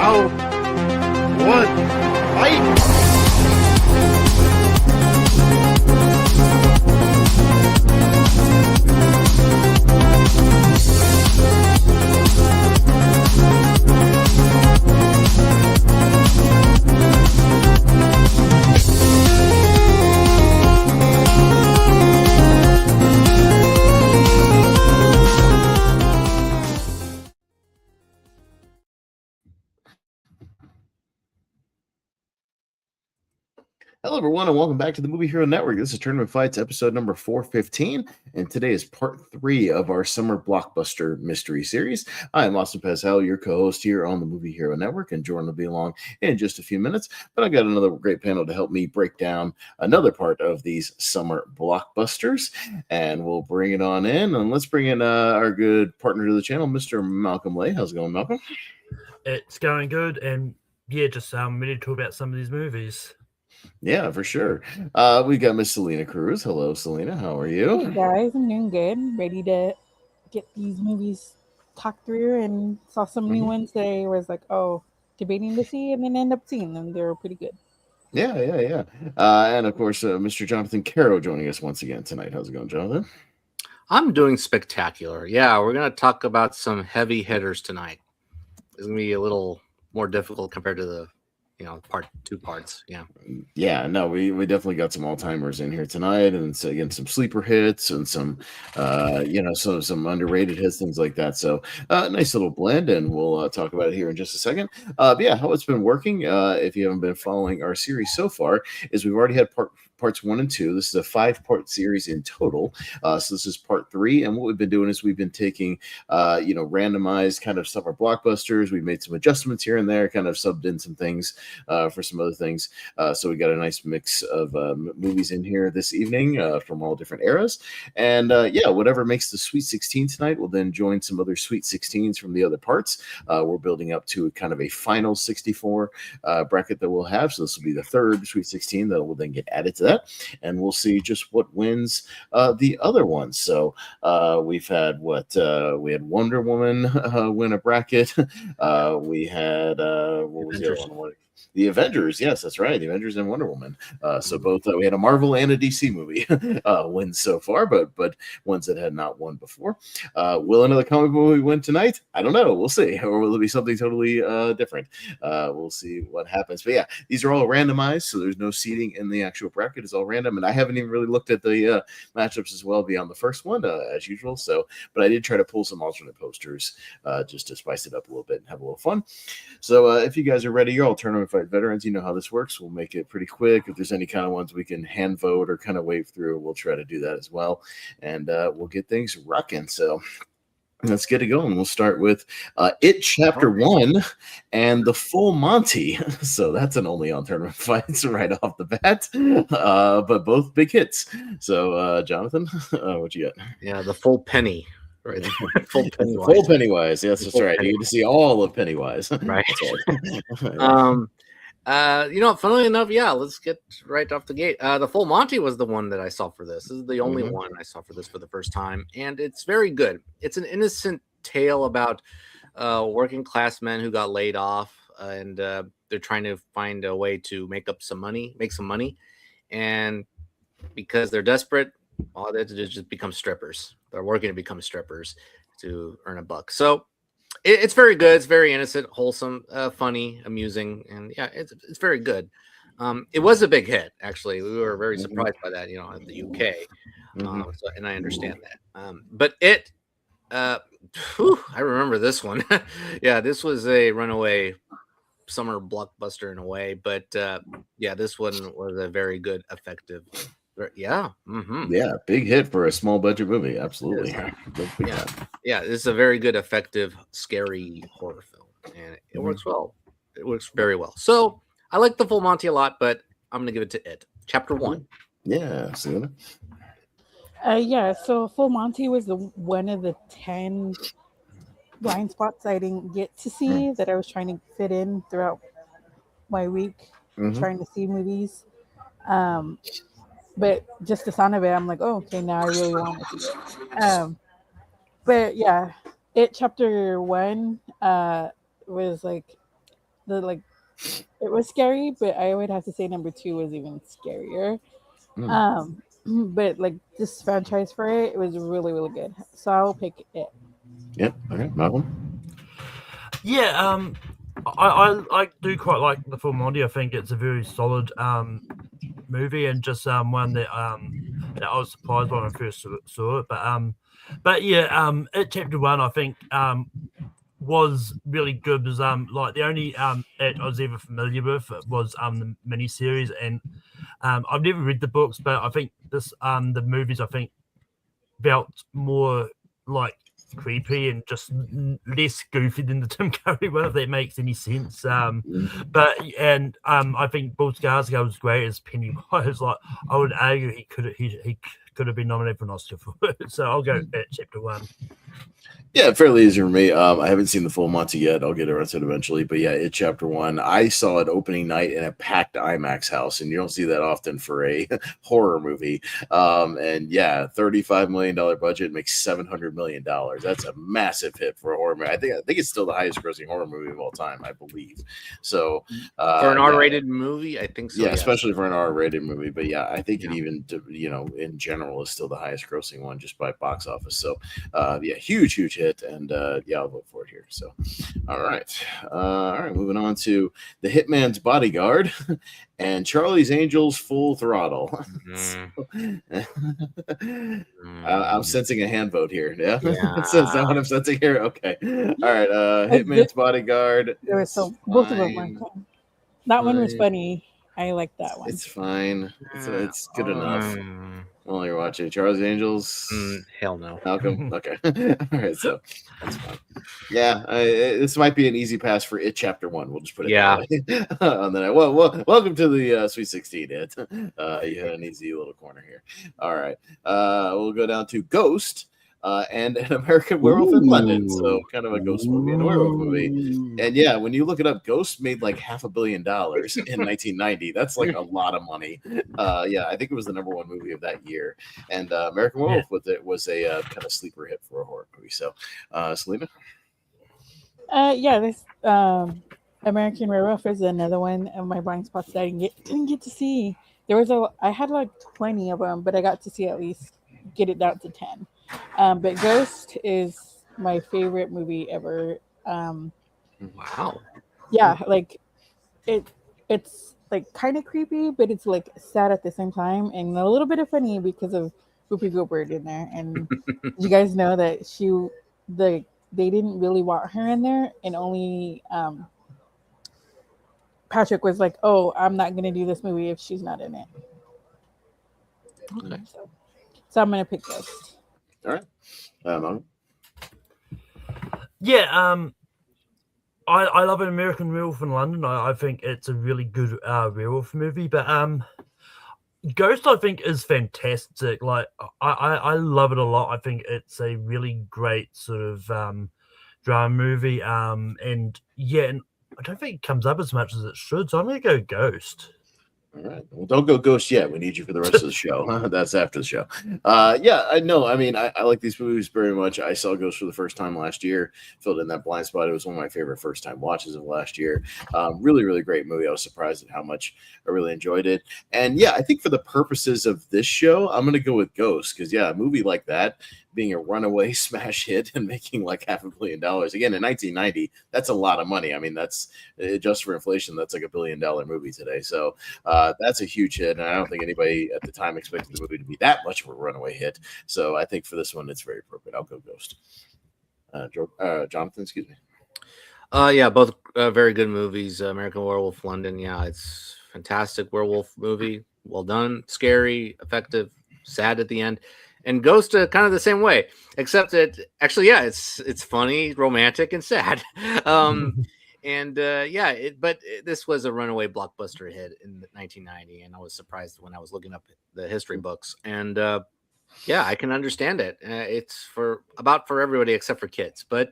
round one, fight! Hello, everyone, and welcome back to the Movie Hero Network. This is Tournament Fights, episode number 415, and today is part 3 of our Summer Blockbuster Mystery Series. I am Austin Pazhel, your co-host here on the Movie Hero Network, and Jordan will be along in just a few minutes, but I got another great panel to help me break down another part of these Summer Blockbusters, and we'll bring it on in, and let's bring in our good partner to the channel, Mr. Malcolm Lay. How's it going, Malcolm? It's going good, and yeah, just ready to talk about some of these movies. Yeah, for sure. We got Miss Selena Cruz. Hello, Selena. How are you? Hey guys, I'm doing good. Ready to get these movies talked through, and saw some new ones today where it's like, debating to see, and then end up seeing them. They were pretty good. Yeah. And of course, Mr. Jonathan Caro joining us once again tonight. How's it going, Jonathan? I'm doing spectacular. Yeah, we're going to talk about some heavy hitters tonight. It's going to be a little more difficult compared to the two parts. Yeah, no, we definitely got some all-timers in here tonight, and so, again, some sleeper hits and some some underrated hits, things like that. So nice little blend, and we'll talk about it here in just a second. But yeah, how it's been working, if you haven't been following our series so far, is we've already had parts 1 and 2. This is a 5-part series in total. So this is part 3, and what we've been doing is we've been taking randomized kind of summer blockbusters. We've made some adjustments here and there, kind of subbed in some things for some other things. So we got a nice mix of movies in here this evening from all different eras. And whatever makes the Sweet 16 tonight will then join some other Sweet 16s from the other parts. We're building up to kind of a final 64 bracket that we'll have. So this will be the third Sweet 16 that will then get added to that. And we'll see just what wins the other ones. So we've had we had Wonder Woman win a bracket. We had what was the other one? The Avengers, yes, that's right. The Avengers and Wonder Woman. So both we had a Marvel and a DC movie win so far, but ones that had not won before. Will another comic book movie win tonight? I don't know. We'll see. Or will it be something totally different? We'll see what happens. But yeah, these are all randomized, so there's no seating in the actual bracket. It's all random, and I haven't even really looked at the matchups as well beyond the first one as usual. So, but I did try to pull some alternate posters just to spice it up a little bit and have a little fun. So if you guys are ready, you're all tournament fight veterans, you know how this works. We'll make it pretty quick. If there's any kind of ones we can hand vote or kind of wave through, we'll try to do that as well, and we'll get things rocking. So let's get it going. We'll start with It Chapter 1 and The Full Monty. So that's an only on tournament fights right off the bat, but both big hits. So Jonathan, what you got? Yeah, The Full Penny. Right, Full Pennywise. Yes, that's right. You get to see all of Pennywise. Right. Funnily enough, let's get right off the gate. The Full Monty was the one that I saw for this. This is the only one I saw for this for the first time, and it's very good. It's an innocent tale about working class men who got laid off, and they're trying to find a way to make some money, and because they're desperate, all they have to do is just become strippers. They're working to become strippers to earn a buck. So it's very good. It's very innocent, wholesome, funny, amusing, and it's very good. It was a big hit, actually. We were very surprised by that, in the UK, and I understand that. But I remember this one. This was a runaway summer blockbuster in a way, but this one was a very good, effective. Yeah, big hit for a small budget movie. Absolutely. This is a very good, effective, scary horror film, and it works well. It works very well. So I like The Full Monty a lot, but I'm gonna give it to It Chapter 1. Yeah, Selena. So Full Monty was one of the 10 blind spots I didn't get to see that I was trying to fit in throughout my week, trying to see movies. But just the sound of it, I'm like, oh, okay, now I really want to see it. But yeah, It Chapter 1 was like it was scary, but I would have to say number 2 was even scarier. But like this franchise for it was really, really good. So I'll pick it. Yep. Okay, Malcolm. Yeah, I do quite like the Full Monty. I think it's a very solid movie, and just one that I was surprised when I first saw it. But yeah, it chapter 1 I think was really good. Was like the only it I was ever familiar with was the miniseries, and I've never read the books, but I think this the movies I think felt more like creepy and just less goofy than the Tim Curry one, if that makes any sense. But I think Bill Skarsgård was great as Pennywise. Like I would argue he could have been nominated for an Oscar for it. So I'll go at chapter 1. Yeah, fairly easy for me. I haven't seen the Full Monty yet. I'll get around to it eventually. But yeah, it chapter 1. I saw it opening night in a packed IMAX house, and you don't see that often for a horror movie. And yeah, $35 million budget makes $700 million. That's a massive hit for a horror movie. I think it's still the highest grossing horror movie of all time, I believe. So for an R-rated movie, I think so. Yeah, especially for an R-rated movie. But yeah, I think it even in general is still the highest grossing one just by box office. So yeah, huge hit. And yeah, I'll vote for it here. So all right, moving on to The Hitman's Bodyguard and Charlie's Angels Full Throttle. I'm sensing a hand vote here. Yeah. Is that what I'm sensing here? Okay. All right. Hitman's Bodyguard. There was both of them were fun. That one was funny. I like that one. It's fine. It's good enough. While you're watching Charlie's Angels, hell no. Malcolm. Okay. All right. So that's fine. Yeah. This might be an easy pass for it. Chapter 1. We'll just put it. Yeah. On the night. Well, welcome to the Sweet 16. It. You had an easy little corner here. All right. We'll go down to Ghost. And An American Werewolf in London. So kind of a ghost movie and a werewolf movie. And yeah, when you look it up, Ghost made like $500 million in 1990. That's like a lot of money. Yeah, I think it was the number 1 movie of that year. And American Werewolf with it was a kind of sleeper hit for a horror movie. So, Selena? Yeah, this American Werewolf is another one of my blind spots that I didn't get to see. I had like 20 of them, but I got to see at least get it down to 10. But Ghost is my favorite movie ever. Wow. Yeah, like it's like kind of creepy, but it's like sad at the same time, and a little bit of funny because of Whoopi Goldberg in there. And you guys know that they didn't really want her in there, and only Patrick was like, "Oh, I'm not gonna do this movie if she's not in it." Okay. So I'm gonna pick Ghost. All right. Yeah, I love An American Werewolf in London. I think it's a really good werewolf movie. But Ghost, I think, is fantastic. Like I love it a lot. I think it's a really great sort of drama movie. And yeah, and I don't think it comes up as much as it should. So I'm gonna go Ghost. All right. Well, don't go Ghost yet. We need you for the rest of the show. That's after the show. Yeah, I know. I mean, I like these movies very much. I saw Ghost for the first time last year. Filled in that blind spot. It was one of my favorite first-time watches of last year. Really, really great movie. I was surprised at how much I really enjoyed it. And yeah, I think for the purposes of this show, I'm going to go with Ghost because yeah, a movie like that being a runaway smash hit and making like $500 million again in 1990, that's a lot of money. I mean, that's just for inflation, that's like $1 billion movie today. So that's a huge hit, and I don't think anybody at the time expected the movie to be that much of a runaway hit. So I think for this one, it's very appropriate. I'll go Ghost. Jonathan, excuse me. Yeah, both very good movies. American Werewolf London, yeah, it's fantastic werewolf movie. Well done, scary, effective, sad at the end. And Ghost kind of the same way, except that actually, yeah, it's funny, romantic, and sad. But this was a runaway blockbuster hit in 1990, and I was surprised when I was looking up the history books. And yeah, I can understand it. It's for everybody except for kids. But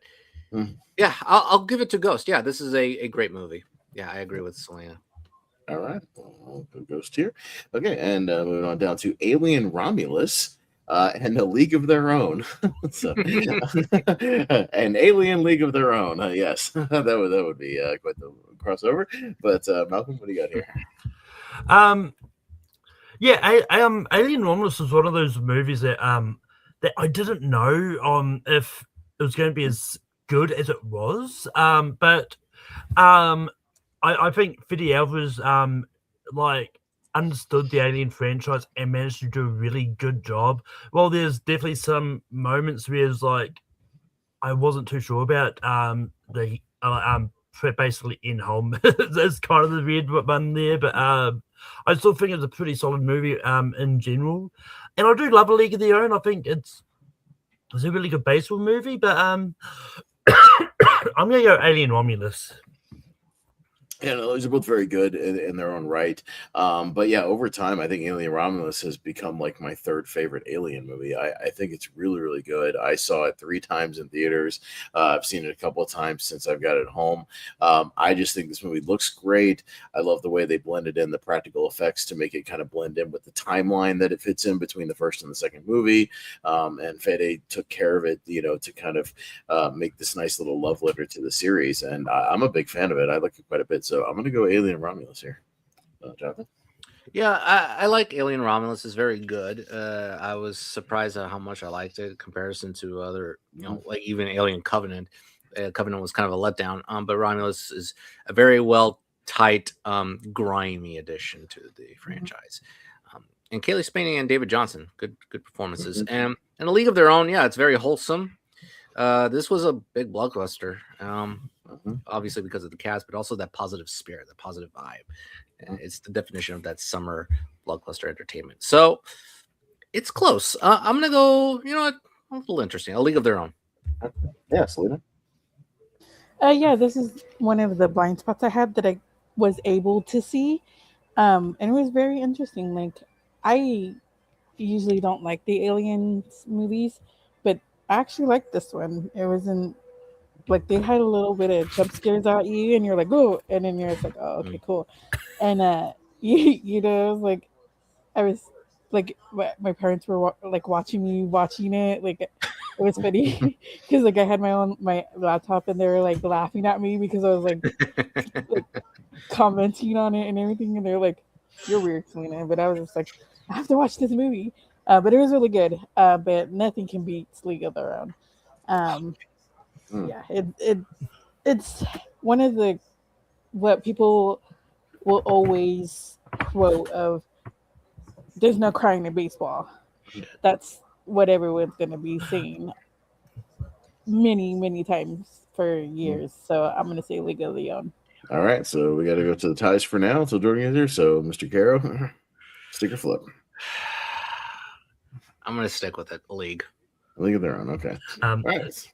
yeah, I'll give it to Ghost. Yeah, this is a great movie. Yeah, I agree with Selena. All right, I'll go Ghost here. Okay, and moving on down to Alien Romulus. And a League of Their Own. So, an Alien League of Their Own. Yes, that would be crossover. But Malcolm, what do you got here? Alien Romulus is one of those movies that that I didn't know if it was going to be as good as it was. But I think Fede Alvarez like understood the Alien franchise and managed to do a really good job. Well, there's definitely some moments where it's like I wasn't too sure about the basically in home. That's kind of the weird one there, but I still think it's a pretty solid movie in general, and I do love A League of Their Own. I think it's a really good baseball movie, but I'm gonna go Alien Romulus. Yeah, no, those are both very good in their own right. But yeah, over time, I think Alien Romulus has become like my third favorite Alien movie. I think it's really, really good. I saw it 3 times in theaters. I've seen it a couple of times since I've got it home. I just think this movie looks great. I love the way they blended in the practical effects to make it kind of blend in with the timeline that it fits in between the first and the second movie. And Fede took care of it, to kind of make this nice little love letter to the series. And I'm a big fan of it. I like it quite a bit. So I'm going to go Alien Romulus here. Jonathan? Yeah, I like Alien Romulus. It's very good. I was surprised at how much I liked it in comparison to other, like even Alien Covenant. Covenant was kind of a letdown, but Romulus is a very well tight, grimy addition to the franchise. And Kaylee Spaney and David Johnson, good performances. And A League of Their Own, yeah, it's very wholesome. This was a big blockbuster. Obviously because of the cast, but also that positive spirit, the positive vibe. It's the definition of that summer blockbuster entertainment. So it's close. I'm gonna go. You know what? A little interesting. A League of Their Own. Yeah, Selena. Yeah, this is one of the blind spots I had that I was able to see, and it was very interesting. Like, I usually don't like the Aliens movies, but I actually liked this one. It wasn't like they had a little bit of jump scares at you, and you're like, oh, and then you're just like, oh, okay, cool. And I was like, my parents were like watching me watching it. Like, it was funny because like I had my laptop, and they were like laughing at me because I was like commenting on it and everything, and they're like, you're weird, Selena. But I was just like, I have to watch this movie. But it was really good. But nothing can beat League of Their Own. Yeah, it's one of the what people will always quote of there's no crying in baseball. That's what everyone's gonna be saying many times for years. So I'm gonna say League of Their Own. All right, so we got to go to the ties for now until Jordan gets here. So Mr. Caro, stick or flip? I'm gonna stick with it. League of Their Own. Okay. All right.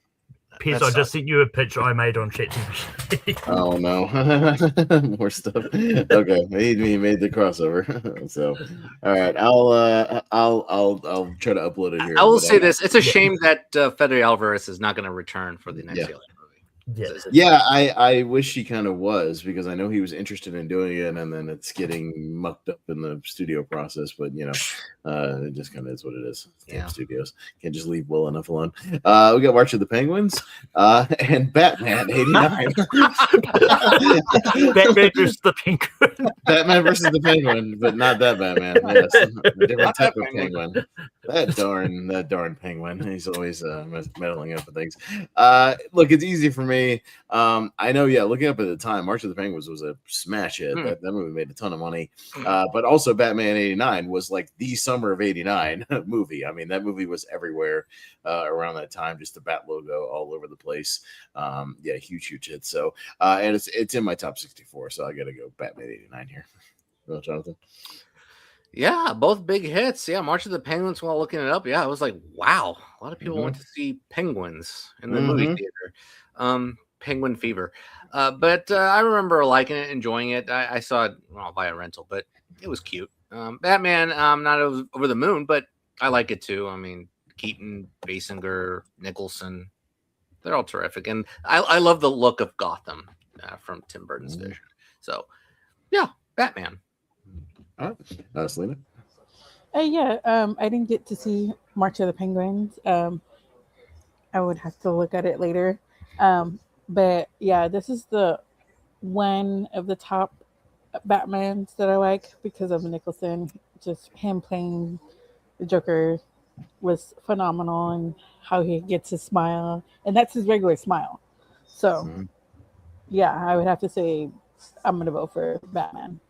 Piers, I just sent you a picture I made on ChatGPT. Oh no, more stuff. Okay, he made the crossover. So, all right, I'll try to upload it here. I will say this: it's a shame that Fede Alvarez is not going to return for the next Alien movie. Yeah, I wish he kind of was, because I know he was interested in doing it, and then it's getting mucked up in the studio process. But it just kind of is what it is. Studios can't just leave well enough alone. We got March of the Penguins and Batman '89. Batman versus the Penguin. Batman versus the Penguin, but not that Batman. Yes, a different type of penguin. That darn penguin. He's always meddling up with things. Look, it's easy for me. I know, looking up at the time, March of the Penguins was a smash hit. That movie made a ton of money. But also Batman '89 was like the summer of '89 movie. I mean, that movie was everywhere around that time, just the Bat logo all over the place. Huge hit. So and it's in my top 64, so I gotta go Batman '89 here. Well, Jonathan? Yeah, both big hits. Yeah, March of the Penguins, while looking it up, I was like, wow, a lot of people went to see penguins in the movie theater. Penguin fever. But I remember liking it, enjoying it. I saw it via rental, but it was cute. Batman, not over the moon, but I like it too. I mean, Keaton, Basinger, Nicholson, they're all terrific. And I love the look of Gotham from Tim Burton's vision. So, yeah, Batman. All right. Selena? I didn't get to see March of the Penguins. I would have to look at it later. But yeah, this is the one of the top Batmans that I like because of Nicholson. Just him playing the Joker was phenomenal, and how he gets his smile, and that's his regular smile. So, yeah, I would have to say I'm gonna vote for Batman.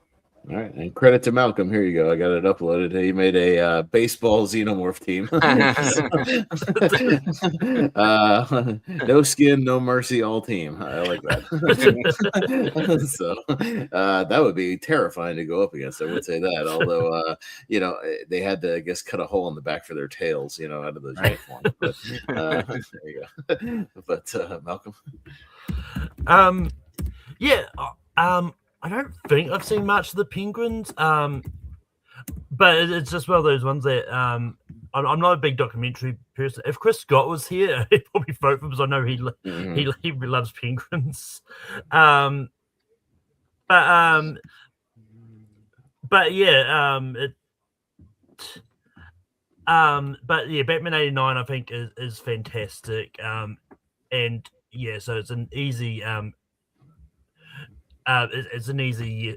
All right, and credit to Malcolm. Here you go. I got it uploaded. He made a baseball xenomorph team. No skin, no mercy, all team. I like that. So that would be terrifying to go up against. I would say that. Although, they had to, I guess, cut a hole in the back for their tails, out of those uniforms. But there you go. But Malcolm. Yeah. I don't think I've seen much of the Penguins, but it's just one of those ones that I'm not a big documentary person. If Chris Scott was here, he'd probably vote for because I know he loves Penguins. But yeah, but yeah, Batman '89 I think is fantastic. And yeah, so it's an easy it's an easy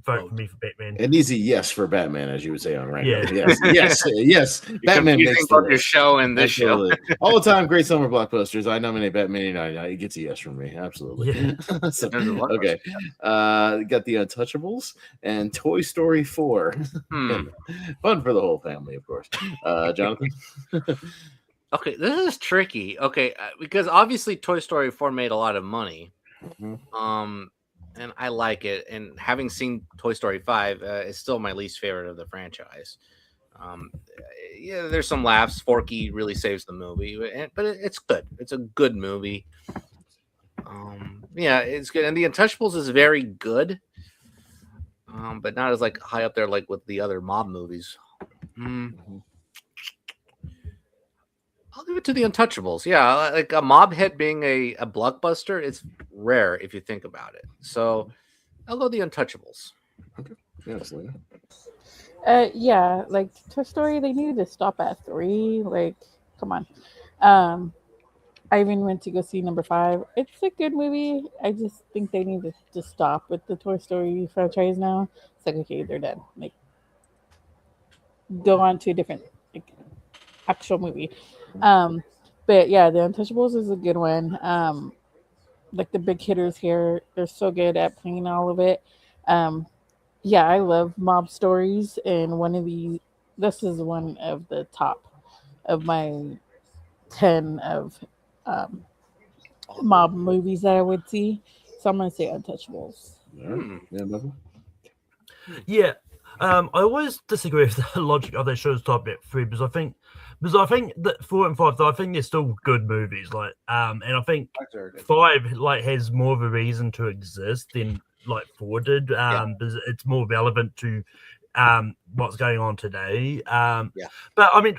vote for me for Batman. An easy yes for Batman, as you would say on random. Yeah. Yes. Batman makes both your show and this show. All the time, great summer blockbusters. I nominate Batman '89. It gets a yes from me. Absolutely. Yeah. So, okay. Got the Untouchables and Toy Story 4. Fun for the whole family, of course. Jonathan? Okay, this is tricky. Okay, because obviously Toy Story 4 made a lot of money. And I like it. And having seen Toy Story 5, it's still my least favorite of the franchise. Yeah, there's some laughs. Forky really saves the movie, but it's good. It's a good movie. Yeah, it's good. And The Untouchables is very good, but not as high up there with the other mob movies. I'll give it to The Untouchables. Yeah, like a mob head being a blockbuster, it's rare if you think about it. So I'll go The Untouchables. Okay. Yeah, Selena. Yeah, Toy Story, they needed to stop at 3. Come on. I even went to go see number 5. It's a good movie. I just think they need to stop with the Toy Story franchise now. It's okay, they're done. Go on to a different actual movie. But yeah, The Untouchables is a good one. The big hitters here, they're so good at playing all of it. Yeah, I love mob stories, and this is one of the top of my 10 of mob movies that I would see. So I'm gonna say Untouchables. Yeah, I always disagree with the logic of their shows top at 3 because I think that 4 and 5, though, I think they're still good movies. And I think 5 has more of a reason to exist than 4 did. Because it's more relevant to what's going on today. But I mean,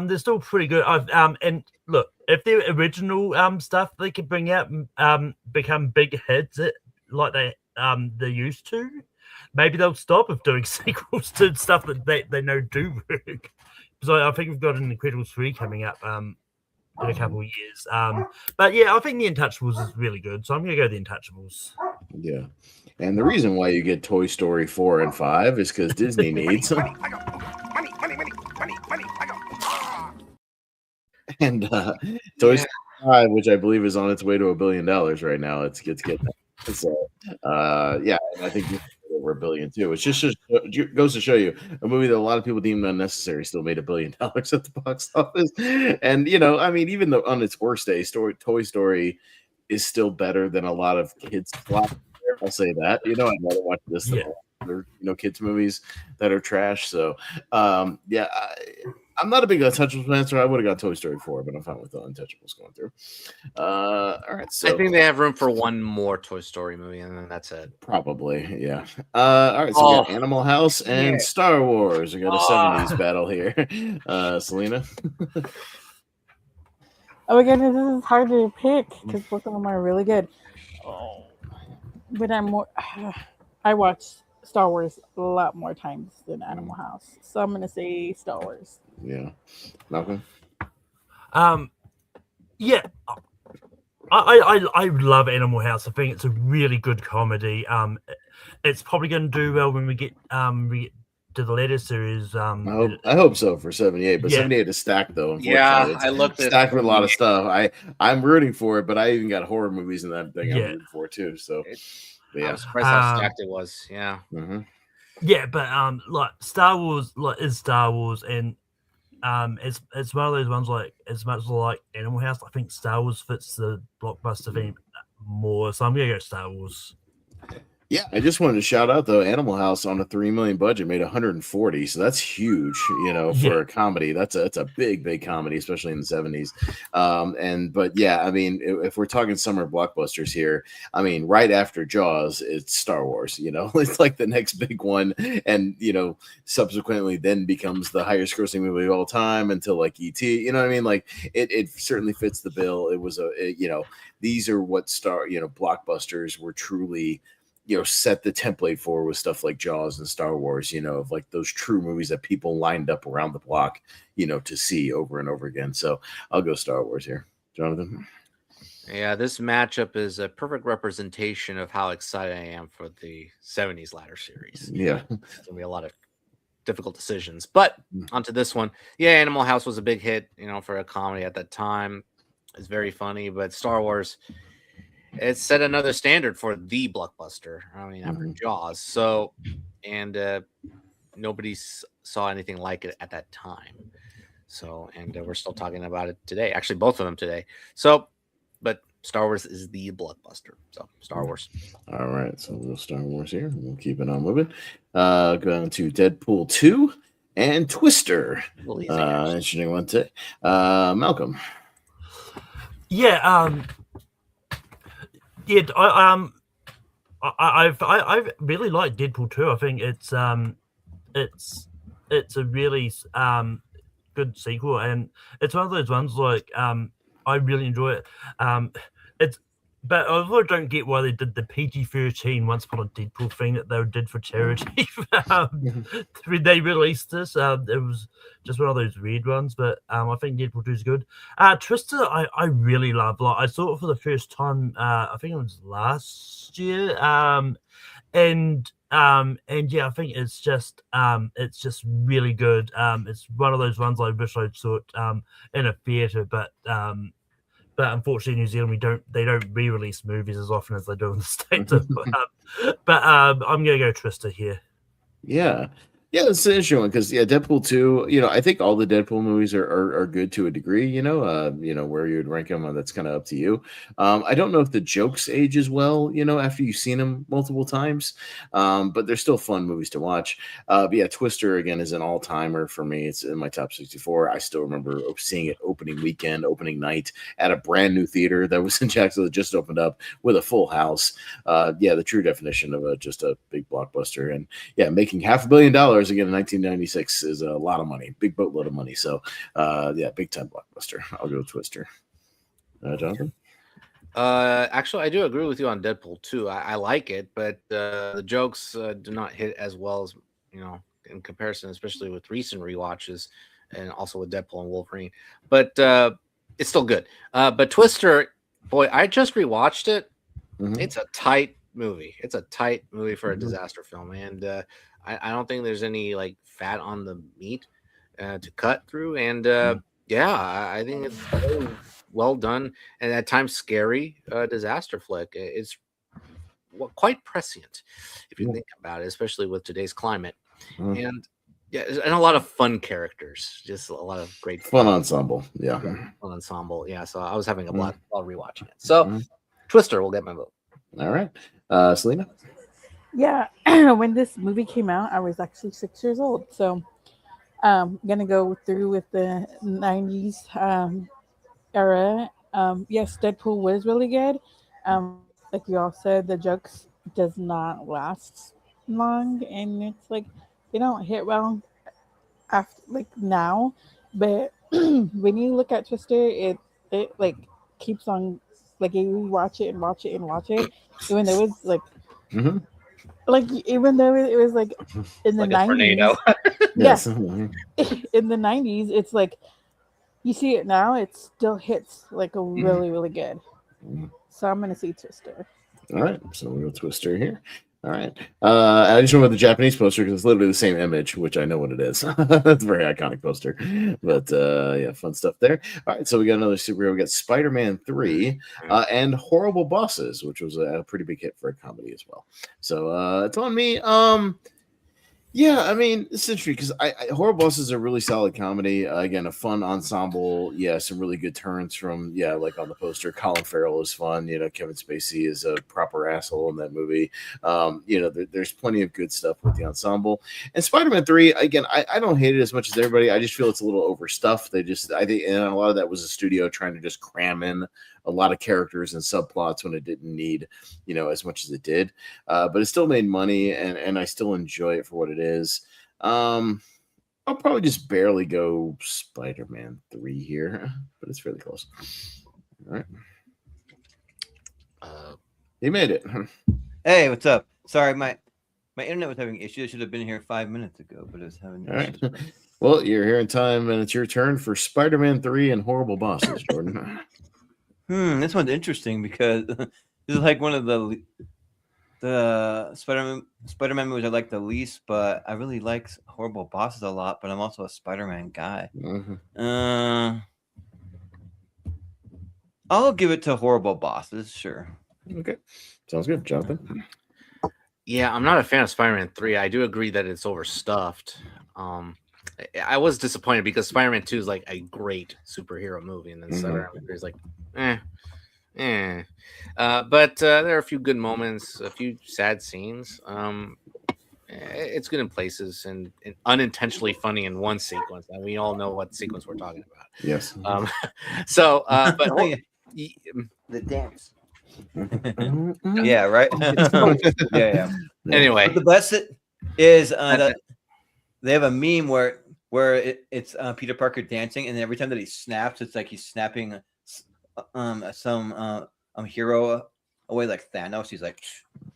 they're still pretty good. And look, if their original stuff they could bring out become big hits, like they used to, maybe they'll stop of doing sequels to stuff that they know do work. So I think we've got an Incredibles 3 coming up in a couple of years. But yeah, I think The Untouchables is really good. So I'm going to go The Untouchables. Yeah. And the reason why you get Toy Story 4 and 5 is because Disney needs them. And Toy Story 5, which I believe is on its way to $1 billion right now. It's getting so yeah, and I think over $1 billion too. It just goes to show you a movie that a lot of people deemed unnecessary still made $1 billion at the box office. And I mean, even though on its worst day, Toy Story is still better than a lot of kids' flop. I'll say that. I'd rather watch this than other kids' movies that are trash. So yeah, I'm not a big Untouchables fan, so I would have got Toy Story 4, but I'm fine with the Untouchables going through. All right, so I think they have room for one more Toy Story movie, and then that's it. Probably, yeah. All right, so we got Animal House and Star Wars. We got a 70s battle here. Selena? Oh my goodness, this is hard to pick because both of them are really good. But I watched Star Wars a lot more times than Animal House, so I'm gonna say Star Wars. Yeah, Malcolm. Yeah, I love Animal House. I think it's a really good comedy. It's probably going to do well when we get to the later series. I hope so for 78, but Yeah. 78 is stacked though. Unfortunately, Yeah, it's I looked at stacked with a lot of stuff. I'm rooting for it, but I even got horror movies in that thing I'm Yeah. rooting for too. So I yeah, was surprised how stacked it was. Yeah. Yeah, but like Star Wars, like is Star Wars, and it's one of those ones like as much like Animal House. I think Star Wars fits the blockbuster theme more, so I'm gonna go Star Wars. Yeah, I just wanted to shout out though, Animal House on a $3 million budget made 140, so that's huge. You know, for a comedy, that's a big comedy, especially in the 70s. But yeah, I mean, if we're talking summer blockbusters here, I mean, right after Jaws, it's Star Wars. You know, it's like the next big one, and you know, subsequently then becomes the highest grossing movie of all time until like E.T. You know what I mean? Like it certainly fits the bill. It was you know, these are what blockbusters were truly, you know, set the template for with stuff like Jaws and Star Wars, you know, of like those true movies that people lined up around the block, you know, to see over and over again. So I'll go Star Wars here. Jonathan? Yeah, this matchup is a perfect representation of how excited I am for the 70s ladder series. Yeah. There's going to be a lot of difficult decisions. But onto this one. Yeah, Animal House was a big hit, you know, for a comedy at that time. It's very funny, but Star Wars, it set another standard for the blockbuster. I mean, after Jaws. So, and nobody saw anything like it at that time. So, and we're still talking about it today. Actually, both of them today. So, but Star Wars is the blockbuster. So, Star Wars. All right. So we'll Star Wars here. We'll keep it on moving. Going to Deadpool 2 and Twister. Interesting one today. Malcolm. Yeah. Yeah, I really like Deadpool 2. I think it's a really good sequel, and it's one of those ones like I really enjoy it. But I also don't get why they did the PG-13 Once Upon a Deadpool thing that they did for charity. When they released this, it was just one of those weird ones. But I think Deadpool 2 is good. Twister, I really love. Like I saw it for the first time. I think it was last year. And yeah, I think it's just really good. It's one of those ones I wish I saw it in a theater, but unfortunately, in New Zealand, they don't re-release movies as often as they do in the States. But I'm gonna go Twister here. Yeah. Yeah, it's an interesting one because Deadpool 2, you know, I think all the Deadpool movies are good to a degree, you know, where you would rank them, that's kind of up to you. I don't know if the jokes age as well, you know, after you've seen them multiple times, but they're still fun movies to watch. But yeah, Twister, again, is an all-timer for me. It's in my top 64. I still remember seeing it opening weekend, opening night at a brand new theater that was in Jacksonville that just opened up with a full house. The true definition of just a big blockbuster. And yeah, making $500 million again in 1996 is a lot of money, big boatload of money. So big time blockbuster. I'll go Twister. Jonathan? Actually, I do agree with you on Deadpool 2. I like it, but the jokes do not hit as well as, you know, in comparison, especially with recent rewatches and also with Deadpool and Wolverine. But it's still good. But Twister, boy, I just rewatched it. It's a tight movie. It's a tight movie for a disaster film, and I don't think there's any like fat on the meat to cut through. And I think it's very well done and at times scary disaster flick. It's quite prescient if you think about it, especially with today's climate. And and a lot of fun characters, just a lot of great fun ensemble. Fun ensemble. Yeah, so I was having a lot while rewatching it. So Twister will get my vote. All right, Selena. Yeah, when this movie came out, I was actually 6 years old. So I'm going to go through with the 90s era. Yes, Deadpool was really good. Like you all said, the jokes does not last long. And it's like, they don't hit well after, like now. But when you look at Twister, it like keeps on, like you watch it and watch it and watch it. Even though it's like... Like even though it was like in the 90s, yes, in the 90s, it's like you see it now, it still hits like a really really good. So I'm gonna see Twister. All right, so we'll go Twister here. All right. I just went with the Japanese poster because it's literally the same image, which I know what it is. It's a very iconic poster. But yeah, fun stuff there. All right, so we got another superhero. We got Spider-Man 3 and Horrible Bosses, which was a pretty big hit for a comedy as well. So it's on me. Yeah, I mean, it's interesting because Horrible Bosses is a really solid comedy. Again, a fun ensemble. Yeah, some really good turns from, like on the poster. Colin Farrell is fun. Kevin Spacey is a proper asshole in that movie. There's plenty of good stuff with the ensemble. And Spider-Man 3, again, I don't hate it as much as everybody. I just feel it's a little overstuffed. I think, and a lot of that was the studio trying to just cram in a lot of characters and subplots when it didn't need, as much as it did. But it still made money, and I still enjoy it for what it is. I'll probably just barely go Spider-Man 3 here, but it's fairly close. All right. He made it. Hey, what's up? Sorry, my internet was having issues. I should have been here 5 minutes ago, but it was having issues. Right. Well, you're here in time, and it's your turn for Spider-Man 3 and Horrible Bosses, Jordan. This one's interesting because this is like one of the Spider-Man movies I like the least, but I really like Horrible Bosses a lot. But I'm also a Spider-Man guy. Mm-hmm. I'll give it to Horrible Bosses, sure. Okay, sounds good, Jonathan. Yeah, I'm not a fan of Spider-Man 3. I do agree that it's overstuffed. I was disappointed because Spider-Man 2 is like a great superhero movie, and then Spider-Man 3 is like, but there are a few good moments, a few sad scenes. It's good in places and unintentionally funny in one sequence, and we all know what sequence we're talking about. Yes. But the dance. Yeah, right. yeah. Anyway, but the best is that they have a meme where it's Peter Parker dancing, and every time that he snaps, it's like he's snapping some hero away, like Thanos. He's like,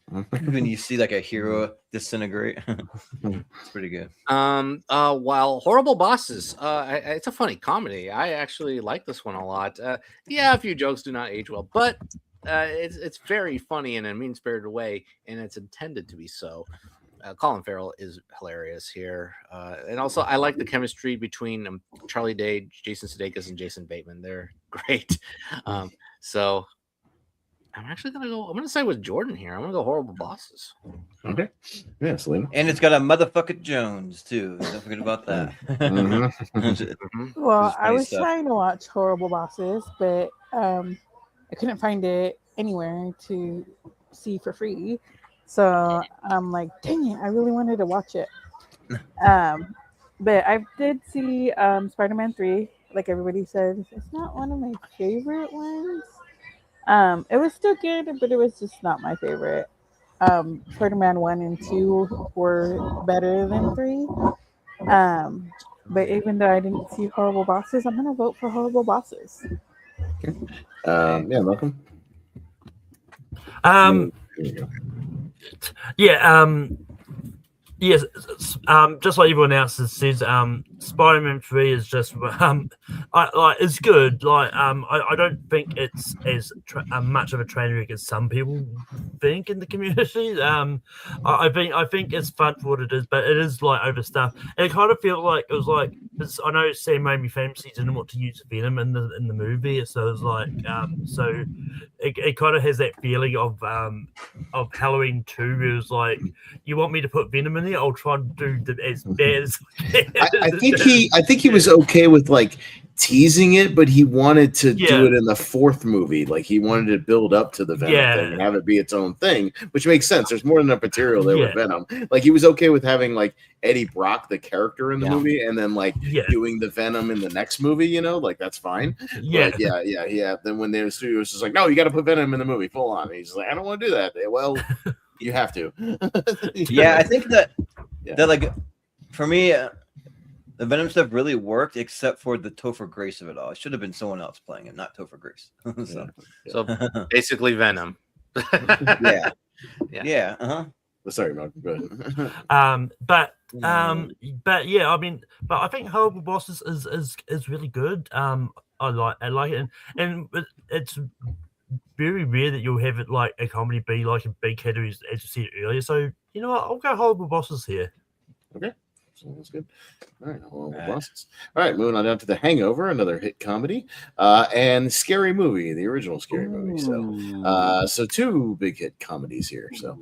when you see like a hero disintegrate, it's pretty good. While Horrible Bosses, it's a funny comedy. I actually like this one a lot. Yeah, a few jokes do not age well, but it's very funny in a mean-spirited way, and it's intended to be so. Colin Farrell is hilarious here, and also I like the chemistry between Charlie Day, Jason Sudeikis, and Jason Bateman. They're great. So I'm actually gonna go. I'm gonna side with Jordan here. I'm gonna go Horrible Bosses. Okay. Yeah, Selena. And it's got a motherfucking Jones too. Don't forget about that. Well, I was trying to watch Horrible Bosses, but I couldn't find it anywhere to see for free. So I'm like, dang it, I really wanted to watch it. But I did see Spider-Man 3, like everybody said. It's not one of my favorite ones. It was still good, but it was just not my favorite. Spider-Man 1 and 2 were better than 3. But even though I didn't see Horrible Bosses, I'm going to vote for Horrible Bosses. Okay. Yeah, welcome. Yes, just like everyone else says, Spider-Man 3 is just it's good. I don't think it's as much of a train wreck as some people think in the community. I think it's fun for what it is, but it is like overstuffed. And it kind of feels like it was like I know Sam Raimi famously didn't want to use Venom in the movie, so it's like so it kind of has that feeling of Halloween 2, where it was like, you want me to put Venom in there? I'll try and do as bad as I think he was okay with like teasing it, but he wanted to do it in the fourth movie. Like he wanted to build up to the Venom thing and have it be its own thing, which makes sense. There's more than enough material there with Venom. Like he was okay with having like Eddie Brock, the character in the movie, and then like doing the Venom in the next movie, like that's fine. Yeah. Then when the studio was just like, no, you got to put Venom in the movie full on. And he's like, I don't want to do that. Well, you have to. I think that like for me, the Venom stuff really worked, except for the Topher Grace of it all. It should have been someone else playing it, not Topher Grace. So basically, Venom. Yeah. Sorry, Mark. Go ahead. But yeah, I mean, but I think Horrible Bosses is really good. I like it, and it's very rare that you'll have it like a comedy be like a big hit, as you said earlier. So you know what, I'll go Horrible Bosses here. Okay, so that's good. All right, Horrible Bosses. All right, moving on down to The Hangover, another hit comedy, and Scary Movie, the original Scary Movie. So 2 big hit comedies here. So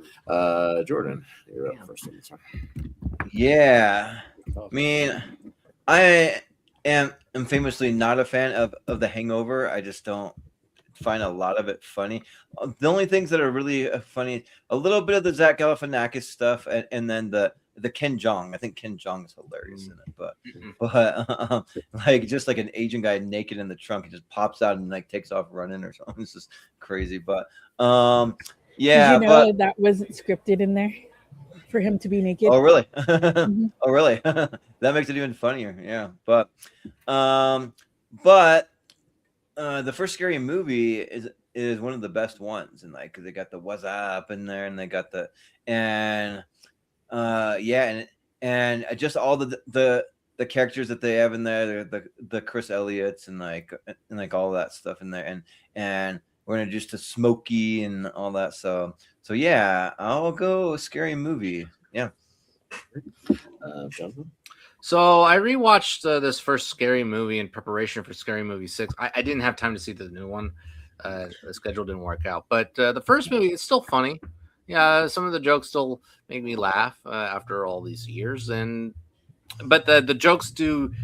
Jordan, you're up first on this one. Yeah, I mean, I am famously not a fan of The Hangover. I just don't find a lot of it funny. The only things that are really funny, a little bit of the Zach Galifianakis stuff, and then the Ken Jeong. I think Ken Jeong is hilarious in it, but like just like an Asian guy naked in the trunk, he just pops out and like takes off running or something. It's just crazy, but yeah. Did you know that wasn't scripted in there for him to be naked? Oh really? Oh really? That makes it even funnier. Yeah, but the first Scary Movie is one of the best ones, and like they got the "What's Up" in there, and they got the and just all the characters that they have in there, the Chris Elliott's and like all that stuff in there, and we're introduced to Smokey and all that. So yeah, I'll go Scary Movie. Yeah. Jonathan? So I rewatched this first Scary Movie in preparation for Scary Movie 6. I didn't have time to see the new one. The schedule didn't work out. But the first movie is still funny. Yeah, some of the jokes still make me laugh after all these years. But the jokes do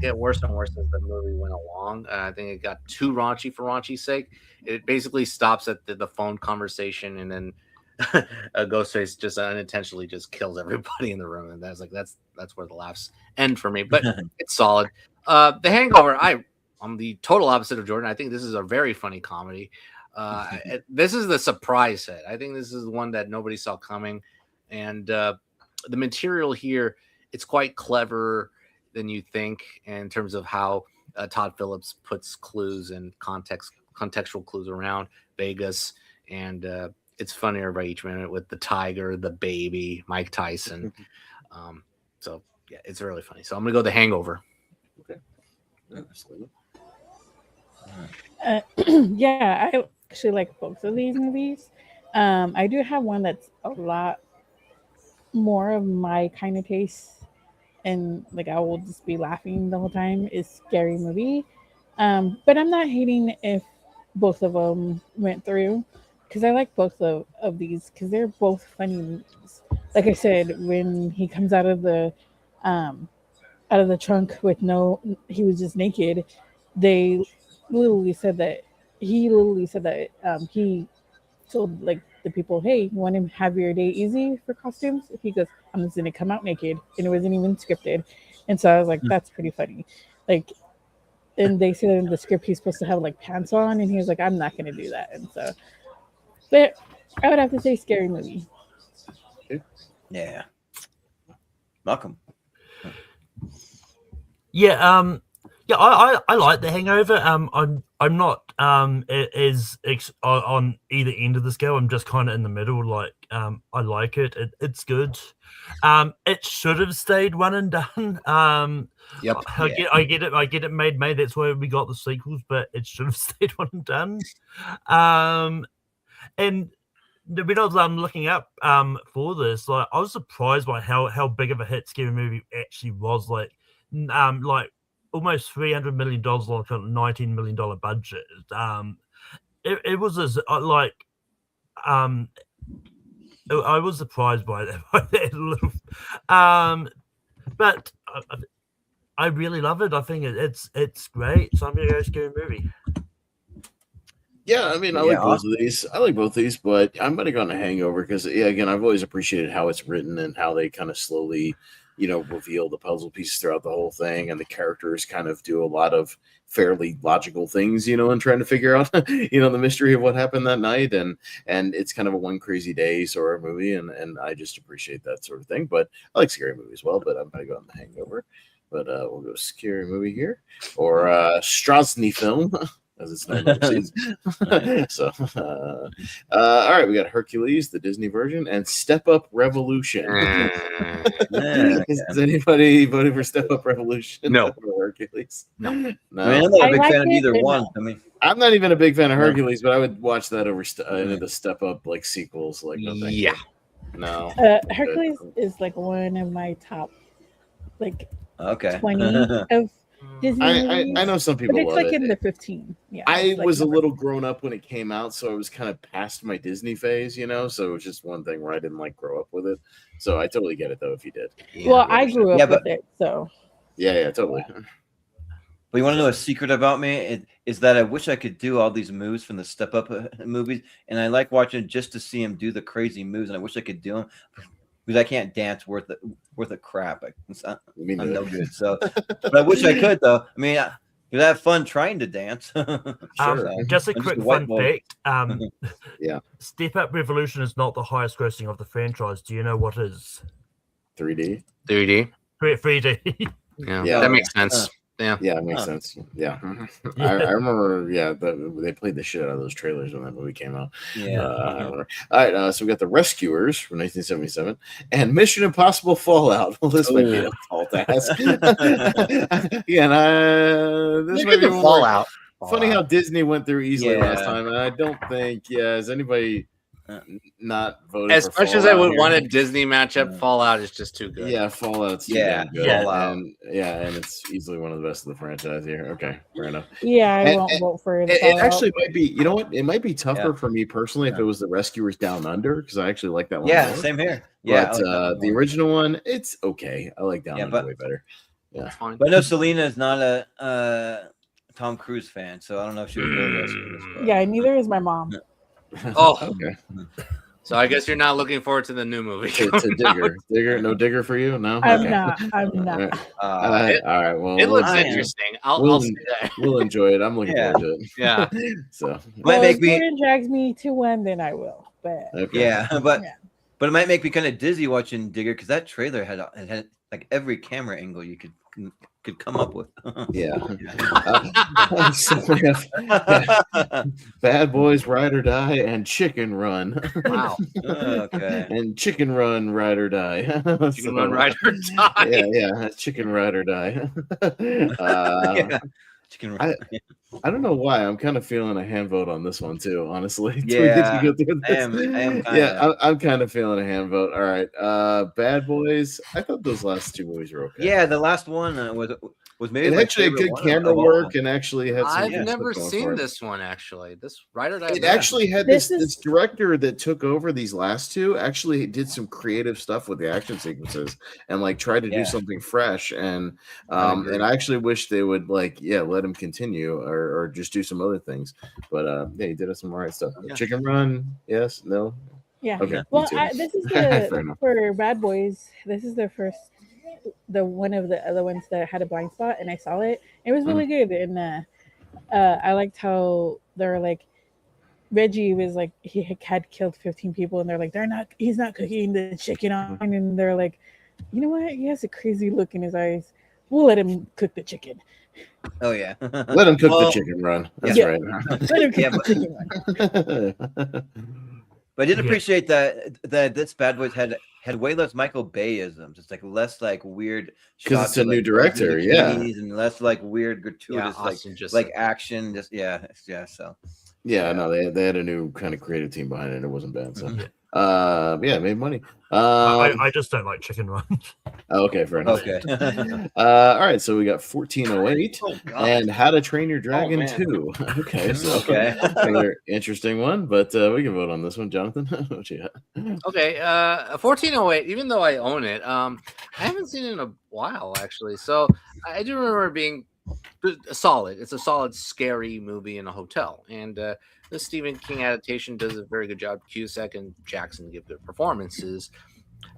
get worse and worse as the movie went along. I think it got too raunchy for raunchy's sake. It basically stops at the phone conversation, and then Ghostface just unintentionally just kills everybody in the room, and that's where the laughs end for me. But it's solid. The Hangover, I'm the total opposite of Jordan. I think this is a very funny comedy. This is the surprise hit. I think this is the one that nobody saw coming, and the material here, it's quite clever than you think in terms of how Todd Phillips puts clues and contextual clues around Vegas, and it's funnier by each minute with the tiger, the baby, Mike Tyson. So yeah, it's really funny. So I'm gonna go The Hangover. Okay. Yeah, I actually like both of these movies. I do have one that's a lot more of my kind of taste, and like I will just be laughing the whole time, is Scary Movie. But I'm not hating if both of them went through, because I like both of these because they're both funny movies. Like I said, when he comes out of the trunk with he was just naked. He literally said that he told like the people, "Hey, you want to have your day easy for costumes?" He goes, "I'm just gonna come out naked," and it wasn't even scripted. And so I was like, "That's pretty funny." Like, and they said in the script he's supposed to have like pants on, and he was like, "I'm not gonna do that." And so, but I would have to say Scary Movie. Yeah. Malcolm. Yeah, yeah, I like The Hangover. I'm not as on either end of the scale. I'm just kind of in the middle. Like, I like it. It's good. It should have stayed one and done. Yep. I get it. Made. That's why we got the sequels, but it should have stayed one and done. And when I was looking up for this, like I was surprised by how big of a hit Scary Movie actually was. Like almost $300 million, like a $19 million budget. It was as like I was surprised by that, a little. But I really love it. I think it's great. So I'm gonna go Scary Movie. Yeah, I mean, I like both of these. I like both these, but I'm going to go on The Hangover because, yeah, again, I've always appreciated how it's written and how they kind of slowly, reveal the puzzle pieces throughout the whole thing, and the characters kind of do a lot of fairly logical things, and trying to figure out, the mystery of what happened that night, and it's kind of a one crazy day sort of movie, and I just appreciate that sort of thing. But I like Scary Movie as well, but I'm going to go on The Hangover. But we'll go Scary Movie here, or Strasny film. as it's known overseas. So, all right, we got Hercules, the Disney version, and Step Up Revolution. Is anybody voting for Step Up Revolution? No. Or Hercules? No. I mean, I'm not a big fan of either but one. no. I mean, I'm not even a big fan of Hercules, but I would watch that over any of the Step Up like sequels. Like, no, thank you. No. Hercules is like one of my top, like okay. 20 of Disney movies. I know some But people it's love like it. in the 15. Yeah, I it's like was a number- little grown up when it came out, so I was kind of past my Disney phase, so it was just one thing where I didn't like grow up with it. So I totally get it though if you did. Well, I grew up Yeah, with but- it, so Yeah, totally. But you want to know a secret about me? Is that I wish I could do all these moves from the Step Up movies, and I like watching just to see him do the crazy moves, and I wish I could do them because I can't dance worth a crap. I'm no good. So, but I wish I could though. I mean, you'd have fun trying to dance. Sure. Just a I'm quick just a white fun boy. fact. Yeah. Step Up Revolution is not the highest grossing of the franchise. Do you know what is? 3D. 3D. 3D. Yeah, Yeah. that makes sense. Yeah. Yeah, it makes sense. Yeah. I remember, they played the shit out of those trailers when that movie came out. Yeah. I remember. All right, so we got The Rescuers from 1977 and Mission Impossible Fallout. Well, this might be a tall task. Yeah, this might be one more- Fallout. Funny how Disney went through easily last Yeah. time, and I don't think, is anybody not voting As for much as I Fallout would here? want a Disney matchup, Fallout is just too good. Yeah, Fallout's too Yeah, damn good. Fallout. And it's easily one of the best of the franchise here. Okay, fair enough. yeah, I And- won't vote for the It Fallout. actually might be, you know what? It might be tougher Yeah. for me personally if it was The Rescuers Down Under, because I actually like that one. Yeah, more. same here. Yeah, But I like that one the more. original one, it's okay. I like Down Yeah, Under but- way better. That's fine. But I know Selena is not a Tom Cruise fan, so I don't know if she would go to Rescuers. but- Yeah, neither is my mom. Oh. Okay. So I guess you're not looking forward to the new movie. To Digger. No Digger for you? No? I'm Okay. not. I'm All not. right. Uh, All right. Well, It looks I am. interesting. We'll- I'll say that. we'll enjoy it. I'm looking Yeah. forward to it. Yeah. So, might Well, make if me Jordan drags me to one, then I will. But okay. yeah, but Yeah. but it might make me kind of dizzy watching Digger because that trailer had like every camera angle you could come up with. Yeah. So we have Bad Boys, Ride or Die, and Chicken Run. Wow. Okay. And Chicken Run, Ride or Die. Chicken Run, Ride or Die. Yeah. Chicken Ride or Die. Yeah. Chicken I don't know why. I'm kind of feeling a hand vote on this one too, honestly. Yeah, To go through I this. am kinda. Yeah, I'm kind of feeling a hand vote. All right. Bad Boys. I thought those last two movies were okay. Yeah, the last one was maybe It my actually had favorite good one camera of all work time. and actually had some I've good never stuff going seen for it. this one actually. This Ride or Die. It actually had this This is- this director that took over these last two actually did some creative stuff with the action sequences and like tried to Yeah. do something fresh and I agree. I actually wish they would let him continue or just do some other things. But yeah, he did some alright stuff. Yeah. Chicken Run, yes, no. yeah. Okay. me Well, too. this is Fair the enough. for Bad Boys. This is the one of the other ones that had a blind spot, and I saw it. It was really good, and I liked how they're like Reggie was like he had killed 15 people, and they're like he's not cooking the chicken on, and they're like, you know what? He has a crazy look in his eyes. We'll let him cook the chicken. Oh yeah. Let him cook the Well, Chicken Run. That's Yeah. right. Let him cook Yeah, the but- chicken. But I did Yeah. appreciate that this Bad Boys had way less Michael Bayisms. It's like less like weird 'Cause shots it's a of, new like, director, the yeah. bikinis and less like weird Yeah, gratuitous Austin just like action. Just yeah. So Yeah, no, they had a new kind of creative team behind it. It wasn't bad. So Yeah. yeah, it made money. I just don't like chicken runs. Okay, fair enough. okay. All right, so we got 1408 Oh, God. and How to Train Your Dragon man. 2. Okay, so Okay. another interesting one, but we can vote on this one, Jonathan. What you got? Okay, 1408. Even though I own it, I haven't seen it in a while actually. So I do remember it being solid. It's a solid, scary movie in a hotel, and the Stephen King adaptation does a very good job. Cusack and Jackson give good performances.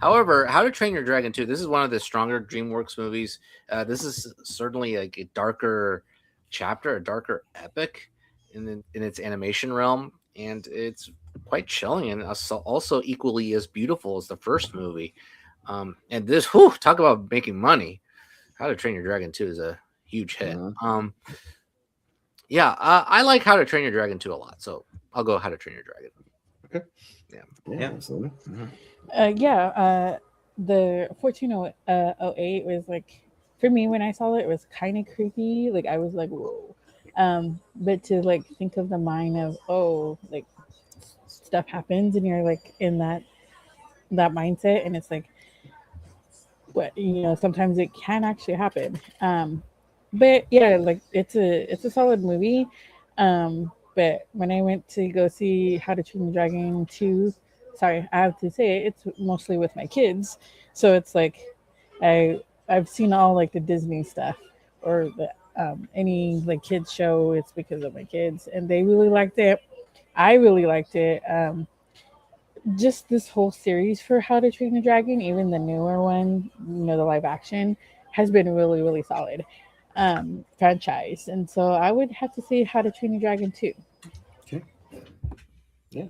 However, How to Train Your Dragon 2, this is one of the stronger DreamWorks movies. This is certainly like a darker chapter, a darker epic in its animation realm, and it's quite chilling and also equally as beautiful as the first movie. And this, talk about making money. How to Train Your Dragon 2 is a huge hit. Yeah, I like How to Train Your Dragon 2 a lot, so I'll go How to Train Your Dragon. Yeah, absolutely. The 1408 was like, for me when I saw it was kind of creepy. Like I was like, whoa. But to like think of the mind of, oh, like stuff happens and you're like in that mindset, and it's like, what, sometimes it can actually happen. But yeah, like it's a solid movie. But when I went to go see How to Train Your Dragon 2, sorry, I have to say it's mostly with my kids. So it's like I've seen all like the Disney stuff or the any like kids show. It's because of my kids, and they really liked it. I really liked it. Just this whole series for How to Train Your Dragon, even the newer one, the live action, has been really, really solid franchise. And so I would have to say How to Train Your Dragon 2. Okay. Yeah.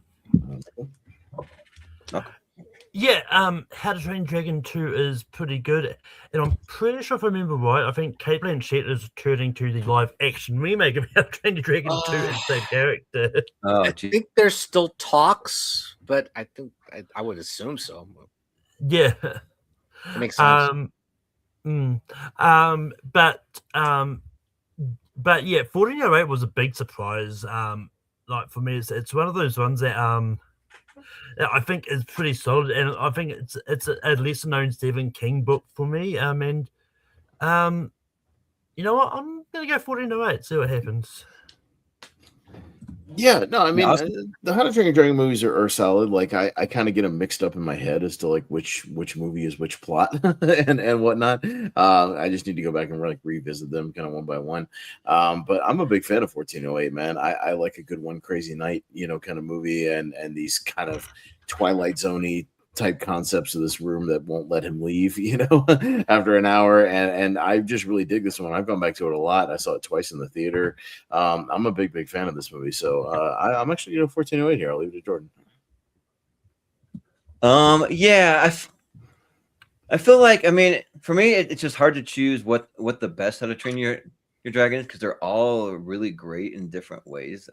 Yeah, How to Train Dragon 2 is pretty good, and I'm pretty sure if I remember right, I think Kate Blanchett is returning to the live action remake of How to Train Dragon 2 as the character. Oh, I think there's still talks, but I think I would assume so. Yeah, It makes sense. But yeah, 1408 was a big surprise. Like for me, it's one of those ones that I think is pretty solid, and I think it's a lesser known Stephen King book for me. And you know what? I'm gonna go 1408. See what happens. Yeah, no, I mean, Awesome. the How to Train Your Dragon movies are solid. Like, I kind of get them mixed up in my head as to like which movie is which plot and whatnot. I just need to go back and like revisit them kind of one by one. But I'm a big fan of 1408, man. I like a good one crazy night, kind of movie, and these kind of Twilight Zone-y type concepts of this room that won't let him leave, after an hour. And I just really dig this one. I've gone back to it a lot. I saw it twice in the theater. I'm a big fan of this movie. So I'm actually 1408 here. I'll leave it to Jordan. Yeah, I feel like, I mean, for me, it's just hard to choose what the best How to Train Your Dragon is, because they're all really great in different ways.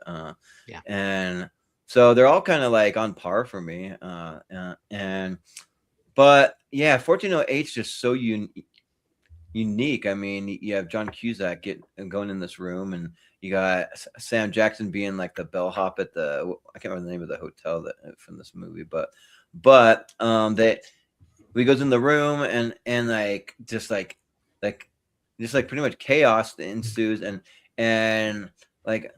And so they're all kind of like on par for me. But yeah, 1408 is just so unique. I mean, you have John Cusack going in this room, and you got Sam Jackson being like the bellhop at I can't remember the name of the hotel from this movie, but he goes in the room and like just pretty much chaos ensues, and like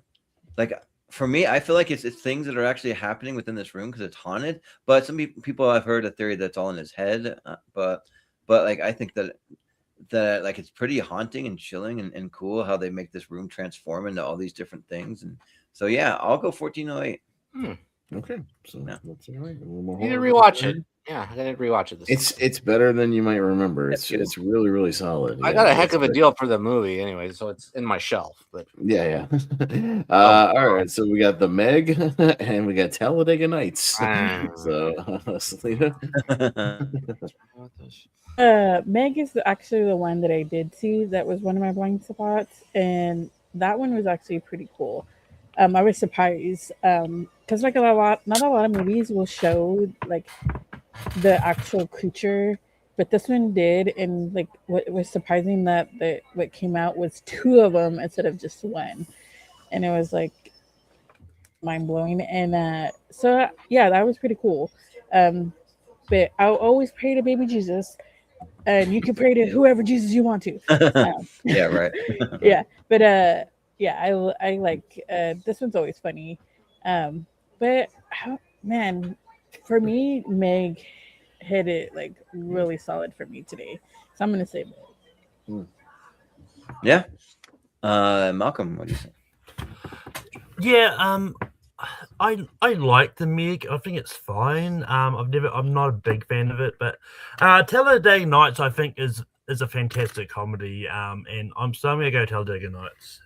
for me, I feel like it's things that are actually happening within this room because it's haunted. But some people have heard a theory that's all in his head. But like I think that like it's pretty haunting and chilling and cool how they make this room transform into all these different things. And so yeah, I'll go 1408. Okay, so Yeah. that's all right. A little more You need to horror. rewatch it. Yeah, I gotta rewatch it. It's better than you might remember. That's cool. It's really, really solid. I got a heck of a deal for the movie anyway, so it's in my shelf. But yeah. All right, so we got the Meg and we got Talladega Nights. So Selena. Meg is actually the one that I did see. That was one of my blind spots, and that one was actually pretty cool. I was surprised because like not a lot of movies will show like the actual creature, but this one did. And like what was surprising that what came out was 2 of them instead of just 1, and it was like mind blowing. And so yeah, that was pretty cool. But I'll always pray to baby Jesus, and you can pray to whoever Jesus you want to. Yeah, right. Yeah, but yeah, I like this one's always funny. But man, for me, Meg hit it like really solid for me today. So I'm gonna say Meg. Yeah. Malcolm, what do you say? Yeah, I like the Meg. I think it's fine. I'm not a big fan of it, but Talladega Nights I think is a fantastic comedy. And I'm gonna go Talladega Nights.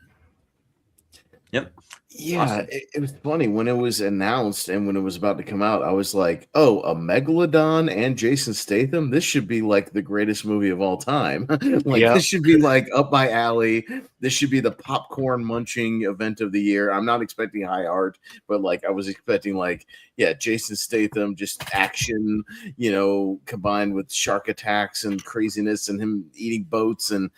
Yep. Yeah, Awesome. it was funny when it was announced and when it was about to come out. I was like, "Oh, a megalodon and Jason Statham. This should be like the greatest movie of all time. Like Yep. this should be like up my alley. This should be the popcorn munching event of the year." I'm not expecting high art, but like I was expecting like, yeah, Jason Statham, just action, combined with shark attacks and craziness and him eating boats and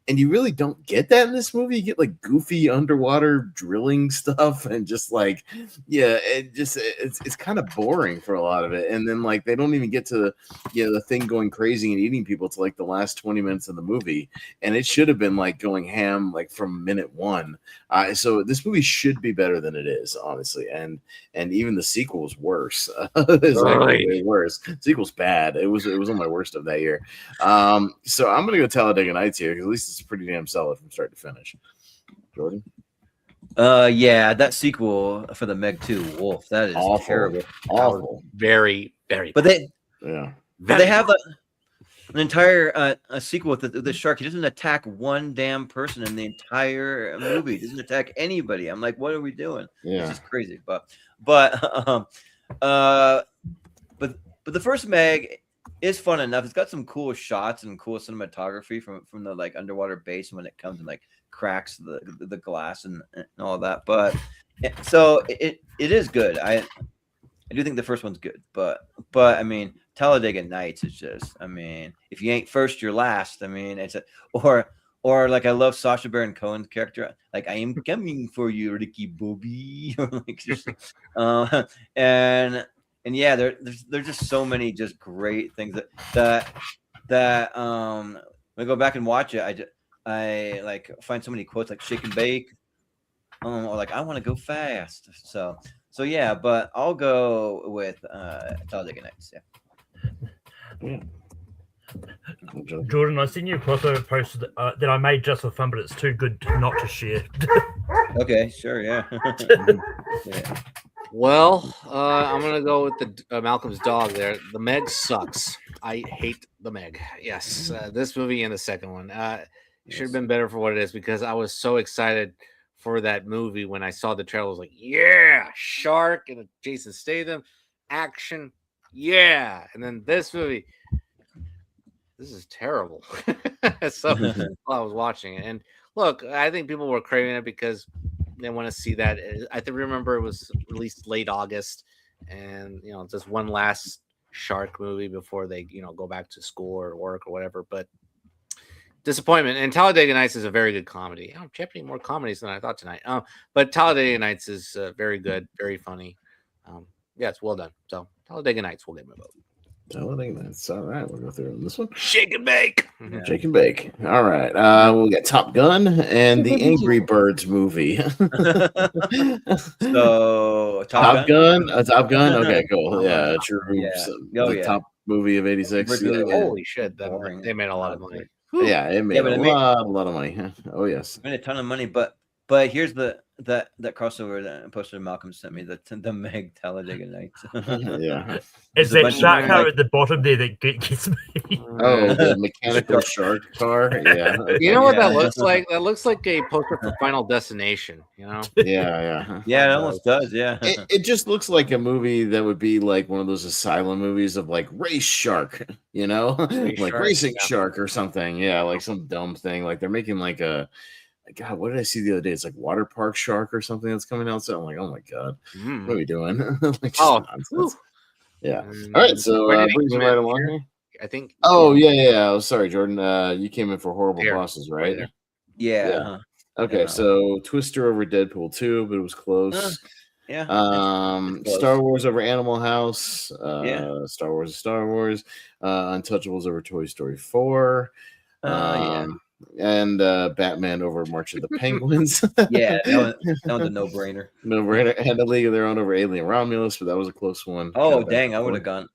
you really don't get that in this movie. You get like goofy underwater drilling stuff and just like, yeah, it's kind of boring for a lot of it. And then like they don't even get to the thing going crazy and eating people to like the last 20 minutes of the movie. And it should have been like going ham like from minute one. So this movie should be better than it is, honestly. And even the sequel is worse. It's like way worse. The sequel's bad. It was on my worst of that year. So I'm gonna go Talladega Nights here because at least it's pretty damn solid from start to finish. Jordan? Yeah, that sequel for the Meg 2, Wolf, that is Awful. terrible. Awful. Very, very. But they Yeah. have an entire a sequel with the shark. He doesn't attack one damn person in the entire movie. He doesn't attack anybody. I'm like, what are we doing? Yeah. It's just crazy. But the first Meg is fun enough. It's got some cool shots and cool cinematography from the like underwater base when it comes and like cracks the glass and all that. But so it is good. I do think the first one's good, but I mean, Talladega Nights is just, I mean, if you ain't first, you're last. I mean, it's or like I love Sacha Baron Cohen's character, like I am coming for you, Ricky Bobby, like just, and yeah, there's just so many just great things that when I go back and watch it, I like find so many quotes like shake and bake, or like I want to go fast. So yeah, but I'll go with Talladega Nights. Yeah. Jordan, I sent you a crossover post that I made just for fun, but it's too good not to share. Okay, sure, yeah. Yeah. Well, I'm gonna go with the Malcolm's dog there. The Meg sucks. I hate the Meg. Yes, this movie and the second one. It should have been better for what it is because I was so excited for that movie when I saw the trailer. I was like, yeah, shark and Jason Statham, action, yeah. And then this movie, this is terrible. So while I was watching it, and look, I think people were craving it because they want to see that. I remember it was released late August, and just one last shark movie before they go back to school or work or whatever. But disappointment. And Talladega Nights is a very good comedy. I'm championing more comedies than I thought tonight. But Talladega Nights is very good, very funny. Yeah, it's well done. So Talladega Nights will get my vote. Talladega Nights. All right, we'll go through this one. Shake and bake. Yeah. Shake and bake. All right. We'll get Top Gun and the Angry Birds movie. So Top Gun? Top Gun? Okay, cool. Yeah, True Yeah. Hoops. Oh, the yeah. top movie of 86. Really Yeah, Holy shit. They made a lot of money. yeah, it made but a it made- lot of money. Oh, yes. made a ton of money, but here's that crossover that poster Malcolm sent me, the Meg Talladega Nights. Yeah. It's There's a that bunch of shark them, car like- at the bottom there that gets me. Oh, the mechanical shark car. Yeah. You know what Yeah. that looks like? That looks like a poster for Final Destination, Yeah, yeah. Yeah, it almost does. Yeah. It just looks like a movie that would be like one of those asylum movies of like Race Shark, like Shark, Racing yeah. Shark or something. Yeah, like some dumb thing. Like they're making like a God, what did I see the other day? It's like Water Park Shark or something that's coming out. So I'm like, oh my God, what are we doing? Like, just nonsense. Yeah. All right, so Where did he brings me come in right along here? here. I think. Oh yeah. Oh, sorry, Jordan. You came in for Horrible There. Bosses, right? there. Yeah. Yeah. uh-huh. Okay, Yeah. so Twister over Deadpool 2, but it was close. Yeah. it's close. Star Wars over Animal House. Yeah. Star Wars is Star Wars. Untouchables over Toy Story 4. Yeah. And Batman over March of the Penguins. Yeah, that was a no-brainer. No brainer. And the League of Their Own over Alien Romulus, but that was a close one. Oh, Got that dang, I one. would have gone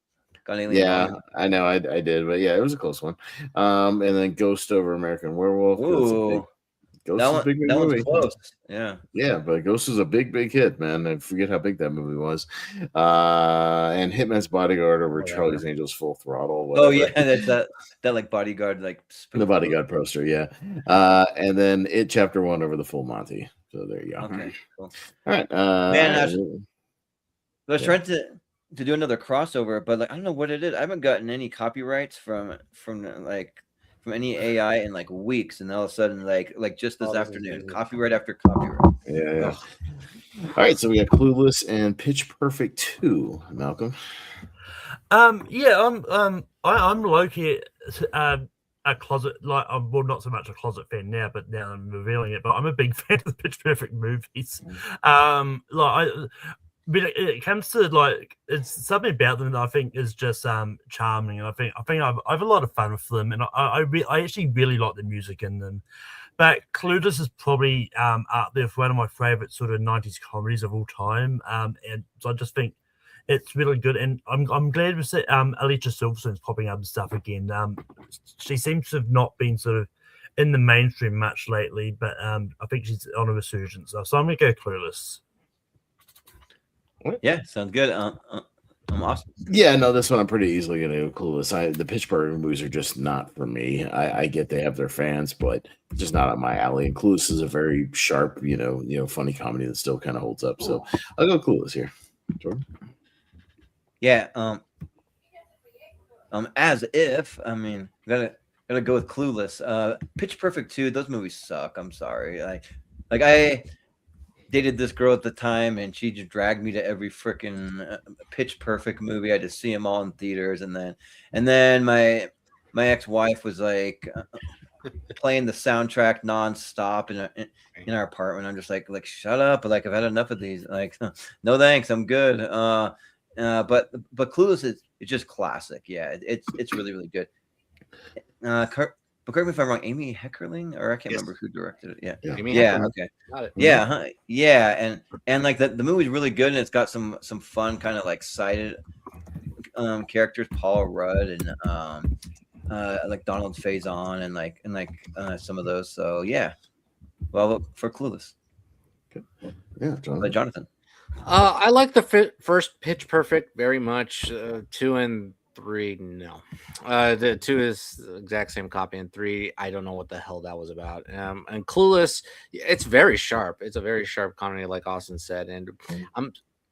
Alien. Yeah, Romulus. I know, I did, but yeah, it was a close one. And then Ghost over American Werewolf. Ooh, Ghost is a big that movie. one's close. Yeah. Yeah, but Ghost was a big hit, man. I forget how big that movie was. And Hitman's Bodyguard over Charlie's Angels Full Throttle. Whatever. Oh yeah, that's that like bodyguard like The Bodyguard poster, yeah. And then It Chapter 1 over The Full Monty. So there you go. Okay, cool. All right. Man, I was yeah. trying to do another crossover, but like I don't know what it is. I haven't gotten any copyrights from any AI in like weeks, and all of a sudden, like just this afternoon, copyright after copyright. Yeah. All right, so we got Clueless and Pitch Perfect 2, Malcolm. Yeah, I'm low-key a closet, like I'm not so much a closet fan now, but now I'm revealing it. But I'm a big fan of the Pitch Perfect movies. But it comes to like it's something about them that I think is just charming, and I think I have a lot of fun with them, and I actually really like the music in them. But Clueless is probably up there for one of my favorite sort of 90s comedies of all time, and so I just think it's really good, and I'm glad to see Alicia Silverstone's popping up and stuff again. She seems to have not been sort of in the mainstream much lately, but I think she's on a resurgence. So I'm gonna go Clueless. Yeah, sounds good. I'm awesome. Yeah, no, this one I'm pretty easily gonna go Clueless. The Pitch Perfect movies are just not for me. I get they have their fans, but just not on my alley. And Clueless is a very sharp, funny comedy that still kind of holds up. So I'll go Clueless here. Jordan? Yeah. As if gotta go with Clueless. Pitch Perfect 2. Those movies suck. I'm sorry. I dated this girl at the time, and she just dragged me to every freaking Pitch Perfect movie. I had to see them all in theaters, and then my ex-wife was like playing the soundtrack nonstop in our apartment. I'm just like shut up! Like I've had enough of these. Like no thanks, I'm good. But Clueless is just classic. Yeah, it's really really good. But correct me if I'm wrong. Amy Heckerling, or I can't remember who directed it. Yeah. Amy Yeah. Heckerling. Okay. Got it. Yeah. Yeah. And like the movie's really good, and it's got some fun kind of like sided characters, Paul Rudd and like Donald Faison and like some of those. So yeah. Well, for Clueless. Good. Yeah, Jonathan. I like the first Pitch Perfect very much. 2 and 3, no. The 2 is the exact same copy, and 3, I don't know what the hell that was about. And Clueless, it's very sharp. It's a very sharp comedy, like Austin said, and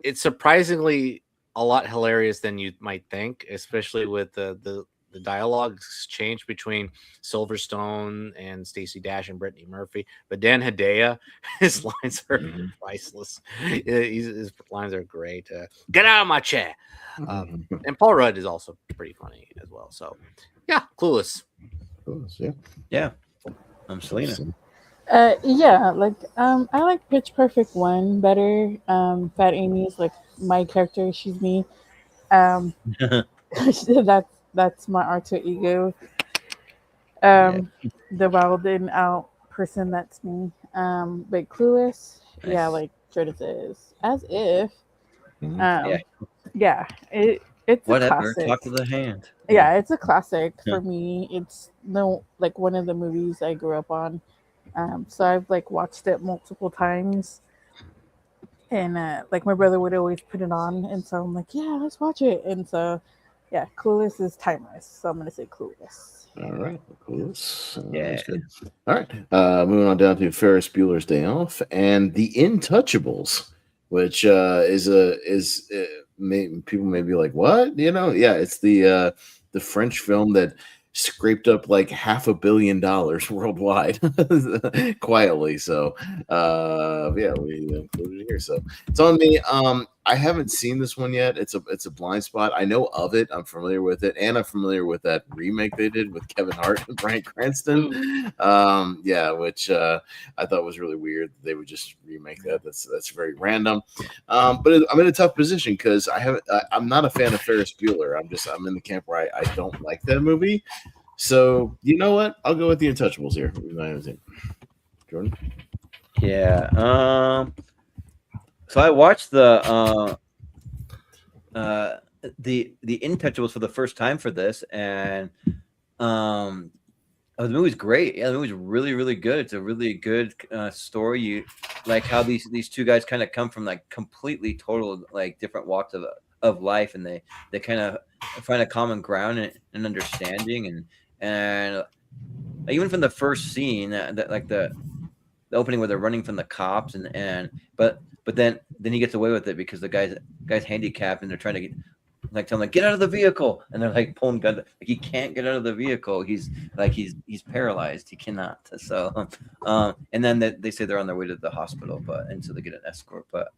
it's surprisingly a lot hilarious than you might think, especially with the dialogue exchange between Silverstone and Stacey Dash and Brittany Murphy. But Dan Hedaya, his lines are priceless. His lines are great. Get out of my chair. And Paul Rudd is also pretty funny as well. So, yeah, Clueless. Yeah. Selena. Yeah, I like Pitch Perfect 1 better. Fat Amy is like my character. She's me. That's my alter ego. The wild and out person, that's me. But Clueless, Nice. yeah, like Jordan says, as if. Yeah. It's Whatever. a classic. Talk to the hand. Yeah, it's a classic for me. It's one of the movies I grew up on. So I've watched it multiple times. And my brother would always put it on, and so I'm like, yeah, let's watch it. And so, yeah, Clueless is timeless. So I'm gonna say Clueless. All right, Clueless. Yeah. That's good. All right, moving on down to Ferris Bueller's Day Off and The Intouchables, which people may be like, what? Yeah, it's the French film that scraped up like $500 million worldwide quietly. So yeah, we included it here. So it's on me. I haven't seen this one yet. It's a blind spot. I know of it. I'm familiar with it, and I'm familiar with that remake they did with Kevin Hart and Bryan Cranston. Yeah, which I thought was really weird. They would just remake that. That's very random. But I'm in a tough position because I'm not a fan of Ferris Bueller. I'm in the camp where I don't like that movie. So you know what? I'll go with The Untouchables here. Jordan? Yeah. So I watched the Intouchables for the first time for this, and the movie's great. Yeah, the movie's really, really good. It's a really good story. You like how these two guys kind of come from completely total different walks of life, and they kind of find a common ground and understanding, and even from the first scene that the opening where they're running from the cops, but then he gets away with it because the guy's handicapped and they're trying to get tell him get out of the vehicle, and they're pulling guns. He can't get out of the vehicle. He's paralyzed. He cannot. So and then they say they're on their way to the hospital, and so they get an escort. But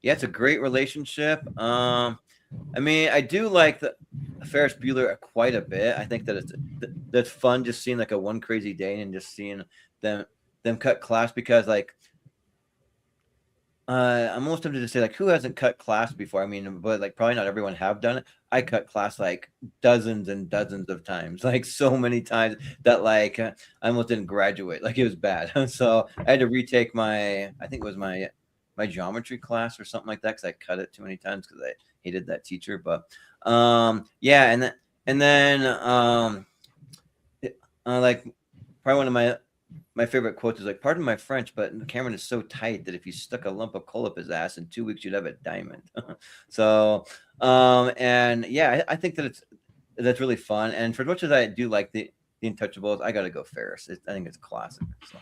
it's a great relationship. I mean, I do like the Ferris Bueller quite a bit. I think that that's fun just seeing a one crazy day and just seeing them cut class, because I'm almost tempted to say who hasn't cut class before. I mean, but probably not everyone have done it. I cut class dozens and dozens of times, so many times that I almost didn't graduate. It was bad. So I had to retake I think it was my geometry class or something like that, because I cut it too many times because I hated that teacher. But probably one of my favorite quotes is pardon my French, but Cameron is so tight that if you stuck a lump of coal up his ass in 2 weeks, you'd have a diamond. So I think that that's really fun. And for as much as I do like the Untouchables, I gotta go Ferris. I think it's classic. So.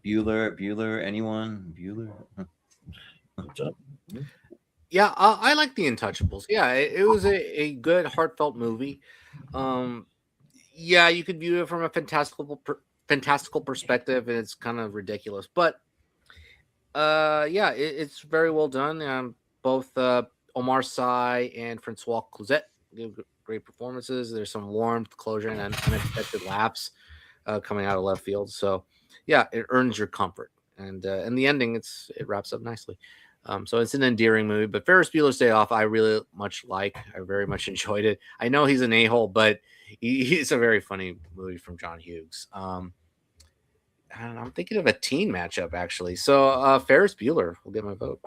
Bueller, anyone? Bueller? Yeah, I like the Untouchables. Yeah, it was a good, heartfelt movie. Yeah, you could view it from a fantastical perspective, and it's kind of ridiculous. But it's very well done. Both Omar Sy and Francois Cluzet give great performances. There's some warmth, closure, and unexpected laughs coming out of left field. So, yeah, it earns your comfort. And in the ending, it wraps up nicely. So it's an endearing movie. But Ferris Bueller's Day Off, I really much like. I very much enjoyed it. I know he's an a-hole, but he's a very funny movie from John Hughes. And I'm thinking of a teen matchup, actually. So Ferris Bueller will get my vote.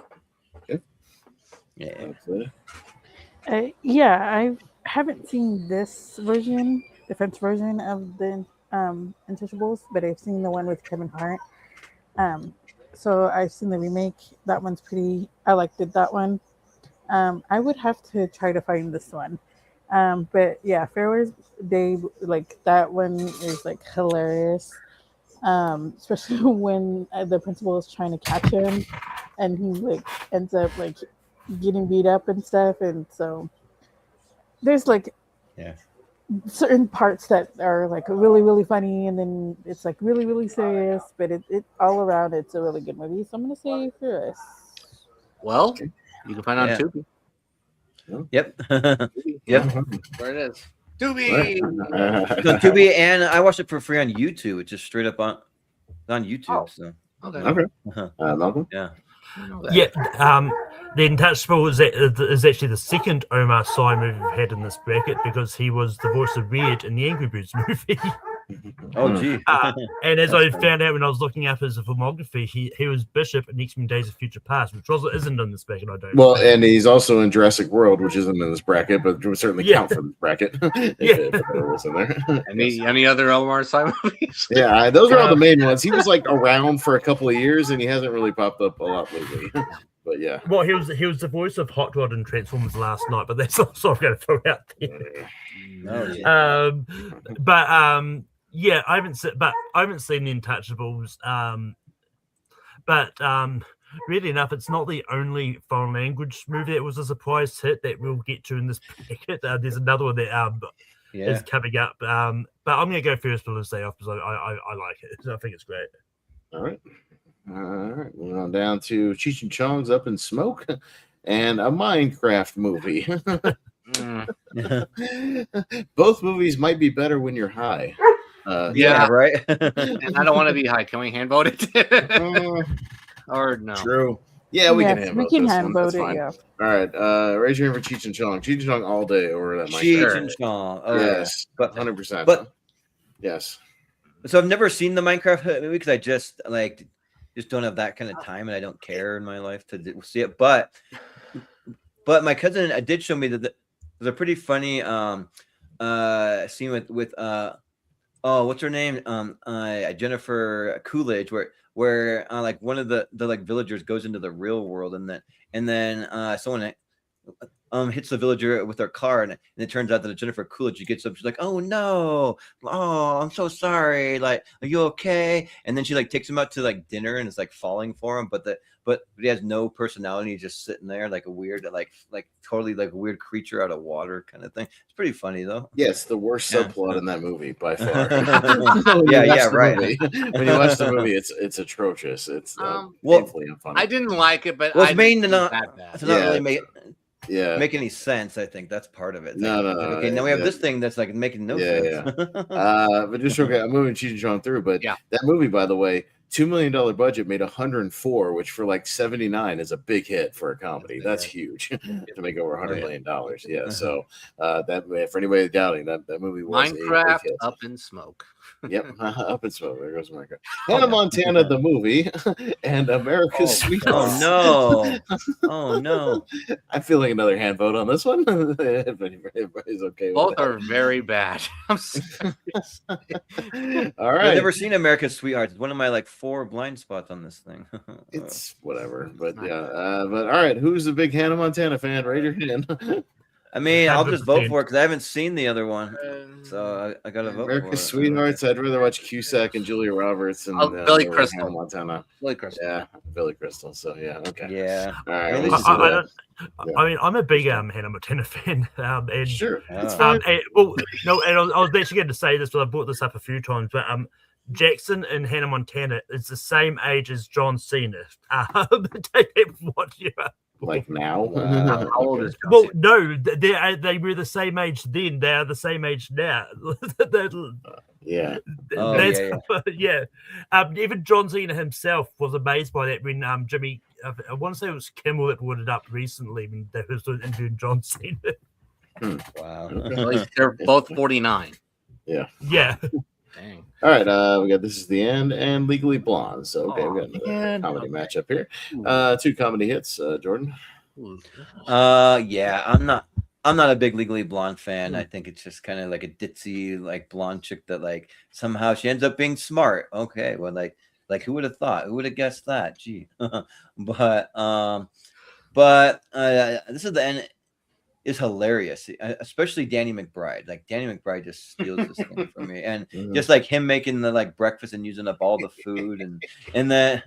Okay. I haven't seen this version, the French version of the Untouchables, but I've seen the one with Kevin Hart. So I've seen the remake. That one's I liked that one. I would have to try to find this one. But yeah, Ferris Day, that one is hilarious. Especially when the principal is trying to catch him and he ends up getting beat up and stuff. And so there's certain parts that are really, really funny, and then it's really, really serious, but it all around it's a really good movie. So I'm gonna say Ferris. Well, you can find on Tubi. Yep. Yep. There it is. Tubi. So Tubi, and I watched it for free on YouTube. It's just straight up on YouTube. Oh. So Okay. Malcolm? Yeah. The Untouchable is actually the second Omar Sy movie we've had in this bracket, because he was the voice of Red in the Angry Birds movie. Oh, gee. And as I found out when I was looking up his filmography, he was Bishop in X-Men Days of Future Past, which isn't in this bracket, I don't Well, and he's also in Jurassic World, which isn't in this bracket, but would certainly count for this bracket. If there was in there. Any other Omar Sy movies? Yeah, those are all the main ones. He was around for a couple of years, and he hasn't really popped up a lot lately. But yeah. Well, he was the voice of Hot Rod in Transformers Last Night, but that's also I'm going to throw out there. Yeah, I haven't seen the Untouchables. Weirdly enough, it's not the only foreign language movie that was a surprise hit that we'll get to in this bracket. There's another one that is coming up. But I'm going to go Ferris Bueller's Day Off because I like it. I think it's great. All right. Moving on down to Cheech and Chong's Up in Smoke and a Minecraft movie. Both movies might be better when you're high. Right. And I don't want to be high. Can we hand vote it? Or no? True. Yeah, we can hand vote it. Yeah. All right. Raise your hand for Cheech and Chong. Cheech and Chong all day over that. Cheech and Chong. Oh, yes, but 100%. But yes. So I've never seen the Minecraft movie because I just don't have that kind of time, and I don't care in my life to see it. But my cousin did show me that there's a pretty funny scene with what's her name? Jennifer Coolidge, where one of the villagers goes into the real world, and then someone hits the villager with her car, and it turns out that it's Jennifer Coolidge. She gets up, she's like, "Oh no, oh, I'm so sorry. Like, are you okay?" And then she like takes him out to like dinner, and it's like falling for him, but he has no personality. He's just sitting there like a weird, like totally like a weird creature out of water kind of thing. It's pretty funny though. Yes, the worst subplot in that movie by far. Right. When you watch the movie, it's atrocious. It's painfully unfunny. I didn't like it, but well, it's I made to didn't not, that bad. to not really make any sense. I think that's part of it. It's no, okay, now we have this thing that's like making no sense. But just okay, I'm moving Cheech and Chong through. But that movie, by the way, $2 million budget, made 104, which for like 79 is a big hit for a comedy. That's huge to make over $100 million. Yeah, so that for anybody doubting that movie was Minecraft a big hit. Up in Smoke. Yep, Up in Smoke. There goes Minecraft. Hannah Montana the movie and America's Sweetheart. Oh no! I'm feeling another hand vote on this one. If anybody's okay with Both that. are very bad. I'm serious. All right. I've never seen America's Sweetheart. It's one of my like 4 blind spots on this thing. It's whatever, but but all right. Who's a big Hannah Montana fan? Raise your hand. I mean, I'll just vote for it because I haven't seen the other one, so I gotta vote. America's Sweethearts. I'd rather watch Cusack and Julia Roberts and Billy Crystal. Hannah Montana. Billy Crystal. Yeah, Billy Crystal. So okay. Yeah. All right. I mean, I'm a big Hannah Montana fan. And, sure. It's fun. I was actually going to say this, but I brought this up a few times. But Jackson and Hannah Montana is the same age as John Cena. Like now? How old is John Well, Cena? no, they were the same age then. They are the same age now. Yeah. Even John Cena himself was amazed by that when Jimmy, I want to say it was Kimmel that brought it up recently when they was interviewing John Cena. Wow. They're both 49. Yeah. Yeah. Dang. All right, we got This Is the End and Legally Blonde. So we got another comedy matchup here. 2 comedy hits, Jordan. Yeah, I'm not a big Legally Blonde fan. I think it's just kind of like a ditzy like blonde chick that like somehow she ends up being smart. Okay, well like who would have thought? Who would have guessed that? Gee. But This Is the End is hilarious, especially Danny McBride. Like Danny McBride just steals this thing from me, and just like him making the like breakfast and using up all the food, and then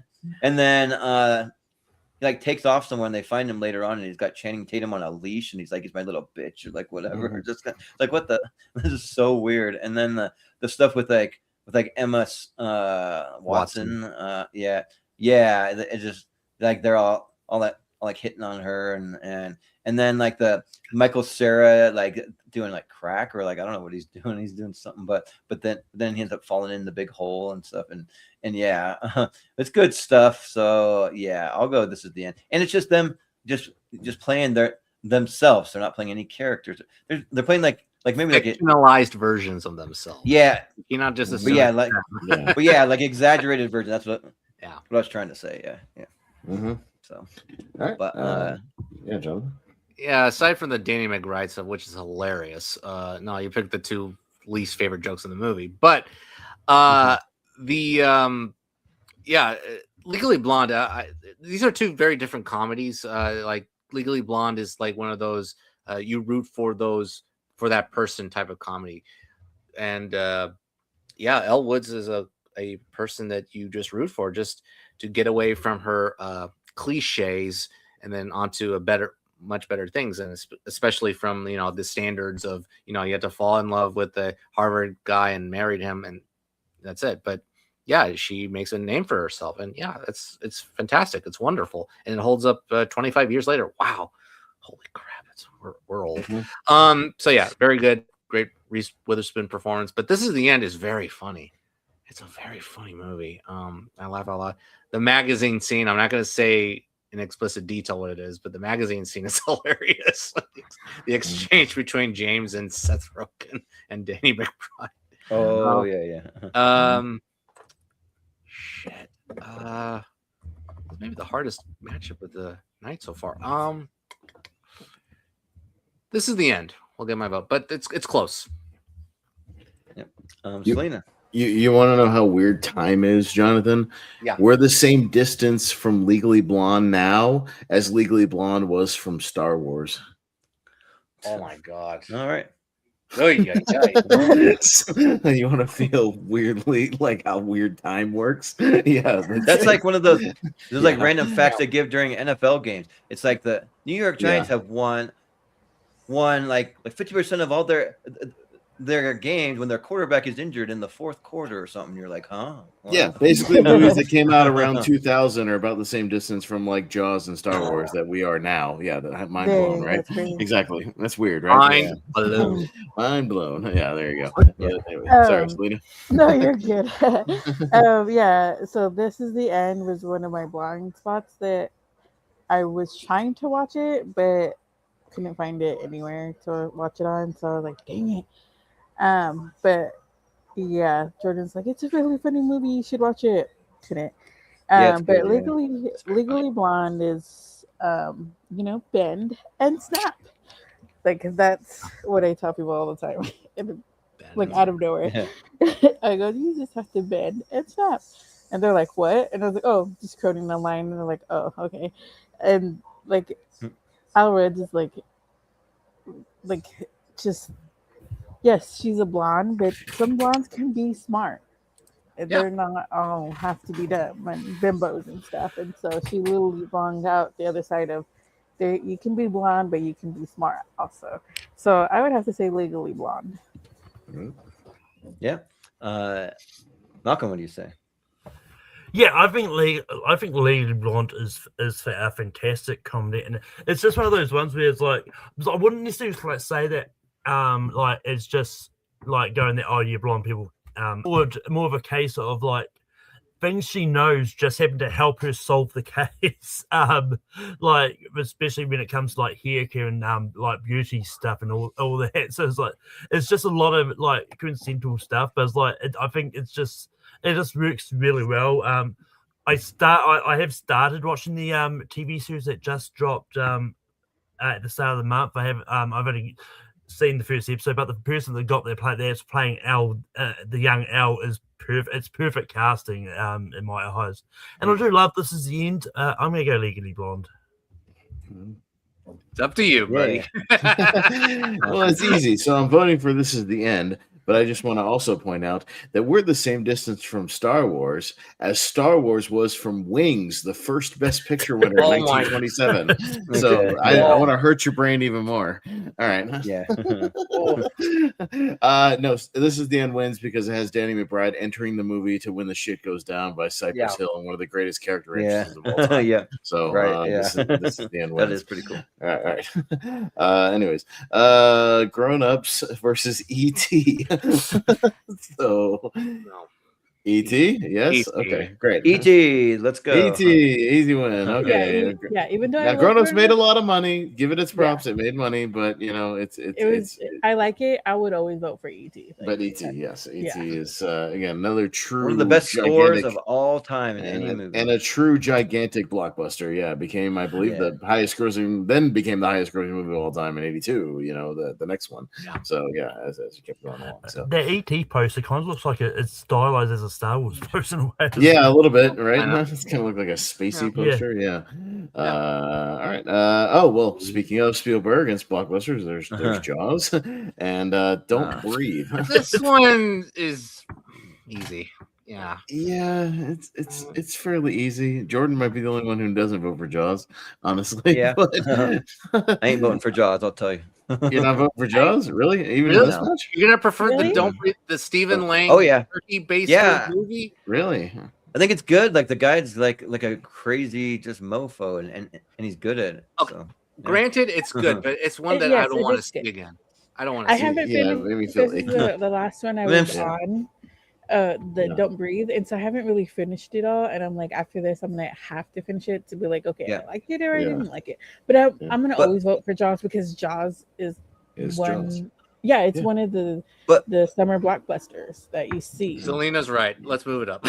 he like takes off somewhere and they find him later on and he's got Channing Tatum on a leash and he's like, he's my little bitch or like whatever. Just like what the this is so weird. And then the stuff with Emma Watson. It just like they're all like hitting on her and then like the Michael Cera like doing like crack or like I don't know what he's doing. He's doing something, but then he ends up falling in the big hole and stuff. And yeah, it's good stuff. So yeah, I'll go. This Is the End, and it's just them just playing themselves. They're not playing any characters. They're playing like maybe like fictionalized versions of themselves. Yeah, you're not just but yeah, like exaggerated version. That's what I was trying to say. Yeah. So, all right. But Jonathan. Yeah, aside from the Danny McBride stuff, which is hilarious. No, you picked the 2 least favorite jokes in the movie, but Legally Blonde. These are 2 very different comedies. Like Legally Blonde is like one of those you root for that person type of comedy, and Elle Woods is a person that you just root for just to get away from her cliches and then onto much better things, and especially from the standards of you have to fall in love with the Harvard guy and married him and that's it. But yeah, she makes a name for herself, and yeah, it's fantastic. It's wonderful, and it holds up 25 years later. Wow, holy crap, we're old. So yeah, very good, great Reese Witherspoon performance. But This Is the End is very funny. It's a very funny movie. I laugh a lot. The magazine scene, I'm not going to say in explicit detail what it is, but the magazine scene is hilarious. The exchange between James and Seth Rogen and Danny McBride. Oh yeah. Shit. Maybe the hardest matchup of the night so far. This Is the End. We'll get my vote, but it's close. Yep. Selena. You want to know how weird time is, Jonathan? Yeah. We're the same distance from Legally Blonde now as Legally Blonde was from Star Wars. Oh my god. All right. Oh yeah. You want to feel weirdly like how weird time works? Yeah, That's like one of those like Yeah. random facts they give during NFL games. It's like the New York Giants have won like 50% of all their games when their quarterback is injured in the fourth quarter or something. You're like, huh? What? Yeah, basically movies that came out around 2000 are about the same distance from like Jaws and Star Wars that we are now. Yeah, mind blown, right? That's crazy. Exactly. That's weird, right? Mind blown. Mind blown. Yeah, there you go. Yeah. Anyway, sorry, Selena. No, you're good. Yeah, so This Is the End was one of my blind spots that I was trying to watch it, but couldn't find it anywhere to watch it on. So I was like, dang it. But yeah, Jordan's like, it's a really funny movie. You should watch it. Couldn't. Yeah, it's But good, yeah. Legally Blonde is, bend and snap. Like, 'cause that's what I tell people all the time. And, like, out of nowhere. Yeah. I go, you just have to bend and snap. And they're like, what? And I was like, oh, just quoting the line. And they're like, oh, okay. And like, Alred is like, just, yes, she's a blonde, but some blondes can be smart. They're not all have to be dumb and bimbos and stuff. And so she literally blonde out the other side of there. You can be blonde, but you can be smart also. So I would have to say Legally Blonde. Yeah. Malcolm, what do you say? Yeah, I think Legally Blonde is a fantastic comedy, and it's just one of those ones where it's like I wouldn't necessarily like say that like it's just like going there. Oh, you blonde people. More of a case of like things she knows just happen to help her solve the case. Like especially when it comes to like hair care and like beauty stuff and all that. So it's just a lot of like coincidental stuff, but it's like I think it just works really well. I have started watching the TV series that just dropped at the start of the month. I've only seen the first episode, but the person that got that's playing Elle, the young Elle, is perfect. It's perfect casting in my eyes, and I do love This Is the End. I'm gonna go Legally Blonde. It's up to you, buddy. Well, it's easy. So I'm voting for This Is the End. But I just want to also point out that we're the same distance from Star Wars as Star Wars was from Wings, the first Best Picture winner in 1927. So I want to hurt your brain even more. All right. Yeah. No, This Is the End wins because it has Danny McBride entering the movie to When the Shit Goes Down by Cypress Hill, and one of the greatest character actresses of all time. Yeah. So This is the End wins. That is pretty cool. All right. Anyways, Grown Ups versus E.T. So E.T. Yes. E.T. Okay. Great. E.T. Let's go. E.T. Easy win. Okay. Yeah. Even though Grown Ups made a lot of money. Give it its props. It made money, but I like it. I would always vote for E.T. But E.T. Yes, E.T. is again another true one of the best scores of all time in any movie, and a true gigantic blockbuster. Yeah, became I believe the highest grossing. Then became the highest grossing movie of all time in '82. You know the next one. Yeah. So yeah, as you kept going along. So the E.T. poster kind of looks like it's stylized as a Star Wars poster in a way. Yeah, a little bit, right? It's kind of look like a spacey poster. Yeah. All right. Oh well, speaking of Spielberg and blockbusters, there's Jaws and Don't Breathe. This one is easy. Yeah. Yeah, it's fairly easy. Jordan might be the only one who doesn't vote for Jaws, honestly. Yeah. But I ain't voting for Jaws, I'll tell you. You're not voting for Jaws? Really? Even this much? You're gonna prefer the Stephen Lang turkey-based movie? Really? I think it's good. Like the guy's like a crazy just mofo and he's good at it. Okay. So, Granted, it's good, but it's one that I don't want to see again. I don't want to see it. I haven't finished. This is the last one I was on. Don't Breathe, and so I haven't really finished it all, and I'm like, after this I'm gonna have to finish it to be like, okay, I liked it or I didn't like it, but I'm gonna always vote for Jaws because Jaws is one Jaws. It's one of the summer blockbusters that you see. Selena's right. Let's move it up.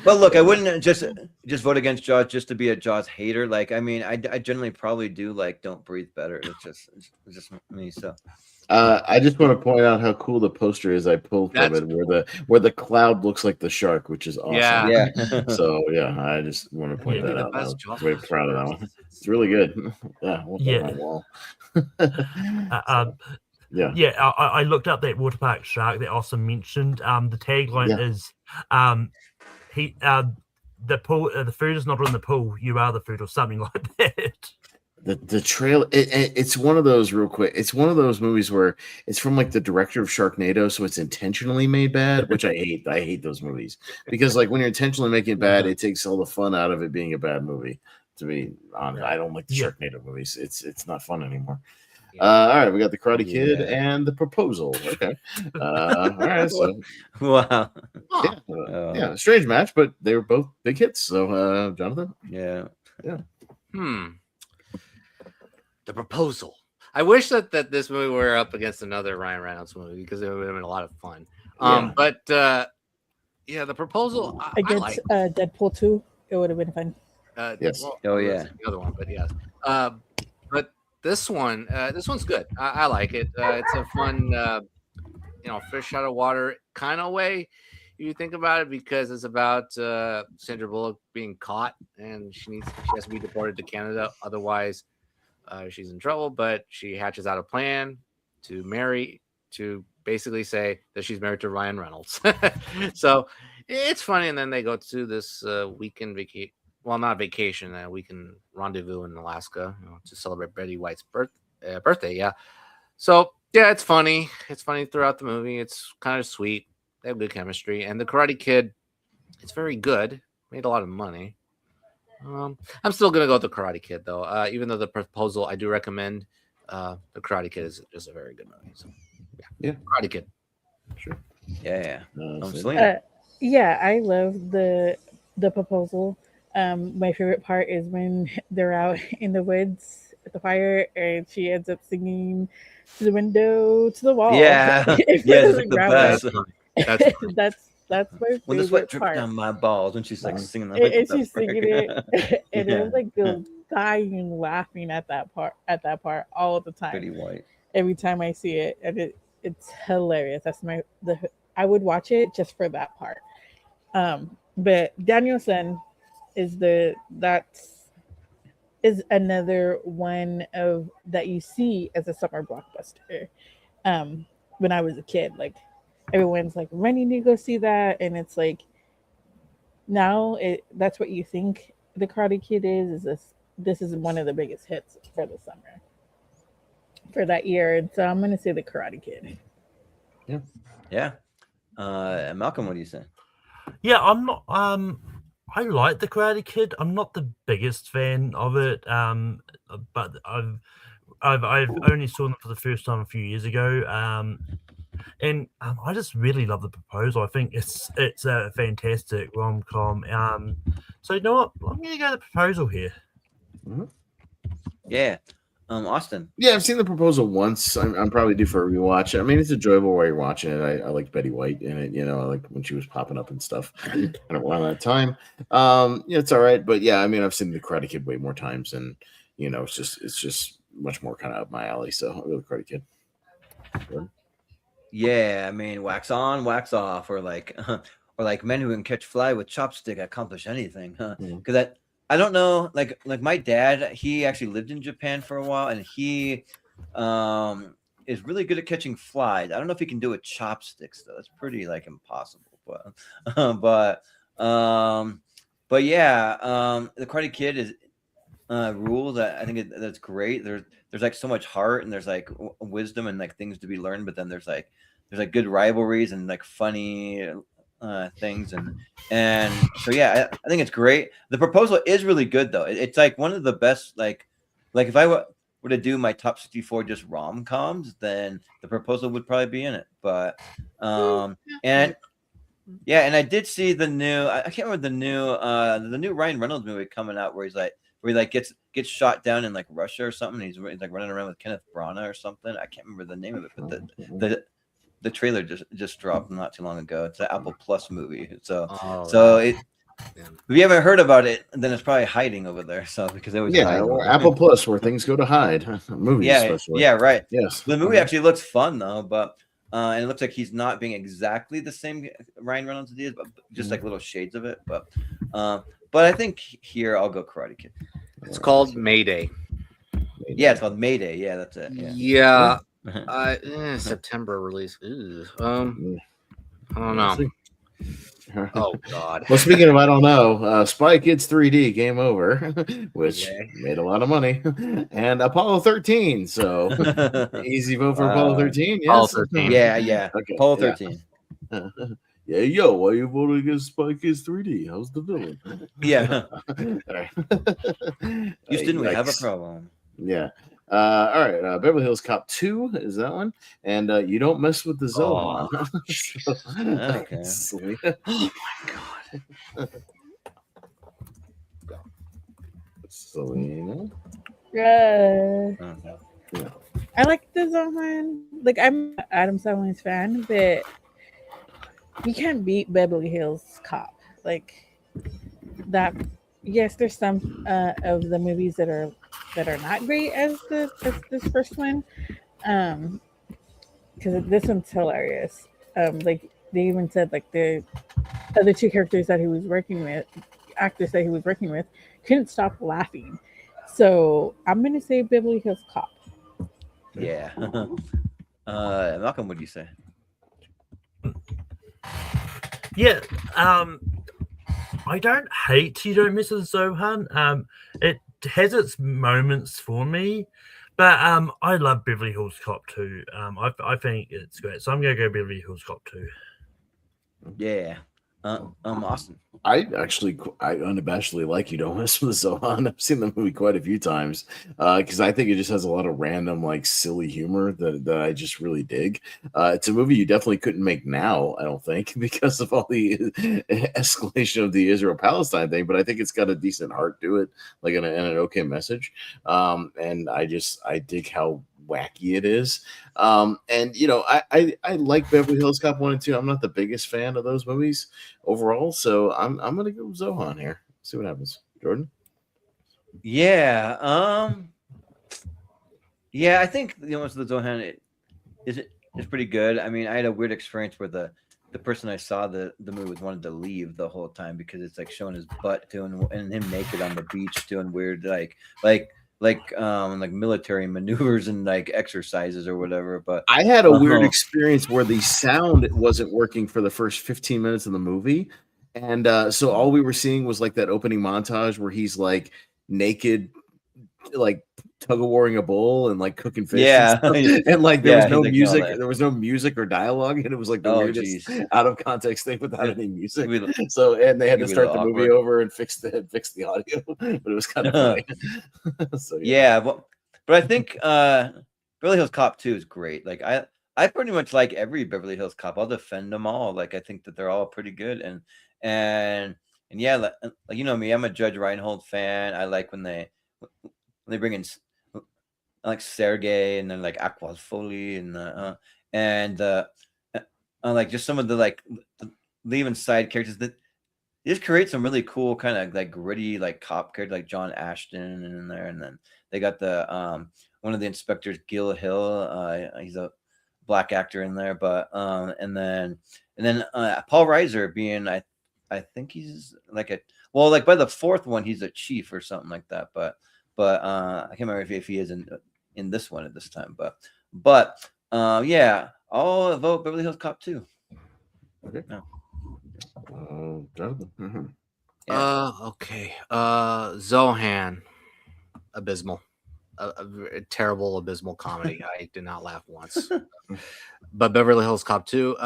But look, I wouldn't just vote against Jaws just to be a Jaws hater. Like, I mean, I generally probably do like Don't Breathe better. It's just me. So I just want to point out how cool the poster is I pulled from That's it, where the cloud looks like the shark, which is awesome. Yeah. Yeah. So yeah, I just want to point Maybe that the out. best I'm Jaws very poster proud of that ever one. exists. It's really good. Yeah, I want that on Yeah. my wall. Yeah. Yeah, I looked up that water park shark that Austin mentioned. The tagline Yeah. is the pool, the food is not in the pool, you are the food, or something like that. The trail, it's one of those real quick. It's one of those movies where it's from like the director of Sharknado, so it's intentionally made bad, which I hate. I hate those movies because like when you're intentionally making it bad, it takes all the fun out of it being a bad movie. To be honest, I don't like the Yeah. Sharknado movies. It's not fun anymore. Yeah. All right, we got the Karate Kid Yeah. and the Proposal. Okay, all right, so Wow. yeah, Oh. yeah, strange match, but they were both big hits. So, Jonathan, Yeah. The Proposal. I wish that this movie were up against another Ryan Reynolds movie because it would have been a lot of fun. Yeah. But yeah, The Proposal. I Against like. Deadpool 2, it would have been fun. Yes. Oh, there's yeah. the other one, but yes. But this one's good. I like it. It's a fun, fish out of water kind of way. If you think about it, because it's about Sandra Bullock being caught, and she has to be deported to Canada. Otherwise, she's in trouble. But she hatches out a plan to basically say that she's married to Ryan Reynolds. So it's funny, and then they go to this weekend vacation. Well, not vacation. We can rendezvous in Alaska to celebrate Betty White's birthday. Yeah. So yeah, it's funny. It's funny throughout the movie. It's kind of sweet. They have good chemistry, and the Karate Kid, it's very good. Made a lot of money. I'm still gonna go with the Karate Kid though. Even though The Proposal, I do recommend. The Karate Kid is just a very good movie. So yeah. Karate Kid. Sure. Yeah. So- Selena. Yeah, I love the Proposal. My favorite part is when they're out in the woods at the fire and she ends up singing to the window, to the wall. Yeah. in Yeah, front of it's like the grandma. best. That's my When the sweat favorite drips part. down my balls, when she's like singing, And she's singing it, and Yeah. I'm like dying laughing at that part all the time. Pretty White. Every time I see it, and it's hilarious. That's I would watch it just for that part. But Danielson is another one of that you see as a summer blockbuster. When I was a kid, like everyone's like running to go see that, and it's like now that's what you think the Karate Kid is this is one of the biggest hits for the summer for that year, and so I'm gonna say the Karate Kid. Yeah. Malcolm, what do you say? Yeah, I'm not. I like the Karate Kid. I'm not the biggest fan of it. But I've only saw them for the first time a few years ago. And I just really love The Proposal. I think it's a fantastic rom-com. So you know what? I'm gonna go The Proposal here. Mm-hmm. Yeah. Austin. Yeah, I've seen The Proposal once. I'm probably due for a rewatch. I mean, it's enjoyable while you're watching it. I like Betty White in it. I like when she was popping up and stuff. I don't around that time. It's all right, but yeah, I mean, I've seen The Karate Kid way more times, and it's just much more kind of up my alley. So I'll go with Karate Kid. Jordan? Yeah, I mean, wax on, wax off, or like men who can catch fly with chopstick accomplish anything, huh? Because I don't know, like my dad, he actually lived in Japan for a while, and he is really good at catching flies. I don't know if he can do it with chopsticks though. That's pretty like impossible. But yeah, the Karate Kid is rules. I think that's great. There's like so much heart, and there's like wisdom and like things to be learned. But then there's like good rivalries and like funny things, and so yeah, I think it's great. The Proposal is really good though. It's like one of the best. Like if I were to do my top 64 just rom-coms, then The Proposal would probably be in it. But and I did see the new. I can't remember the new Ryan Reynolds movie coming out where he gets shot down in like Russia or something. He's like running around with Kenneth Branagh or something. I can't remember the name of it, but the trailer just dropped not too long ago. It's an Apple Plus movie. So If you haven't heard about it, then it's probably hiding over there. So because they always hide. or Apple Plus, where things go to hide, movies Yeah, especially. yeah, right. Yes, The movie actually looks fun though, but and it looks like he's not being exactly the same Ryan Reynolds is, but just like little shades of it. But I think here I'll go Karate Kid. It's called Mayday. Yeah, it's called Mayday. Yeah, that's it. Yeah. September release. Ew. I don't know. Oh God. Well, speaking of I don't know, Spy Kids 3D Game Over, which made a lot of money, and Apollo 13. So easy vote for Apollo 13. Yes. Apollo 13. Yeah. Okay. Apollo 13. Yeah, yo, why you voting against Spy Kids 3D? How's the villain? Yeah. Right. Houston, we have a problem. Yeah. All right. Beverly Hills Cop 2 is that one, and You Don't Mess with the Zohan. Okay. Selena. Oh my God. Selena. Yeah. Okay. I like the Zohan. Like, I'm an Adam Sandler's fan, but you can't beat Beverly Hills Cop. Like that. Yes, there's some of the movies that are not great as this first one, because this one's hilarious. Like they even said, like the other two characters that he was working with, actors that he was working with, couldn't stop laughing. So I'm gonna say Beverly Hills Cop. Yeah. Malcolm, what do you say? Yeah, I don't hate You Don't Miss a Zohan. It has its moments for me, but I love Beverly Hills Cop 2. I think it's great, so I'm gonna go Beverly Hills Cop 2. Yeah. Austin. I unabashedly like You Don't Mess with the Zohan. I've seen the movie quite a few times because I think it just has a lot of random, like, silly humor that I just really dig. It's a movie you definitely couldn't make now, I don't think, because of all the escalation of the Israel-Palestine thing, but I think it's got a decent heart to it, like, and an okay message. And I dig how wacky it is. And I like Beverly Hills Cop 1 and 2. I'm not the biggest fan of those movies overall, so I'm gonna go Zohan here. See what happens. Jordan? Yeah. I think the Zohan is pretty good. I mean, I had a weird experience where the person I saw the movie with wanted to leave the whole time because it's like showing his butt and him naked on the beach doing weird like military maneuvers and like exercises or whatever. But I had a weird experience where the sound wasn't working for the first 15 minutes of the movie. And so all we were seeing was like that opening montage where he's like naked, like tug of warring a bull and like cooking fish. And like there was no music. There was no music or dialogue. And it was like the weirdest out of context thing without any music. So, and they had to start the movie over and fix the audio, but it was kind of funny. So, but I think Beverly Hills Cop 2 is great. Like I pretty much like every Beverly Hills Cop. I'll defend them all. Like I think that they're all pretty good. And yeah, like you know me, I'm a Judge Reinhold fan. I like when they bring in like Sergey and then like Aqua Foley and like just some of the even side characters that just create some really cool kind of like gritty like cop character like John Ashton in there, and then they got the one of the inspectors, Gil Hill. He's a black actor in there, but and then Paul Reiser being I think he's like by the fourth one he's a chief or something like that, but I can't remember if he is in this one at this time, but yeah, I'll vote Beverly Hills Cop 2. Okay. No. Okay. Zohan, abysmal. A terrible, abysmal comedy. I did not laugh once. But Beverly Hills Cop 2,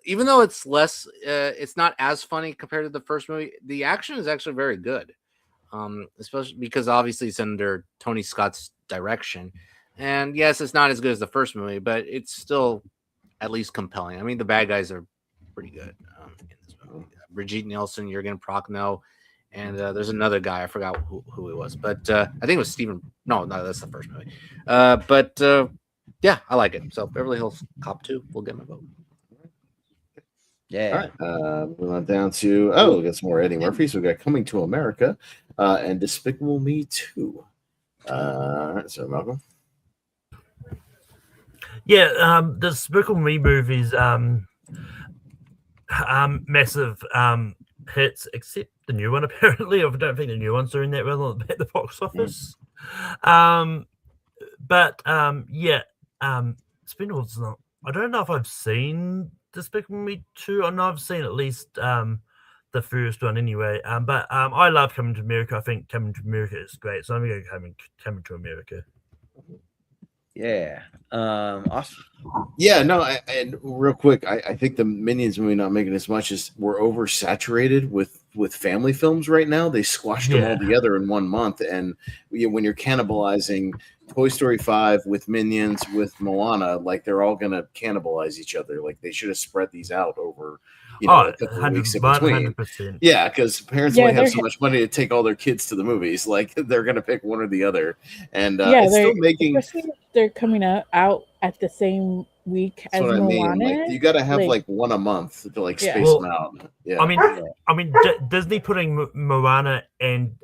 even though it's less, it's not as funny compared to the first movie. The action is actually very good, especially because obviously it's under Tony Scott's direction. And yes, it's not as good as the first movie, but it's still at least compelling. I mean, the bad guys are pretty good in this movie. Brigitte Nielsen, Jürgen Prochnow, and there's another guy. I forgot who it was, but I think it was Stephen. No, that's the first movie. But yeah, I like it. So Beverly Hills Cop 2 will get my vote. Yeah. All right. Moving on down to we got some more Eddie Murphy. So we got Coming to America and Despicable Me 2. All right, so Malcolm. Yeah, the Despicable Me movies, massive hits, except the new one apparently. I don't think the new one's doing that well at the box office. But yeah, Spindle's not. I don't know if I've seen Despicable Me 2. I know I've seen at least the first one anyway. But I love Coming to America. I think Coming to America is great. So I'm going to go Coming to America. Yeah. Awesome. Yeah, no, and real quick, I think the Minions movie not making as much as we're oversaturated with family films right now. They squashed them all together in 1 month, and when you're cannibalizing Toy Story 5 with Minions with Moana, like they're all gonna cannibalize each other. Like they should have spread these out over a couple of weeks in between. 100%. Yeah, because parents only have so much money to take all their kids to the movies. Like they're gonna pick one or the other, and it's still making. Especially if they're coming out at the same week as That's what Moana. I mean. Like you got to have like one a month to like space them out. Yeah. I mean, Disney putting Moana and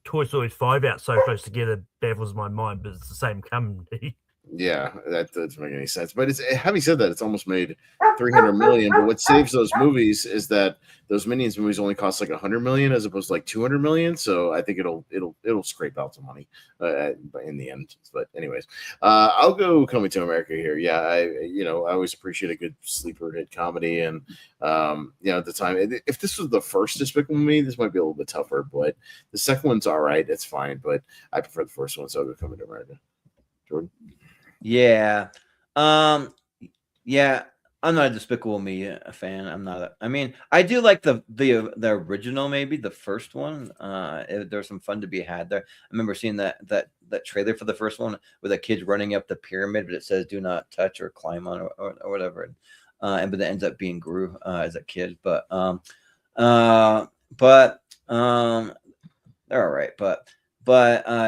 Toy Story 5 out so close together baffles my mind, but it's the same company. Yeah, that doesn't make any sense. But having said that, it's almost made 300 million. But what saves those movies is that those Minions movies only cost like 100 million as opposed to like 200 million. So I think it'll scrape out some money in the end. But anyways, I'll go Coming to America here. Yeah, I always appreciate a good sleeper hit comedy, and at the time, if this was the first Despicable Me, this might be a little bit tougher. But the second one's all right. It's fine, but I prefer the first one, so I'll go Coming to America. Jordan. Yeah. Yeah, I'm not a Despicable Me fan. I'm not. I mean, I do like the original, maybe the first one. There's some fun to be had there. I remember seeing that trailer for the first one with a kid running up the pyramid, but it says "Do not touch or climb on" or whatever, but it ends up being Gru as a kid. But they're all right. But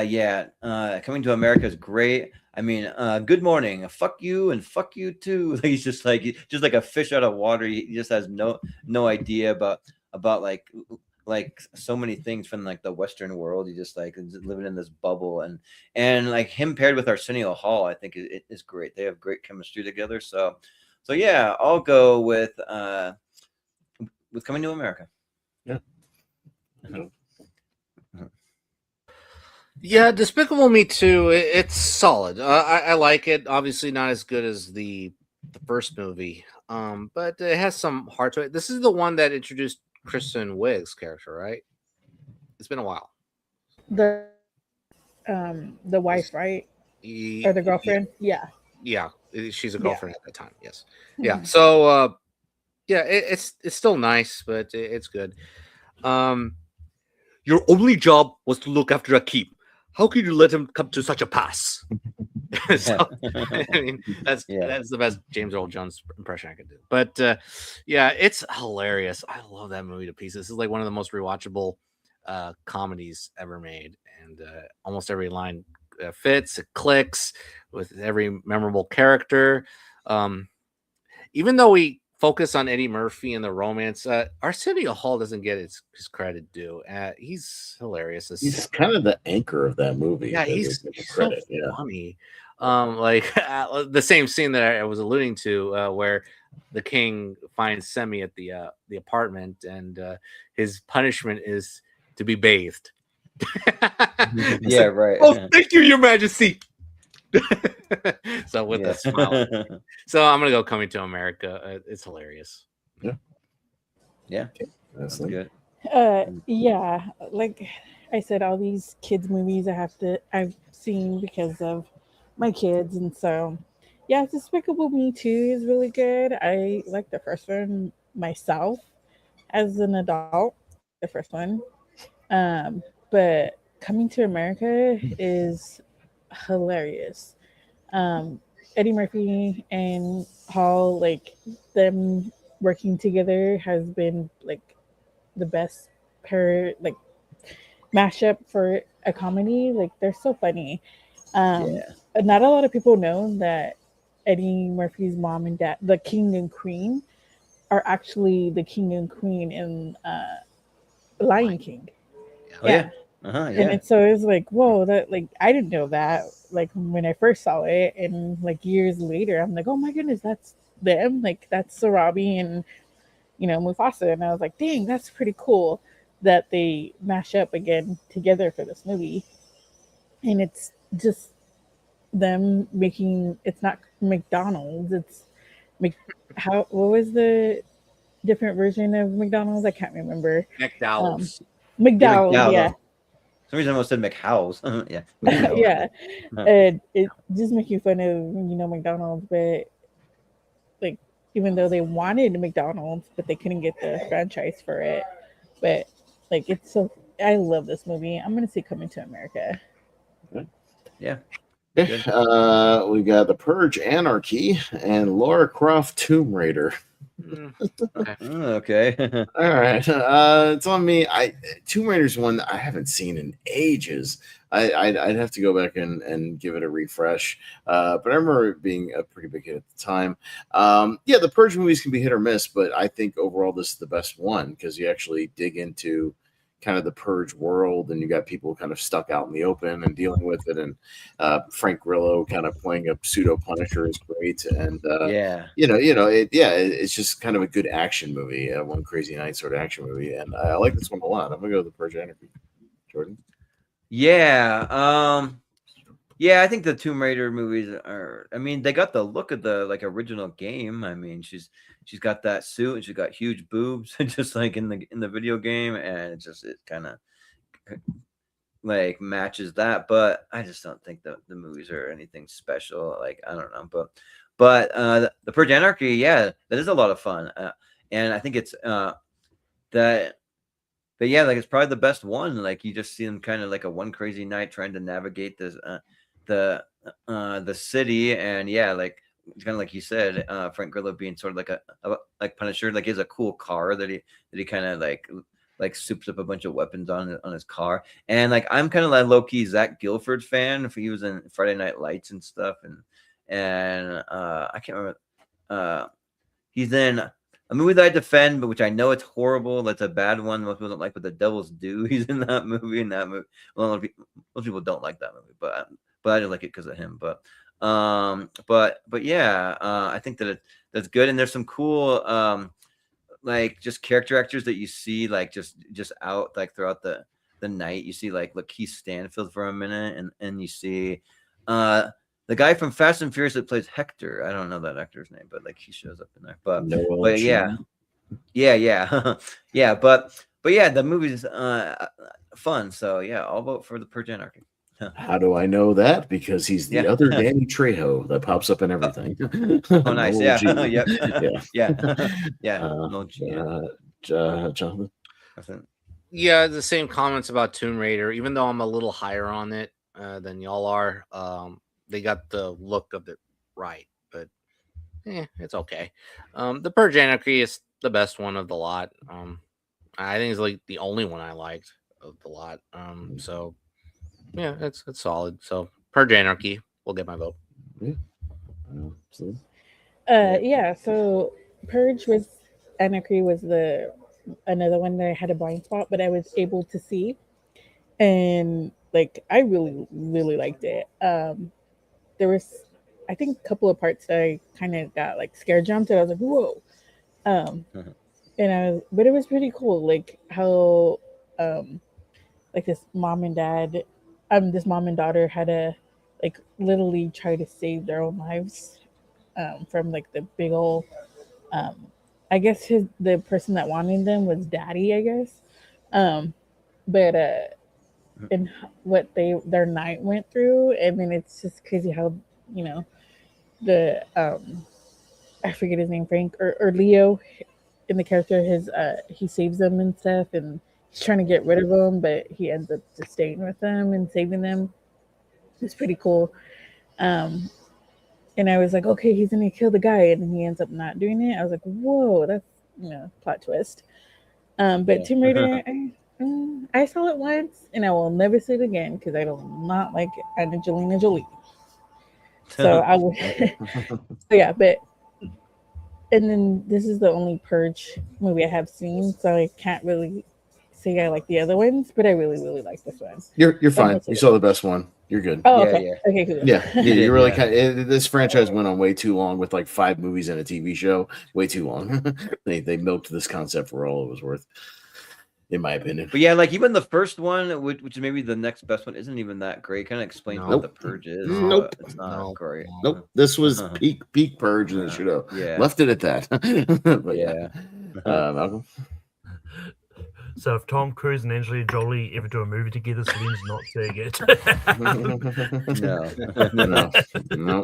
yeah, Coming to America is great. I mean, good morning, fuck you and fuck you too. He's just like a fish out of water. He just has no idea about like so many things from like the Western world. He just like is living in this bubble, and like him paired with Arsenio Hall, I think it is great. They have great chemistry together. So yeah, I'll go with Coming to America. Yeah. Yeah, Despicable Me 2, it's solid. I like it. Obviously not as good as the first movie, but it has some heart to it. This is the one that introduced Kristen Wiig's character, right? It's been a while. The wife, right? Or the girlfriend? Yeah. Yeah, she's a girlfriend at that time, yes. Yeah, so it's still nice, but it's good. Your only job was to look after a keep. How could you let him come to such a pass? So, I mean, that's the best James Earl Jones impression I could do. But yeah, it's hilarious. I love that movie to pieces. This is like one of the most rewatchable comedies ever made, and almost every line fits. It clicks with every memorable character. Even though we focus on Eddie Murphy and the romance, Arsenio Hall doesn't get his credit due. He's hilarious. He's kind of the anchor of that movie. Yeah, he's so funny. Like the same scene that I was alluding to, where the king finds Semi at the apartment, and his punishment is to be bathed. Yeah, right. Oh, thank you, Your Majesty. So with a smile. So I'm gonna go Coming to America. It's hilarious. Yeah, that's good. Yeah, like I said, all these kids movies I've seen because of my kids, and so yeah, Despicable Me 2 is really good. I like the first one myself as an adult, the first one. But Coming to America is hilarious. Eddie Murphy and Hall, like them working together has been like the best mashup for a comedy. Like they're so funny. Not a lot of people know that Eddie Murphy's mom and dad, the king and queen, are actually the king and queen in Lion King. Oh yeah. Uh-huh, And yeah. so it was like, whoa, that like I didn't know that like when I first saw it, and like years later, I'm like, oh my goodness, that's them, like that's Sarabi and Mufasa, and I was like, dang, that's pretty cool that they mash up again together for this movie, and it's just them making it's not McDonald's, it's what was the different version of McDonald's? I can't remember. McDowell's. Yeah, McDowell's, McDowell. yeah. For some reason I almost said McHowell's. Yeah. Yeah, Uh-huh. and it just making fun of McDonald's, but like even though they wanted McDonald's, but they couldn't get the franchise for it. But like it's so I love this movie. I'm gonna see Coming to America. Yeah. Okay, we got The Purge Anarchy and Lara Croft Tomb Raider. Okay. Okay. All right, it's on me. Tomb Raider's one that I haven't seen in ages. I'd have to go back and give it a refresh. But I remember it being a pretty big hit at the time. Yeah, the Purge movies can be hit or miss, but I think overall this is the best one because you actually dig into kind of the Purge world, and you got people kind of stuck out in the open and dealing with it. And Frank Grillo kind of playing a pseudo Punisher is great. And Yeah. it's just kind of a good action movie, one crazy night sort of action movie. And I like this one a lot. I'm gonna go with The Purge Anarchy. Jordan. Yeah. Yeah, I think the Tomb Raider movies are. I mean, they got the look of the like original game. I mean, she's got that suit and she's got huge boobs, just like in the video game, and it kind of like matches that. But I just don't think the movies are anything special. Like I don't know, but the Purge Anarchy, yeah, that is a lot of fun, and I think it's that. But yeah, like it's probably the best one. Like you just see them kind of like a one crazy night trying to navigate this the city, and yeah, like kind of like you said, Frank Grillo being sort of like a like Punisher, like he has a cool car that he kind of like soups up a bunch of weapons on his car, and like I'm kind of like low key Zach Gilford fan. If he was in Friday Night Lights and stuff, and I can't remember. He's in a movie that I defend, but which I know it's horrible. That's a bad one. Most people don't like what the devils do. He's in that movie. Well, most people don't like that movie, but I just like it because of him. But yeah, I think that's good. And there's some cool like just character actors that you see like just out like throughout the night. You see like Lakeith Stanfield for a minute, and you see the guy from Fast and Furious that plays Hector. I don't know that actor's name, but like he shows up in there. But yeah. Yeah. But yeah, the movie's fun. So yeah, I'll vote for The Purge Anarchy. How do I know that? Because he's the other Danny Trejo that pops up in everything. Oh, nice. Yeah. Yep. Yeah. Jonathan. Yeah, the same comments about Tomb Raider. Even though I'm a little higher on it than y'all are, they got the look of it right, but it's okay. The Purge Anarchy is the best one of the lot. I think it's like the only one I liked of the lot. So yeah, it's solid. So Purge Anarchy will get my vote. Yeah. So Purge Anarchy was another one that I had a blind spot, but I was able to see, and like I really really liked it. There was, I think, a couple of parts that I kind of got like scare jumped, and I was like, whoa. But it was pretty cool, like how like this mom and daughter had to like literally try to save their own lives from like the big old I guess the person that wanted them was daddy, I guess. But and what their night went through. I mean, it's just crazy how the I forget his name, Frank or Leo, in the character, he saves them and stuff, and he's trying to get rid of them, but he ends up just staying with them and saving them. It's pretty cool. And I was like, okay, he's gonna kill the guy, and then he ends up not doing it. I was like, whoa, that's plot twist. But Tomb Raider, I saw it once, and I will never see it again because I do not like Angelina Jolie. So I would, so yeah. But And then this is the only Purge movie I have seen, so I can't really say I like the other ones, but I really, really like this one. You're So I'm fine. gonna say You this saw the one. best one. You're good. Oh, Yeah, okay. yeah. Okay, cool. Yeah, You you did, really yeah. this franchise went on way too long with like 5 movies and a TV show. Way too long. They milked this concept for all it was worth, in my opinion. But yeah, like even the first one, which is maybe the next best one, isn't even that great. Kind of explains No. what the Purge is. Nope. But it's not Nope. great. Nope, this was peak Purge, and they should have Yeah. left it at that. But Yeah. Malcolm? So if Tom Cruise and Angelina Jolie ever do a movie together, Celine's not seeing it. No.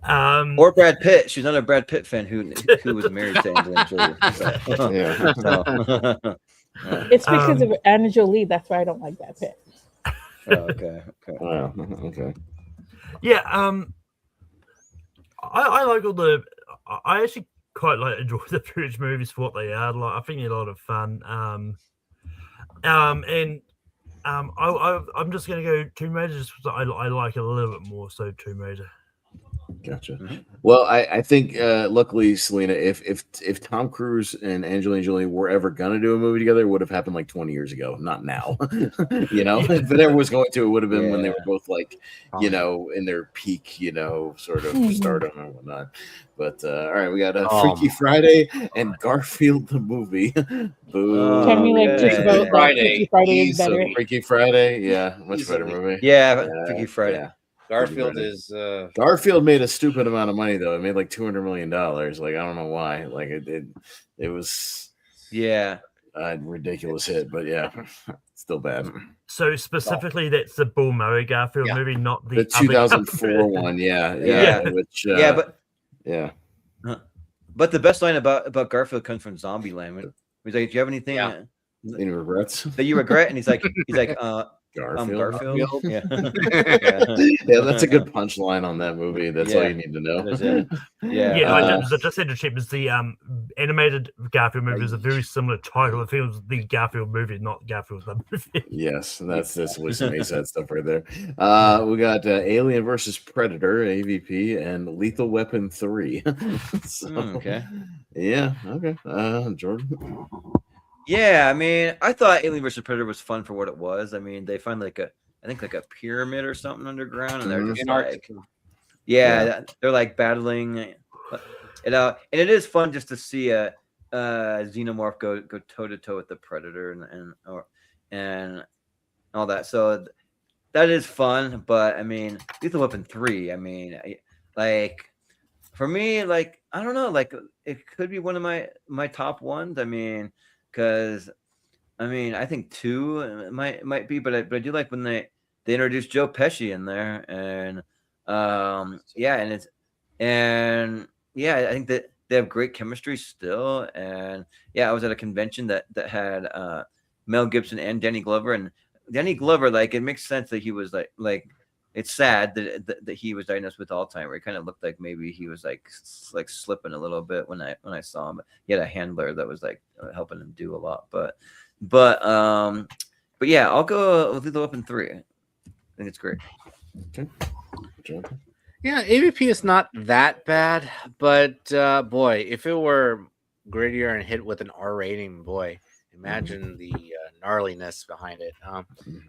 No. Or Brad Pitt. She's not a Brad Pitt fan who was married to Angelina Jolie. So, Yeah. It's because of Anna Jolie. That's why I don't like that Pitt. Okay. Wow. Okay. Yeah, I like all the. I actually quite like enjoy the Purge movies for what they are. Like, I think they're a lot of fun. And I'm just gonna go Tomb Raider just because I like it a little bit more. So Tomb Raider. Gotcha. Well, I think luckily, Selena, if Tom Cruise and Angelina Jolie were ever gonna do a movie together, it would have happened like 20 years ago, not now. You know, if it ever was going to, it would have been when they were both like, you know, in their peak, you know, sort of stardom and whatnot. But all right, we got Freaky Friday and Garfield the movie. Boo! Can we like just vote that Freaky Friday is better? Freaky Friday, yeah, much better movie. Yeah, Freaky Friday. Yeah. Garfield is Garfield made a stupid amount of money though. It made like $200 million. Like I don't know why. Like it was a ridiculous hit, but yeah, still bad. So specifically, that's the Bill Murray Garfield movie, not The 2004 one. Yeah. Which But the best line about Garfield comes from Zombieland. He's like, "Do you have anything any regrets that you regret?" And he's like, Garfield. Yeah. Yeah, that's a good punchline on that movie. That's all you need to know. I just said to Chip, is the animated Garfield movie is a very similar title. It feels the Garfield movie, not Garfield the movie. Yes, that's with some A-side stuff right there. We got Alien versus Predator, AVP, and Lethal Weapon 3. Okay. Yeah. Okay. Jordan. Yeah, I mean, I thought Alien vs. Predator was fun for what it was. I mean, they find like a pyramid or something underground, and they're just like, they're like battling. And it is fun just to see a xenomorph go toe to toe with the Predator and all that. So that is fun. But I mean, Lethal Weapon 3. I mean, for me, like I don't know, like it could be one of my top ones. I mean. Because, I mean, I think 2 might be, but I do like when they introduced Joe Pesci in there, and I think that they have great chemistry still, and I was at a convention that had Mel Gibson and Danny Glover, and Danny Glover, like it makes sense that he was like it's sad that he was diagnosed with Alzheimer's. It kind of looked like maybe he was like slipping a little bit when I saw him. But he had a handler that was like helping him do a lot. But yeah, I'll go with Lethal Weapon 3. I think it's great. Okay. Yeah, AVP is not that bad, but boy, if it were grittier and hit with an R rating, boy, imagine the gnarliness behind it.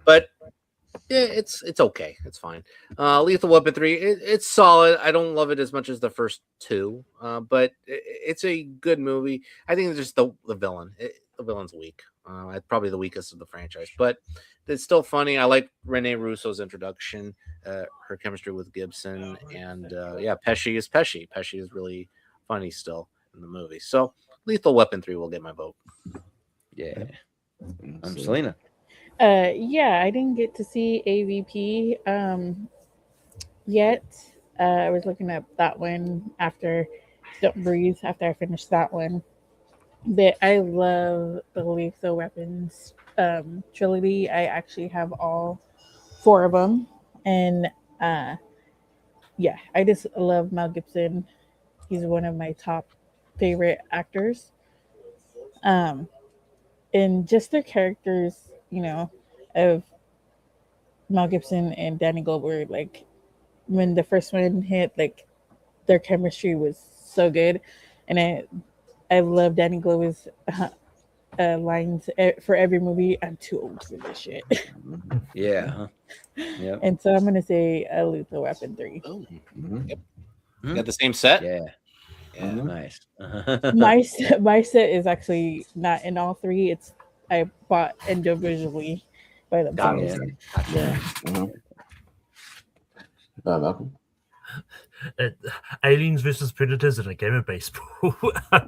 But yeah, it's okay. It's fine. Lethal Weapon 3, it's solid. I don't love it as much as the first 2, but it's a good movie. I think it's just the villain. The villain's weak. Probably the weakest of the franchise, but it's still funny. I like Rene Russo's introduction, her chemistry with Gibson, and Pesci is Pesci. Pesci is really funny still in the movie. So Lethal Weapon 3 will get my vote. Yeah. I'm Selena. I didn't get to see AVP yet. I was looking at that one after Don't Breathe after I finished that one. But I love the Lethal Weapons trilogy. I actually have all 4 of them. And I just love Mel Gibson. He's one of my top favorite actors. And just their characters, of Mel Gibson and Danny Glover, like when the first one hit, like their chemistry was so good, and I love Danny Glover's lines for every movie. I'm too old for this shit. Yeah. Yep. And so I'm gonna say Lethal Weapon 3. Oh, Mhm. yep. Got the same set. Yeah. Yeah. Nice. My set is actually not in all three. I bought individually by Got themselves. it. Yeah. Malcolm? Aliens versus Predators in a game of baseball. They're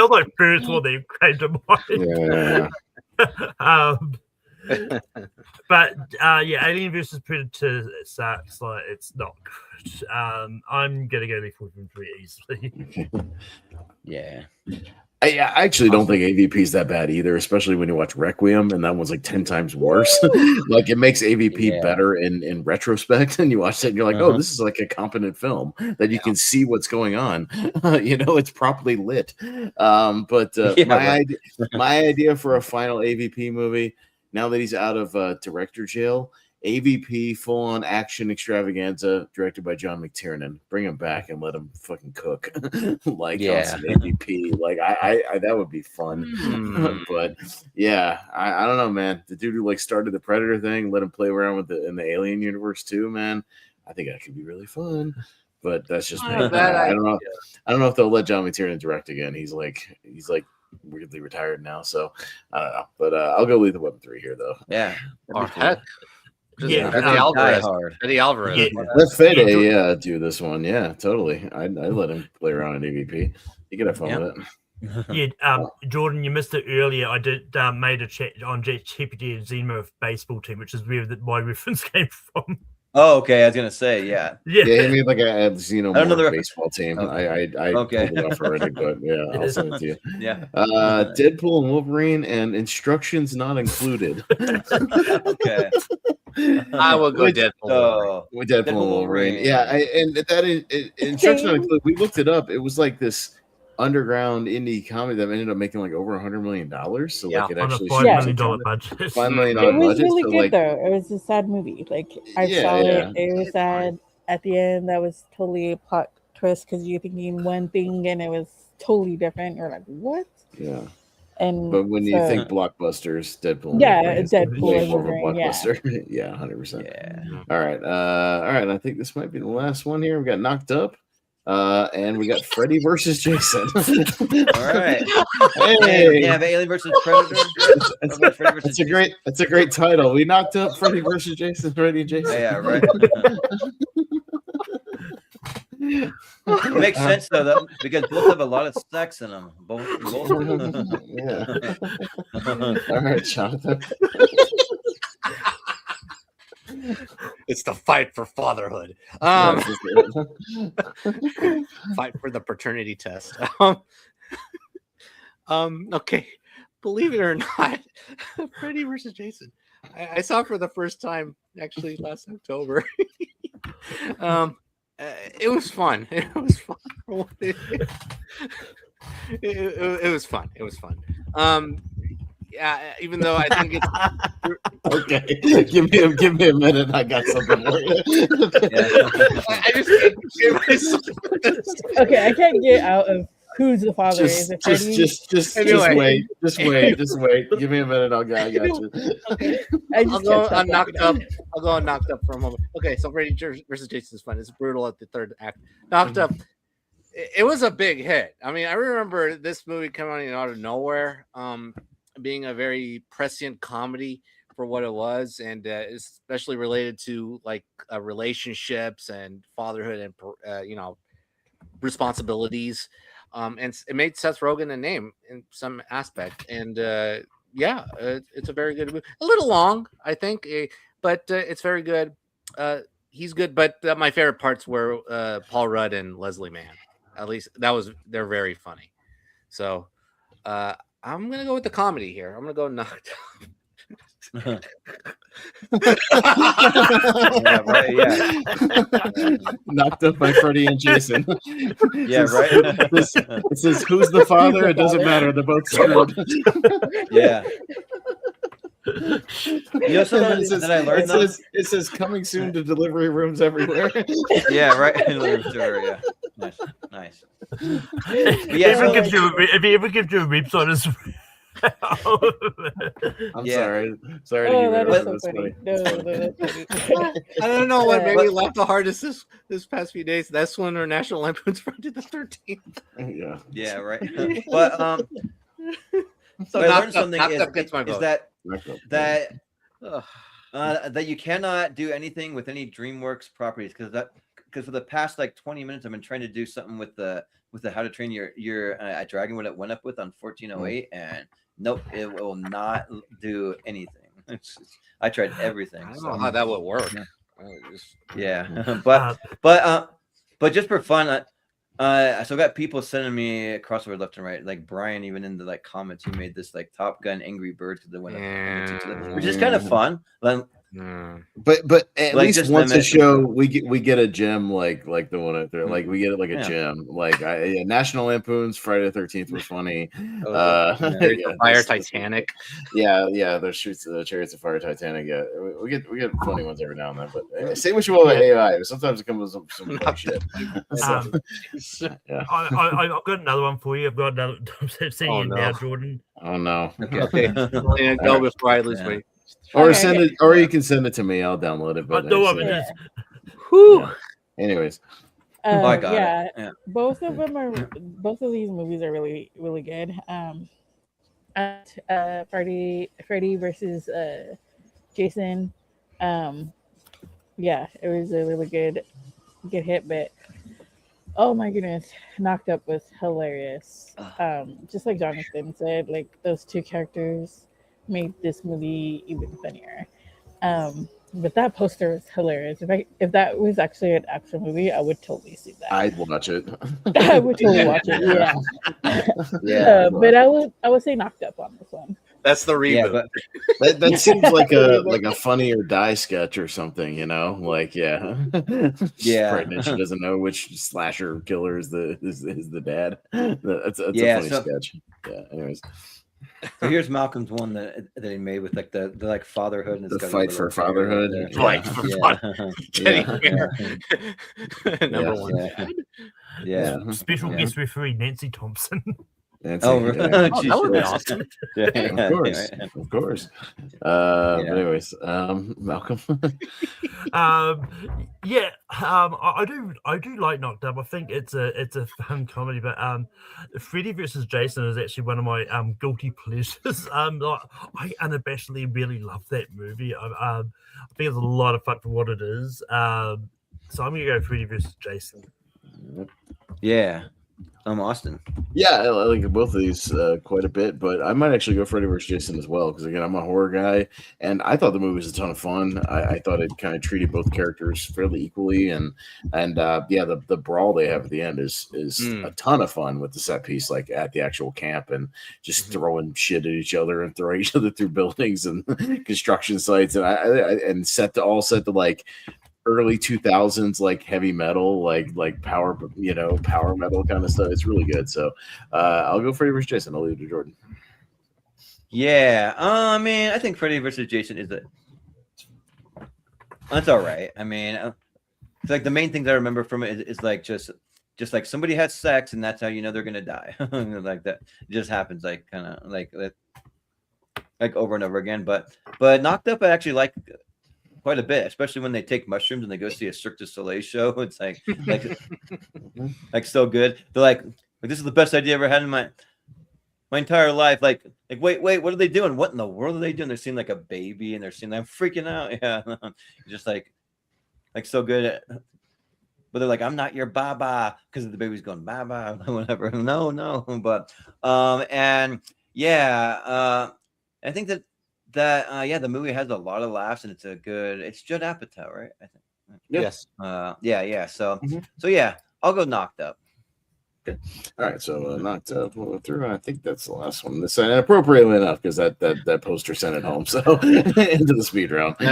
like first one they came to mind. Yeah. But yeah, Alien versus Predator sucks. Like, it's not good. I'm gonna go Lethal Weapon 3 easily. Yeah. I actually don't think AVP is that bad either, especially when you watch Requiem, and that one's like 10 times worse. Like, it makes AVP better in retrospect, and you watch it and you're like, oh, this is like a competent film that you can see what's going on. It's properly lit. But my idea for a final AVP movie, now that he's out of director jail, AVP full-on action extravaganza directed by John McTiernan. Bring him back and let him fucking cook. On some AVP. Like, I that would be fun. But yeah, I don't know, man. The dude who like started the Predator thing, let him play around with in the Alien universe too, man. I think that could be really fun. But that's just me. I don't know. I don't know if they'll let John McTiernan direct again. He's like weirdly retired now, so I don't know. But I'll go Lethal Weapon 3 here, though. Yeah. Or heck. Yeah, Eddie Alvarez. Yeah. Let Fede do this one. Yeah, totally. I'd let him play around in AVP. You can have fun with it. Yeah, Jordan, you missed it earlier. I did made a chat on GPT and Zemo of baseball team, which is where my reference came from. Oh, okay. I was gonna say, yeah. Yeah, he made like a more baseball team. Okay. I pulled it off already, but yeah, I'll send it to you. Yeah. Deadpool and Wolverine and instructions not included. Okay. I will go Deadpool. Deadpool and Wolverine. Yeah, and that instructions not included. We looked it up. It was like this underground indie comedy that ended up making like over $100 million. So like it actually $5 million budget. $5 million It was budget. really so, good like, though. It was a sad movie. Like I saw it. It was sad at the end. That was totally a plot twist because you're thinking one thing and it was totally different. You're like, what? Yeah. But when you think blockbusters, Deadpool, Deadpool is more of a blockbuster. Yeah, 100%. Yeah. All right. I think this might be the last one here. We got Knocked Up, and we got Freddy versus Jason. All right. Hey, yeah, Alien versus Predator. That's a great title. We knocked up Freddy versus Jason. Freddy and Jason. Yeah, right. It makes sense though, because both have a lot of sex in them. Both. Yeah. All right, Jonathan. It's the fight for fatherhood. Fight for the paternity test. Okay. Believe it or not, Freddy versus Jason. I saw it for the first time actually last October. It was fun. It was fun. It was fun. It was fun. Yeah, even though I think it's okay. Give me a minute. I got something for you. I just can't give myself this. Okay, I can't get out of who's the father. Is it Freddy? Just wait. Give me a minute. I got you. Okay. I'll go on Knocked Up. I'll go on Knocked Up for a moment. Okay, so Freddy versus Jason is fun. It's brutal at the third act. Knocked Up. It was a big hit. I mean, I remember this movie coming out of nowhere, being a very prescient comedy for what it was, and especially related to like relationships and fatherhood and responsibilities. And it made Seth Rogen a name in some aspect. And it's a very good movie. A little long, I think, but it's very good. He's good, but my favorite parts were Paul Rudd and Leslie Mann. At least they're very funny. So I'm gonna go with the comedy here. I'm gonna go Knocked Up. Knocked Up by Freddy and Jason. Yeah, right. It says who's the father? It doesn't matter. They're both screwed. Yeah. You know something that I learned though? It says coming soon to delivery rooms everywhere. Yeah, right. Sure, yeah. Nice. But yeah, If he ever gives you a website, it's I'm Yeah. sorry to Oh, give that it is up. so That's funny. funny. No, that's funny. I don't know what made me But- laugh the hardest this past few days. That's when our National Lampoon's Friday the 13th. Yeah. Yeah, right. But So I Knocked learned Up- something Knocked is, Up gets my is vote. that Ugh. that you cannot do anything with any DreamWorks properties because for the past like 20 minutes I've been trying to do something with the How to Train Your Dragon, what it went up with on 1408, and nope, it will not do anything. I tried everything. I don't know how that would work. Yeah, but just for fun, so I got people sending me crossover left and right. Like Brian, even in the like comments, he made this like Top Gun Angry Birds because they went up, which is kind of fun. But at Like, least just once a limit- show we get a gem like the one out there. Like we get it like a Yeah. gem. Like National Lampoon's Friday the 13th was funny. Fire Titanic. Yeah, there's Chariots of Fire, Titanic. Yeah, we get funny ones every now and then. But say what you will about AI, but sometimes it comes with some funny shit. Yeah. I've got another one for you. I've got another. I'm seeing you now, Jordan. Oh no. Okay. Go before I lose weight. Or Okay, send okay. it, or you can send it to me. I'll download it. But No, it's, I'm yeah. Anyways, I got yeah, it. Yeah. both of these movies are really, really good. Freddy versus Jason. Yeah, it was a really good hit, but oh my goodness, Knocked Up was hilarious. Just like Jonathan said, like those two characters made this movie even funnier. But that poster was hilarious. If that was actually an actual movie, I would totally see that. I'd watch it. I would totally watch it. Yeah. Yeah, But I would say Knocked Up on this one. That's the Yeah, reboot. but that seems like a Funny or Die sketch or something, you know? Like, yeah. Pregnant, she doesn't know which slasher killer is the dad. That's a funny sketch. Yeah, anyways. So here's Malcolm's one that he made with like the like fatherhood and it's The got a fight little for fatherhood. right Yeah. there. Fight for Teddy bear. Number one. Yeah. Special Yeah. guest referee Nancy Thompson. Nancy, Oh, yeah. That would be geez. awesome. Of course. But anyways, Malcolm. I do like Knocked Up. I think it's a fun comedy, but Freddy versus Jason is actually one of my guilty pleasures. I unabashedly really love that movie. I think it's a lot of fun for what it is. So I'm gonna go Freddy versus Jason. Yeah. Austin. Yeah, I like both of these quite a bit, but I might actually go Freddy vs. Jason as well because again, I'm a horror guy, and I thought the movie was a ton of fun. I thought it kind of treated both characters fairly equally, and the brawl they have at the end is a ton of fun with the set piece, like at the actual camp, and just throwing shit at each other and throwing each other through buildings and construction sites, and set to like early 2000s like heavy metal, like power metal kind of stuff. It's really good. So I'll go Freddy vs. Jason. I'll leave it to Jordan. Yeah, I mean, I think Freddy versus Jason that's all right. I mean, it's like the main things I remember from it is like just like somebody has sex and that's how you know they're gonna die. Like that, it just happens like kind of like over and over again. But Knocked Up I actually like quite a bit, especially when they take mushrooms and they go see a Cirque du Soleil show. It's like so good. They're like this is the best idea I ever had in my entire life. Like wait, what are they doing? What in the world are they doing? They're seeing like a baby and they're seeing I'm freaking out. Yeah, just like so good. But they're like, I'm not your baba because the baby's going baba, whatever. No, but and yeah, I think that the movie has a lot of laughs and it's Judd Apatow, right? I think. Yes. Yeah. So yeah, I'll go Knocked Up. All right, so Knocked Up. We'll go through. I think that's the last one. This appropriately enough because that poster sent it home. So into the speed round. So I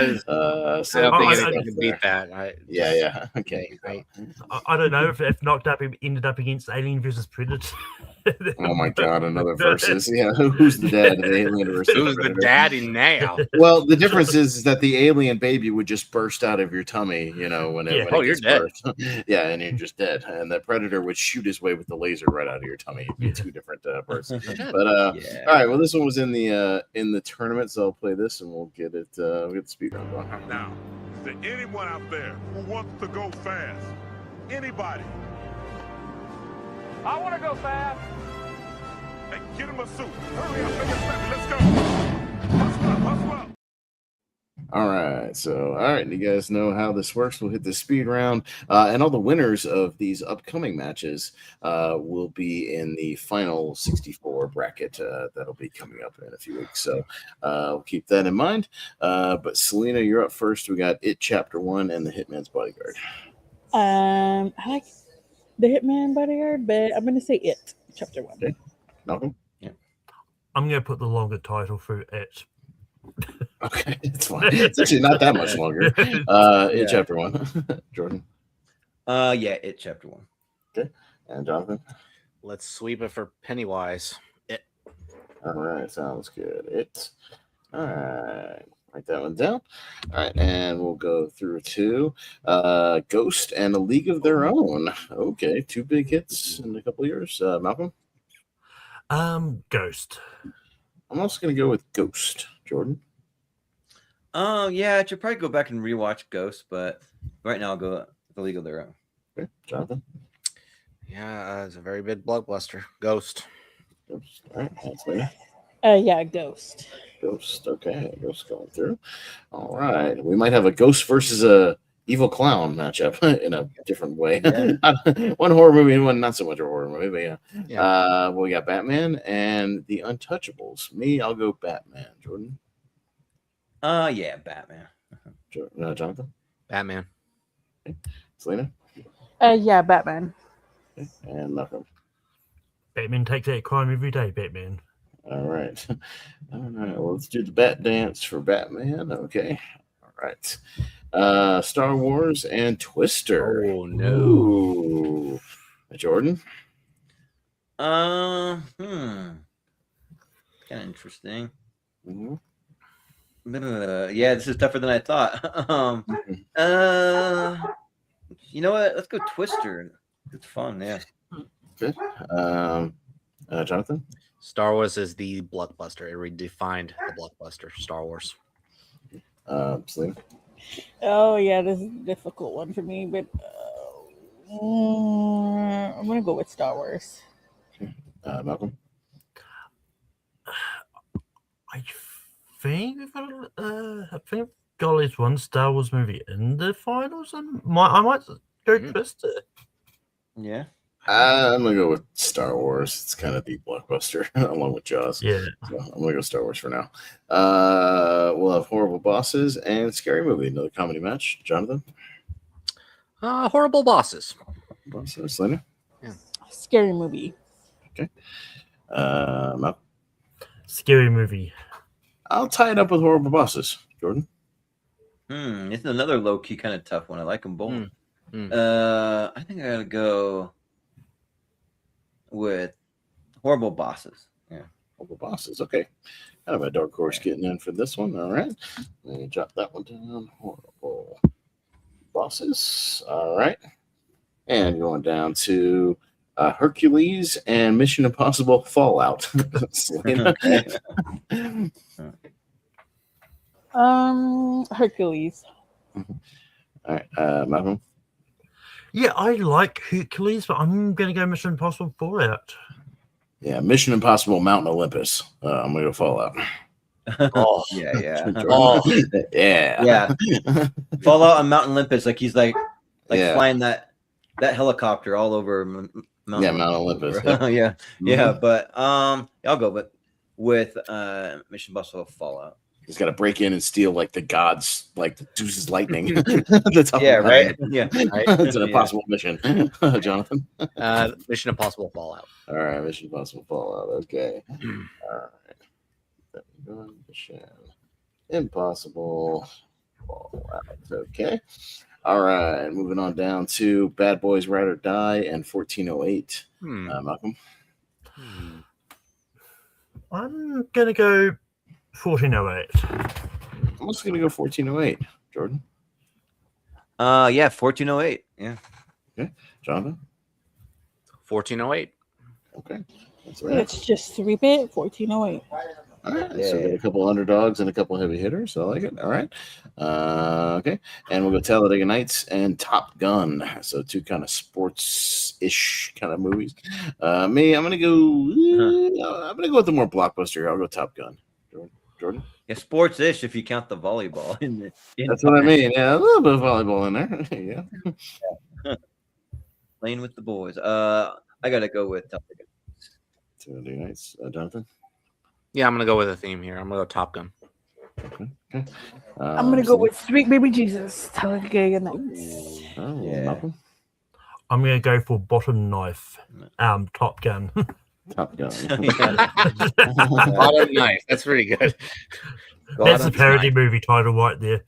don't think thanks anything can beat that. Yeah. Okay. I don't know if Knocked Up ended up against Alien versus Predator. Oh my God, another versus. Yeah, who's the dad of the alien versus Who's the Predator? daddy now? Well, the difference is that the alien baby would just burst out of your tummy, when it, Yeah. when Oh, it you're gets dead. birthed. Yeah, and you're just dead. And the Predator would shoot his way with the laser right out of your tummy. It'd be Yeah. two different birds. Dead. But Yeah. all right, well, this one was in the tournament, so I'll play this and we'll get it. We'll get the speed round going. Now, is there anyone out there who wants to go fast? Anybody? I want to go fast. Hey, get him a suit. Hurry up, make it snappy. Let's go. Hustle up, hustle up. All right, you guys know how this works. We'll hit the speed round, and all the winners of these upcoming matches will be in the final 64 bracket that'll be coming up in a few weeks. So we'll keep that in mind. But Selena, you're up first. We got It Chapter 1 and The Hitman's Bodyguard. I like the Hitman Bodyguard, but I'm going to say It Chapter 1. Okay. Malcolm? I'm going to put the longer title through it. Okay, it's fine. It's actually not that much longer. It Chapter 1. Jordan? Yeah, It Chapter 1. Okay. And Jonathan? Let's sweep it for Pennywise. It. All right, sounds good. It. All right. Write that one down. All right, and we'll go through to Ghost and A League of Their Own. Okay, 2 big hits in a couple of years. Malcolm? Ghost. I'm also going to go with Ghost. Jordan? Yeah, I should probably go back and rewatch Ghost, but right now I'll go The League of Their Own. Okay. Jonathan? Yeah, it's a very big blockbuster. Ghost. Ghost. All right, that's me. Yeah, Ghost. Ghost. Okay, Ghost going through. All right, we might have a Ghost versus a evil clown matchup in a different way. Yeah. One horror movie and one not so much a horror movie, but Yeah. we got Batman and The Untouchables. Me, I'll go Batman. Jordan? Yeah, Batman. Jonathan? Batman. Selena? Yeah, Batman. Okay. And Malcolm? Batman takes out crime every day, Batman. All right. All right. Well, let's do the bat dance for Batman. Okay. All right. Star Wars and Twister. Oh, no. Ooh. Jordan? Kind of interesting. Mhm. Yeah, this is tougher than I thought. You know what? Let's go Twister. It's fun, yeah. Okay. Jonathan? Star Wars is the blockbuster. It redefined the blockbuster. Star Wars. Selena? Oh, yeah, this is a difficult one for me, but I'm going to go with Star Wars. Malcolm? I think we've got at least one Star Wars movie in the finals, and I might go Twister. Yeah. I'm gonna go with Star Wars. It's kind of the blockbuster along with Jaws. Yeah. So I'm gonna go Star Wars for now. We'll have Horrible Bosses and Scary Movie, another comedy match. Jonathan? Horrible Bosses. Bosses, Selena? Scary Movie. Okay. Malcolm? Scary Movie. I'll tie it up with Horrible Bosses. Jordan? It's another low key kind of tough one. I like them both. I think I gotta go with Horrible Bosses. Yeah. Horrible Bosses. Okay. Kind of a dark horse getting in for this one. All right. Let me jot that one down. Horrible Bosses. All right. And going down to Hercules and Mission Impossible Fallout. Hercules. All right. Malcolm? Yeah, I like Hercules, but I'm going to go Mission Impossible Fallout. Yeah, Mission Impossible Mountain Olympus. I'm going to go Fallout. Oh, yeah. Oh, yeah. Fallout on Mount Olympus, like he's like Yeah. flying that helicopter all over Mount Olympus. Yeah. But I'll go with Mission Impossible Fallout. He's got to break in and steal like the gods, like the Zeus's lightning. That's Yeah, right. Yeah, It's an impossible mission. Jonathan? Mission Impossible Fallout. All right, Mission Impossible Fallout. Okay. All right. Mission Impossible Fallout. Okay. All right. Moving on down to Bad Boys Ride or Die and 1408. Malcolm? I'm gonna go 1408. I'm also going to go 1408. Jordan? Yeah, 1408. Yeah. Jonathan? 1408. Okay. That's right. Let's just sweep it. 1408. All right. So we got a couple underdogs and a couple heavy hitters. I like it. All right. Okay. And we'll go Talladega Nights and Top Gun. So two kind of sports-ish kind of movies. Me, I'm gonna go with the more blockbuster. I'll go Top Gun. Jordan? Yeah, sports-ish if you count the volleyball. That's what I mean. Yeah, a little bit of volleyball in there. Yeah. Playing with the boys. I gotta go with Talladega. Talladega Nights. Jonathan? Yeah, I'm gonna go with a theme here. I'm gonna go Top Gun. Okay. I'm gonna go with Sweet Baby Jesus. Talladega Nights. Oh, Yeah. Malcolm? I'm gonna go for Bottom Knife. Top Gun. Top Gun. Bottom knife. That's pretty good. That's the Bottom parody knife. movie title right there.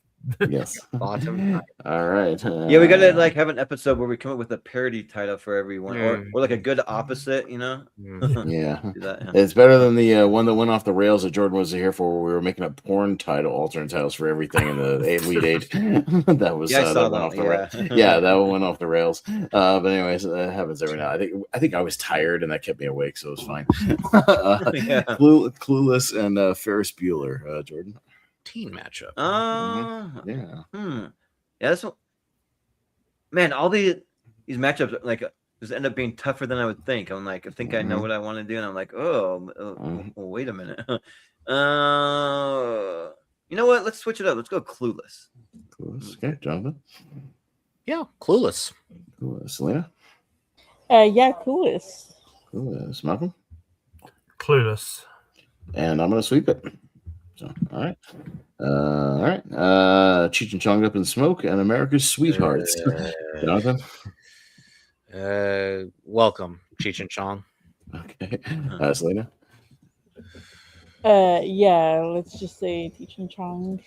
Yes. Bottom. All right. Yeah, we gotta like have an episode where we come up with a parody title for everyone, or like a good opposite, you know? Yeah. Do that, yeah. It's better than the one that went off the rails that Jordan wasn't here for, where we were making up porn alternate titles for everything in the Elite Eight. That was Yeah, I saw that went off the that. rails. Yeah, that one went off the rails. But anyways, that happens every now. I think I was tired and that kept me awake, so it was fine. Yeah. Clueless and Ferris Bueller, Jordan. Teen matchup. Yeah. Yeah, that's what, man. All these matchups like just end up being tougher than I would think. I'm like, I think I know what I want to do, and I'm like, well, wait a minute. You know what? Let's switch it up. Let's go Clueless. Clueless. Okay, Jonathan. Yeah, Clueless. Clueless. Selena. Yeah, Clueless. Clueless. Malcolm. Clueless. And I'm gonna sweep it. So, all right. Cheech and Chong Up in Smoke and America's Sweethearts. Jonathan? Welcome, Cheech and Chong. Okay. Selena? Yeah, let's just say Teaching Chong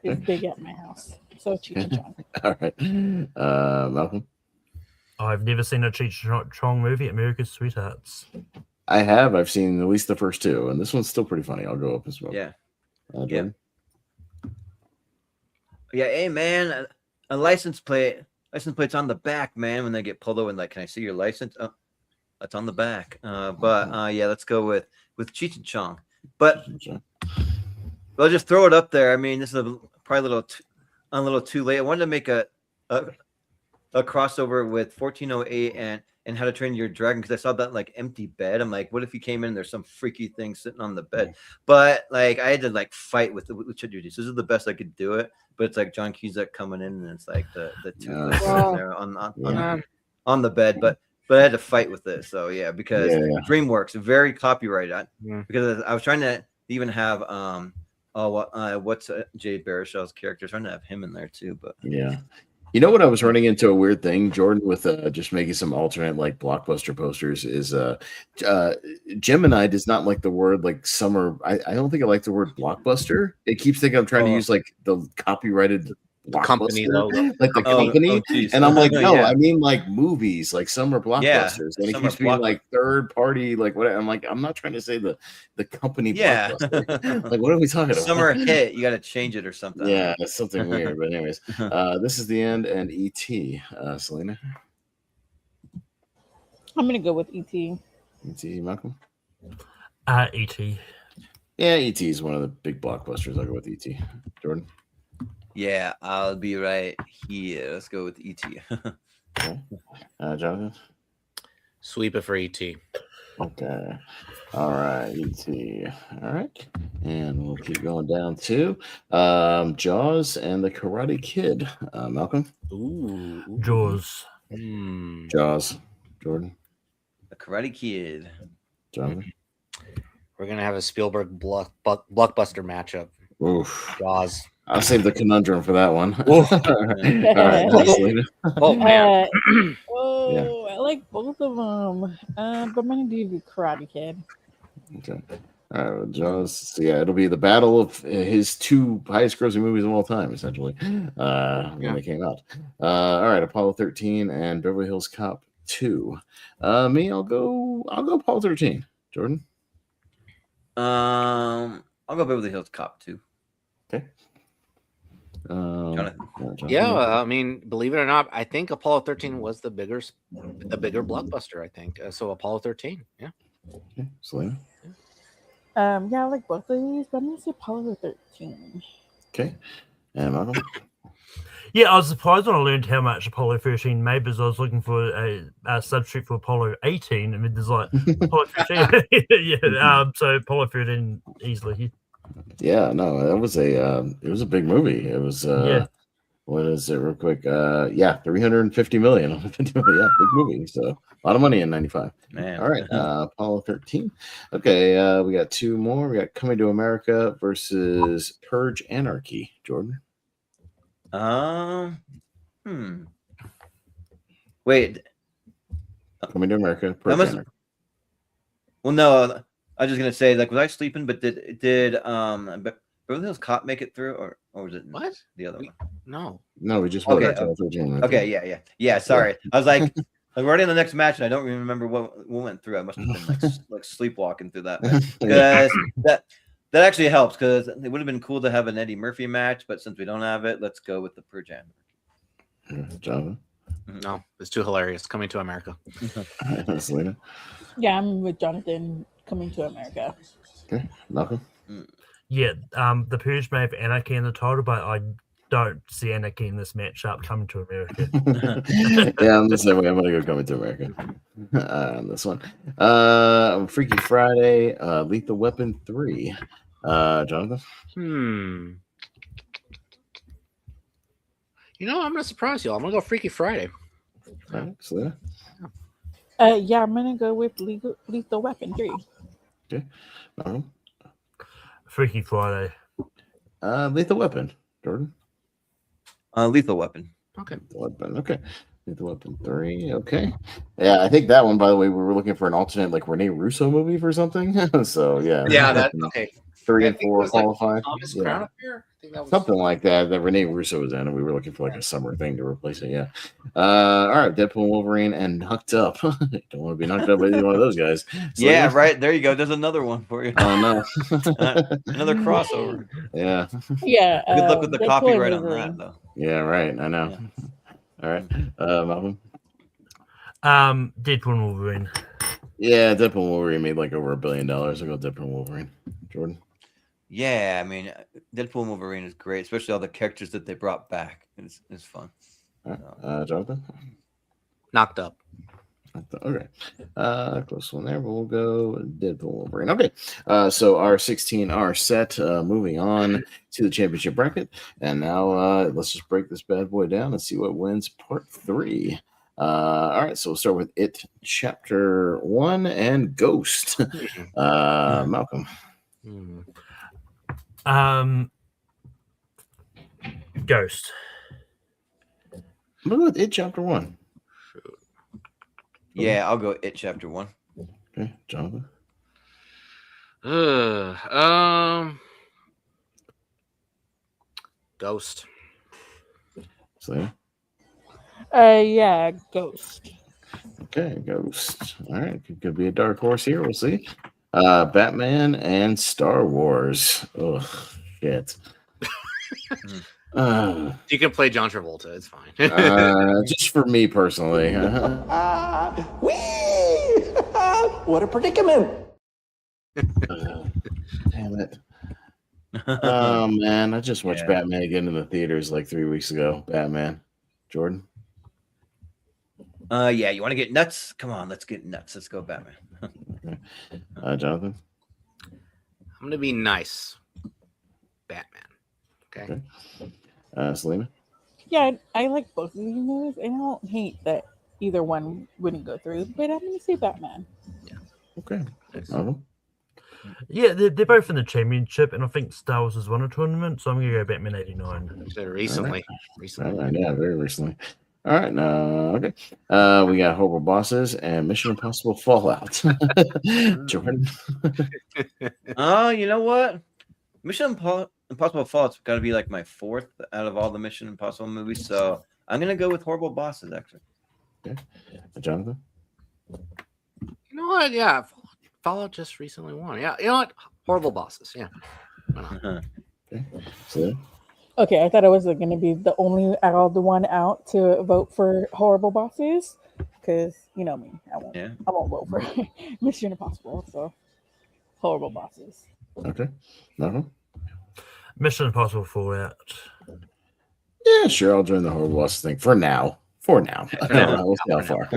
is big at my house. So Cheech and Chong. All right. Malcolm? I've never seen a Cheech and Chong movie, America's Sweethearts. I have. I've seen at least the first two, and this one's still pretty funny. I'll go Up in Smoke. Yeah. Jordan? Yeah. Hey, man, a license plate's on the back, man. When they get pulled over, and like, can I see your license? Oh, that's on the back. Yeah, let's go with Cheech and Chong. But I'll just throw it up there. I mean, this is probably a little too late. I wanted to make a crossover with 1408 and How to Train Your Dragon, because I saw that like empty bed. I'm like, what if you came in, there's some freaky thing sitting on the bed? But like, I had to like fight with duties. This is the best I could do it. But it's like John Cusack coming in, and it's like the two sitting there on the bed. But I had to fight with this. So yeah, because DreamWorks very copyrighted. Because I was trying to even have what's Jay Baruchel's character? Trying to have him in there too, but yeah. You know what? I was running into a weird thing, Jordan, with just making some alternate like blockbuster posters. Is Gemini does not like the word like summer. I don't think I like the word blockbuster. It keeps thinking I'm trying to use like the copyrighted company logo, like the company, and I'm like, no, I mean like movies, like Summer Blockbusters, and it keeps being like third party, like what? I'm like, I'm not trying to say the company. Blockbuster. Like what are we talking about? Summer hit, you got to change it or something. Yeah, it's something weird. But anyways, this is the end, and E.T. Selena. I'm gonna go with E.T. E.T. Malcolm. E.T. Yeah, E.T. is one of the big blockbusters. I'll go with E.T. Jordan. Yeah, I'll be right here. Let's go with E.T. Okay. Jonathan? Sweep it for E.T. Okay. All right, E.T. All right. And we'll keep going down to Jaws and the Karate Kid. Malcolm? Ooh. Jaws. Jaws. Jordan? The Karate Kid. Jonathan? We're going to have a Spielberg blockbuster matchup. Oof. Jaws. I'll save the conundrum for that one. All right, Selena. Oh, man. I like both of them. But I'm going to do the Karate Kid. Okay. All right, well, Jaws. So, yeah, it'll be the battle of his two highest grossing movies of all time, essentially, when they came out. All right, Apollo 13 and Beverly Hills Cop 2. Me, I'll go Apollo 13. Jordan? I'll go Beverly Hills Cop 2. Okay. Jonathan? Yeah, I mean, believe it or not, I think Apollo 13 was the bigger blockbuster. I think so. Apollo 13, yeah. Okay. Selena? Yeah, I like both of these, but I'm gonna say Apollo 13. Okay. And Malcolm? Yeah, I was surprised when I learned how much Apollo 13 made because I was looking for a substitute for Apollo 18. I mean, there's like Apollo 13. Yeah, so Apollo 13 easily. Yeah, no, that was it was a big movie. It was Yeah. what is it real quick? Yeah, 350 million. Yeah, big movie. So a lot of money in 95. Man. All right, Apollo 13. Okay, we got two more. We got Coming to America versus Purge Anarchy. Jordan? Wait. Coming to America, That Purge must. Anarchy. Well, no. I was just gonna say, like, was I sleeping? But did Beverly Hills Cop make it through, or was it What? the other one? No. No, we just Okay, went Apollo 13. Okay, yeah. Sorry, I was like we're already in the next match, and I don't even remember what went through. I must have been like sleepwalking through that because that actually helps because it would have been cool to have an Eddie Murphy match, but since we don't have it, let's go with the Purge Anarchy. Jonathan? No, it's too hilarious. Coming to America. Selena? Yeah, I'm with Jonathan. Coming to America. Okay, Malcolm? Yeah, the Purge may have Anarchy in the title, but I don't see Anarchy in this matchup coming to America. Yeah, I'm the same way. I'm gonna go Coming to America on this one. Freaky Friday, Lethal Weapon 3. Jonathan? You know, I'm gonna surprise you. I'm gonna go Freaky Friday. All right, Selena? Yeah, I'm gonna go with Lethal Weapon 3. Okay, Malcolm? Freaky Friday. Lethal Weapon. Jordan? Lethal Weapon. Okay. Lethal Weapon. Okay. Lethal Weapon 3. Okay. Yeah, I think that one, by the way, we were looking for an alternate like Rene Russo movie for something. So yeah. Yeah, that okay. 3 I and think it 4 was like qualify. Thomas Yeah. Crown Affair? I think that was Something like that. That Rene Russo was in, and we were looking for like a summer thing to replace it. Yeah. All right. Deadpool, Wolverine, and Knocked Up. Don't want to be knocked up by either one of those guys. So, Yeah, right. There you go. There's another one for you. Oh no. Another crossover. Yeah. Yeah. Good luck with the Deadpool copyright and on that, Wolverine. though. Yeah. Right. I know. Yeah. All right. Malcolm. Deadpool and Wolverine. Yeah, Deadpool and Wolverine made like over $1 billion. I'll go Deadpool and Wolverine. Jordan. Yeah, I mean, Deadpool and Wolverine is great, especially all the characters that they brought back. It's fun. All right. Jonathan. Knocked Up. Okay. Close one there, but we'll go Deadpool Wolverine. Okay. So our 16 are set. Moving on to the championship bracket. And now let's just break this bad boy down and see what wins part 3. All right, so we'll start with It Chapter 1 and Ghost. Malcolm. Ghost. I'm gonna go with It Chapter 1. Yeah, I'll go It Chapter 1. Okay, Jonathan. Ghost. Selena. Yeah, Ghost. Okay, Ghost. All right, could be a dark horse here. We'll see. Batman and Star Wars. Ugh, shit. You can play John Travolta. It's fine. Just for me personally. What a predicament. Damn it. Oh, man. I just watched Batman again in the theaters like 3 weeks ago. Batman. Jordan? Yeah, you want to get nuts? Come on, let's get nuts. Let's go Batman. Okay. Jonathan? I'm going to be nice. Batman. Okay. Selena? Yeah, I like both of these movies, and I don't hate that either one wouldn't go through, but I'm going to say Batman. Yeah. Okay. Malcolm? Yeah, they're both in the championship, and I think Star Wars has won a tournament, so I'm going to go Batman 89. Recently. Yeah, very recently. All right. Okay. We got Horrible Bosses and Mission Impossible Fallout. Jordan? Oh, you know what? Mission Impossible Fallout's got to be like my 4th out of all the Mission Impossible movies, so I'm going to go with Horrible Bosses, actually. Okay. Jonathan? You know what? Yeah. Fallout just recently won. Yeah, you know what? Horrible Bosses. Yeah. Why not? Okay. So, Okay, I thought I was going to be the only the one out to vote for Horrible Bosses, because you know me, I won't vote for Mission Impossible. So Horrible Bosses. okay. Malcolm? Mission Impossible Fallout. Yeah, sure. I'll join the Horrible Boss thing for now. For now. We'll see how far.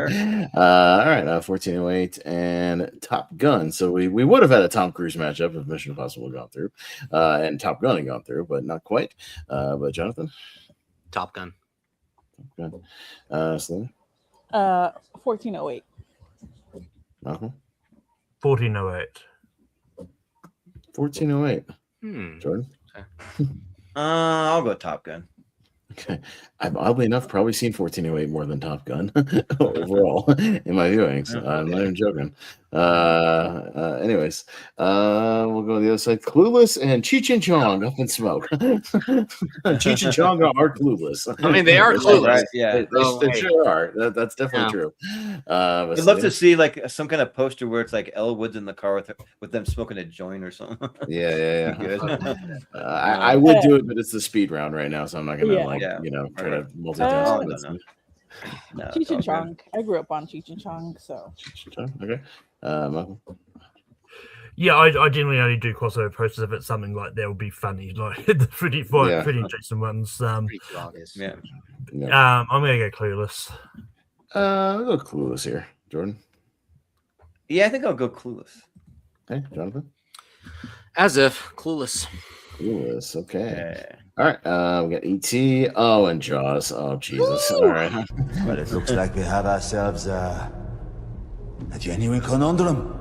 All right. 1408 and Top Gun. So we would have had a Tom Cruise matchup if Mission Impossible had gone through, and Top Gun had gone through, but not quite. But Jonathan? Top Gun. Selena? 1408. Malcolm? 1408. 1408. Jordan? I'll go Top Gun. Okay. I've oddly enough probably seen 1408 more than Top Gun overall in my viewings. I'm not even joking. Anyways, we'll go to the other side. Clueless and Cheech and Chong Up in Smoke. Cheech and Chong are clueless. I mean, they are clueless. Right, yeah. They sure are. That's definitely true. I'd love to see like some kind of poster where it's like Elle Woods in the car with them smoking a joint or something. Yeah. Good. I would do it, but it's the speed round right now, so I'm not gonna try to multitask. No, Cheech and Chong. I grew up on Cheech and Chong, so. Okay. Michael? Yeah, I generally only do crossover posters if it's something like that would be funny, like the Freddy and Jason ones. Pretty obvious. Yeah. I'm gonna go Clueless. I'll go Clueless here. Jordan? Yeah, I think I'll go Clueless. Okay, Jonathan? As if Clueless. Clueless, okay. Yeah. All right, we got E.T. Oh, and Jaws. Oh, Jesus. All right. Well, it looks like we have ourselves a genuine conundrum.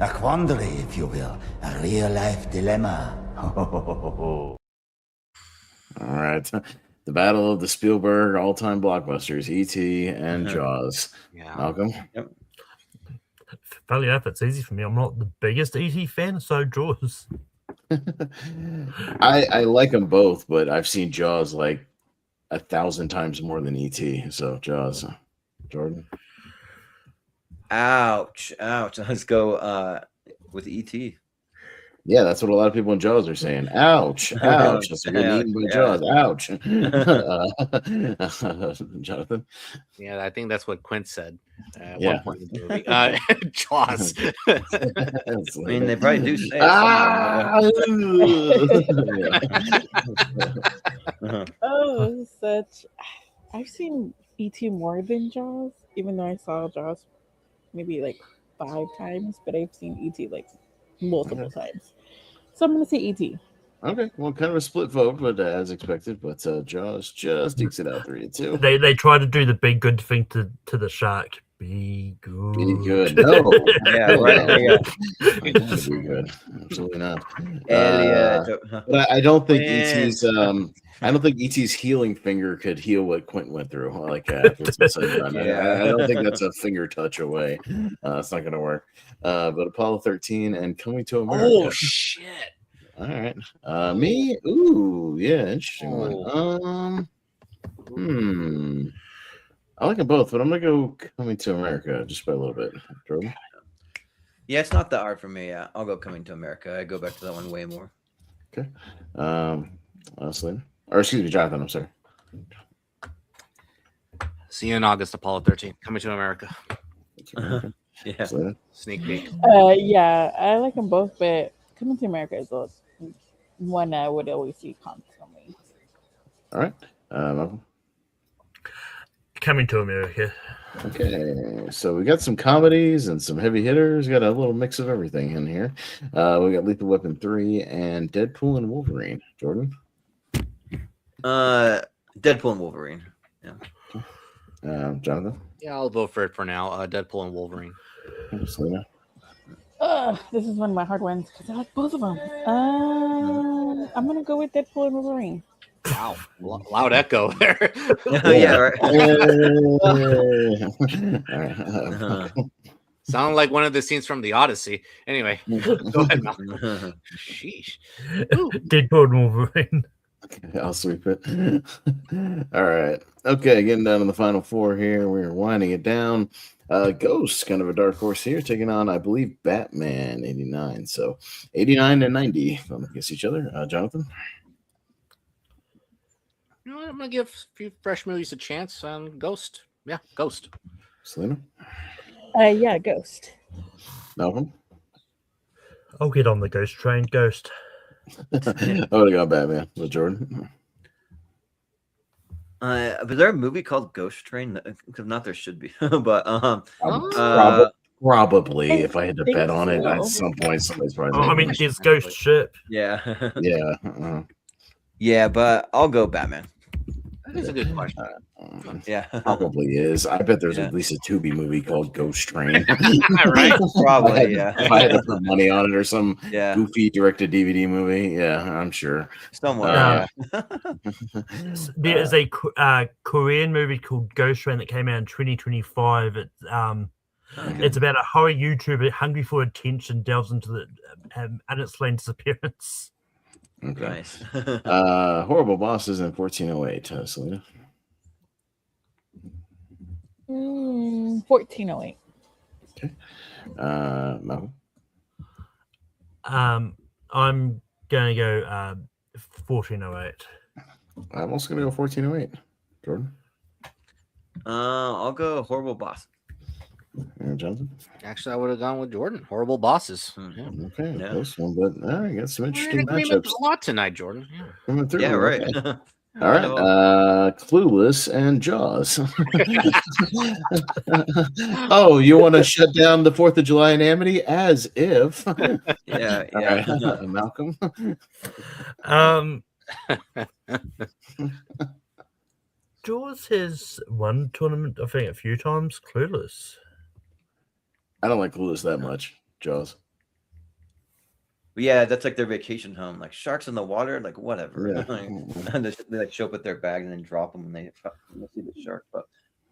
A quandary, if you will. A real-life dilemma. All right. The battle of the Spielberg all-time blockbusters, E.T. and Jaws. Yeah. Malcolm? Yep. Funny enough, it's easy for me. I'm not the biggest E.T. fan, so Jaws. I like them both, but I've seen Jaws like 1,000 times more than E.T. So Jaws. Jordan? Ouch. Let's go with E.T. Yeah, that's what a lot of people in Jaws are saying. Ouch. That's getting eaten by Jaws. Ouch. Jonathan? Yeah, I think that's what Quint said at Yeah. one point in the movie. Jaws. I mean, they probably do say it somewhere. Oh, such. I've seen E.T. more than Jaws, even though I saw Jaws maybe like 5 times, but I've seen E.T. like multiple times. So I'm going to say E.T. Okay, well, kind of a split vote, but as expected. But Jaws just ekes it out 3-2. They try to do the big good thing to the shark. Be good. Be good. No. Yeah, right. Be good. Absolutely not. But I don't think E.T.'s I don't think E.T.'s healing finger could heal what Quentin went through. Like after it's been said and done. I don't think that's a finger touch away. It's not going to work. But Apollo 13 and Coming to America. Oh shit! All right. Me? Ooh, yeah, interesting one. I like them both, but I'm gonna go Coming to America just by a little bit. Jordan? Yeah, it's not that hard for me. I'll go Coming to America. I go back to that one way more. Okay. Selena? Or excuse me, Jonathan, I'm sorry. See you in August, Apollo 13. Coming to America. Yeah. Selena? Sneak peek. Yeah, I like them both, but Coming to America is the one I would always see constantly. All right. Malcolm? Coming to America. Okay, so we got some comedies and some heavy hitters. Got a little mix of everything in here. We got Lethal Weapon 3 and Deadpool and Wolverine. Jordan? Deadpool and Wolverine. Yeah. Jonathan? Yeah, I'll vote for it for now. Deadpool and Wolverine. Selena? This is one of my hard ones because I like both of them. I'm gonna go with Deadpool and Wolverine. Wow, loud echo there. Yeah, right. All right. Sound like one of the scenes from the Odyssey. Anyway, go ahead, Malcolm. Sheesh. Deadpool and Wolverine. Okay, I'll sweep it. All right. Okay, getting down to the final four here. We're winding it down. Ghost, kind of a dark horse here, taking on, I believe, Batman 89. So 89 and 90 going against each other. Jonathan? You know what? I'm gonna give a few fresh movies a chance on Ghost. Yeah, Ghost. Selena? Yeah, Ghost. Malcolm? I'll get on the Ghost train. Ghost. I would have gone Batman with Jordan. Was there a movie called Ghost Train? Because not there should be, but Probably, if I had to think bet on it so. at some point, somebody's probably. I mean, there's Ghost Ship. yeah, Yeah. yeah, but I'll go Batman. That is a good question. Yeah, Probably is. I bet there's Yeah. at least a Tubi movie called Ghost Train. Right? Probably, yeah. If I had to put money on it or some Yeah, goofy directed DVD movie, yeah, I'm sure. somewhere. Uh, Yeah. There is a Korean movie called Ghost Train that came out in 2025. It's about a horror YouTuber hungry for attention delves into the unexplained disappearance. Okay. Nice. Horrible Bosses in 1408. Selena? 1408. No. I'm gonna go 1408. I'm also going to go 1408. Jordan? I'll go Horrible Boss. Jonathan? Actually, I would have gone with Jordan. Horrible Bosses. Yeah. Okay, Yeah. close one, but all right, got some We're in interesting agreement matchups a lot tonight, Jordan. Yeah. coming through. Yeah, right. Okay. All right, Clueless and Jaws. Oh, you want to shut down the 4th of July in Amity? As if. Yeah, All yeah. right, Malcolm. Jaws has won tournament, I think, a few times. Clueless. I don't like Clueless that much. Jaws. Yeah, that's like their vacation home. Like sharks in the water, like whatever. Yeah. And they like show up with their bag and then drop them when they see the shark. But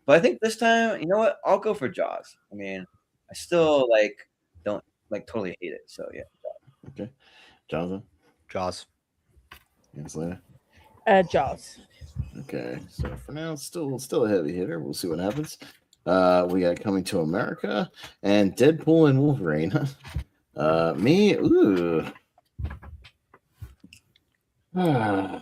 I think this time, you know what? I'll go for Jaws. I mean, I still don't totally hate it. So yeah. Okay, Jonathan. Jaws. And Selena. Jaws. Okay, so for now, it's still a heavy hitter. We'll see what happens. We got Coming to America and Deadpool and Wolverine. Me, ooh. I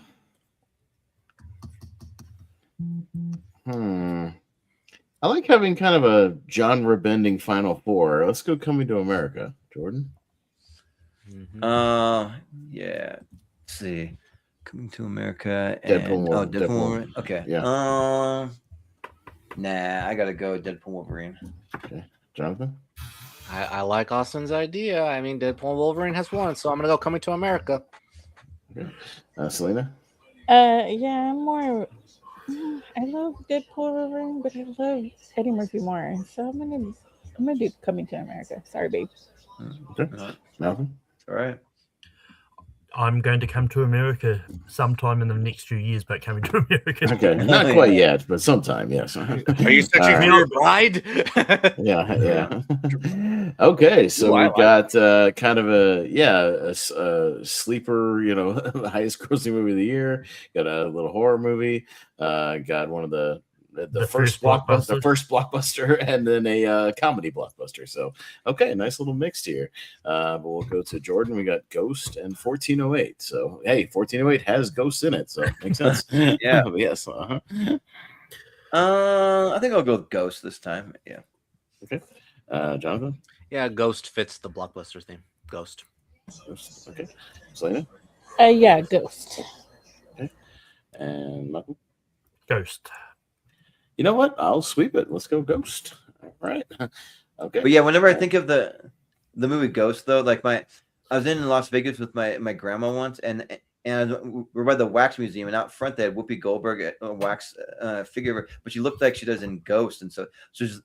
like having kind of a genre-bending Final Four. Let's go Coming to America, Jordan. Yeah. Let's see. Coming to America and Deadpool. Okay. Yeah. Nah, I gotta go Deadpool Wolverine. Okay, Jonathan. I like Austin's idea. I mean, Deadpool and Wolverine has won, so I'm gonna go Coming to America. Okay, Selena. Yeah, I'm more. I love Deadpool Wolverine, but I love Eddie Murphy more. So I'm gonna do Coming to America. Sorry, babe. Okay, Malcolm. All right. I'm going to come to America sometime in the next few years, but coming to America. Okay, not quite yet, but sometime, yes. Are you searching for your bride? Yeah. Okay, so we've got kind of a sleeper, the highest grossing movie of the year. Got a little horror movie. Got one of the first blockbuster, and then a comedy blockbuster. So, okay, nice little mix here. But we'll go to Jordan. We got Ghost and 1408. So, hey, 1408 has ghosts in it, so it makes sense. Yeah. Yes. I think I'll go with Ghost this time. Yeah. Okay. Jonathan. Yeah, Ghost fits the blockbuster theme. Ghost. Okay. Selena. Yeah, Ghost. Okay. And Michael. Ghost. You know what? I'll sweep it. Let's go Ghost. All right. Okay. But yeah, whenever I think of the movie Ghost, though, like I was in Las Vegas with my grandma once, and we're by the wax museum, and out front they had Whoopi Goldberg, a wax figure of her, but she looked like she does in Ghost, and so she's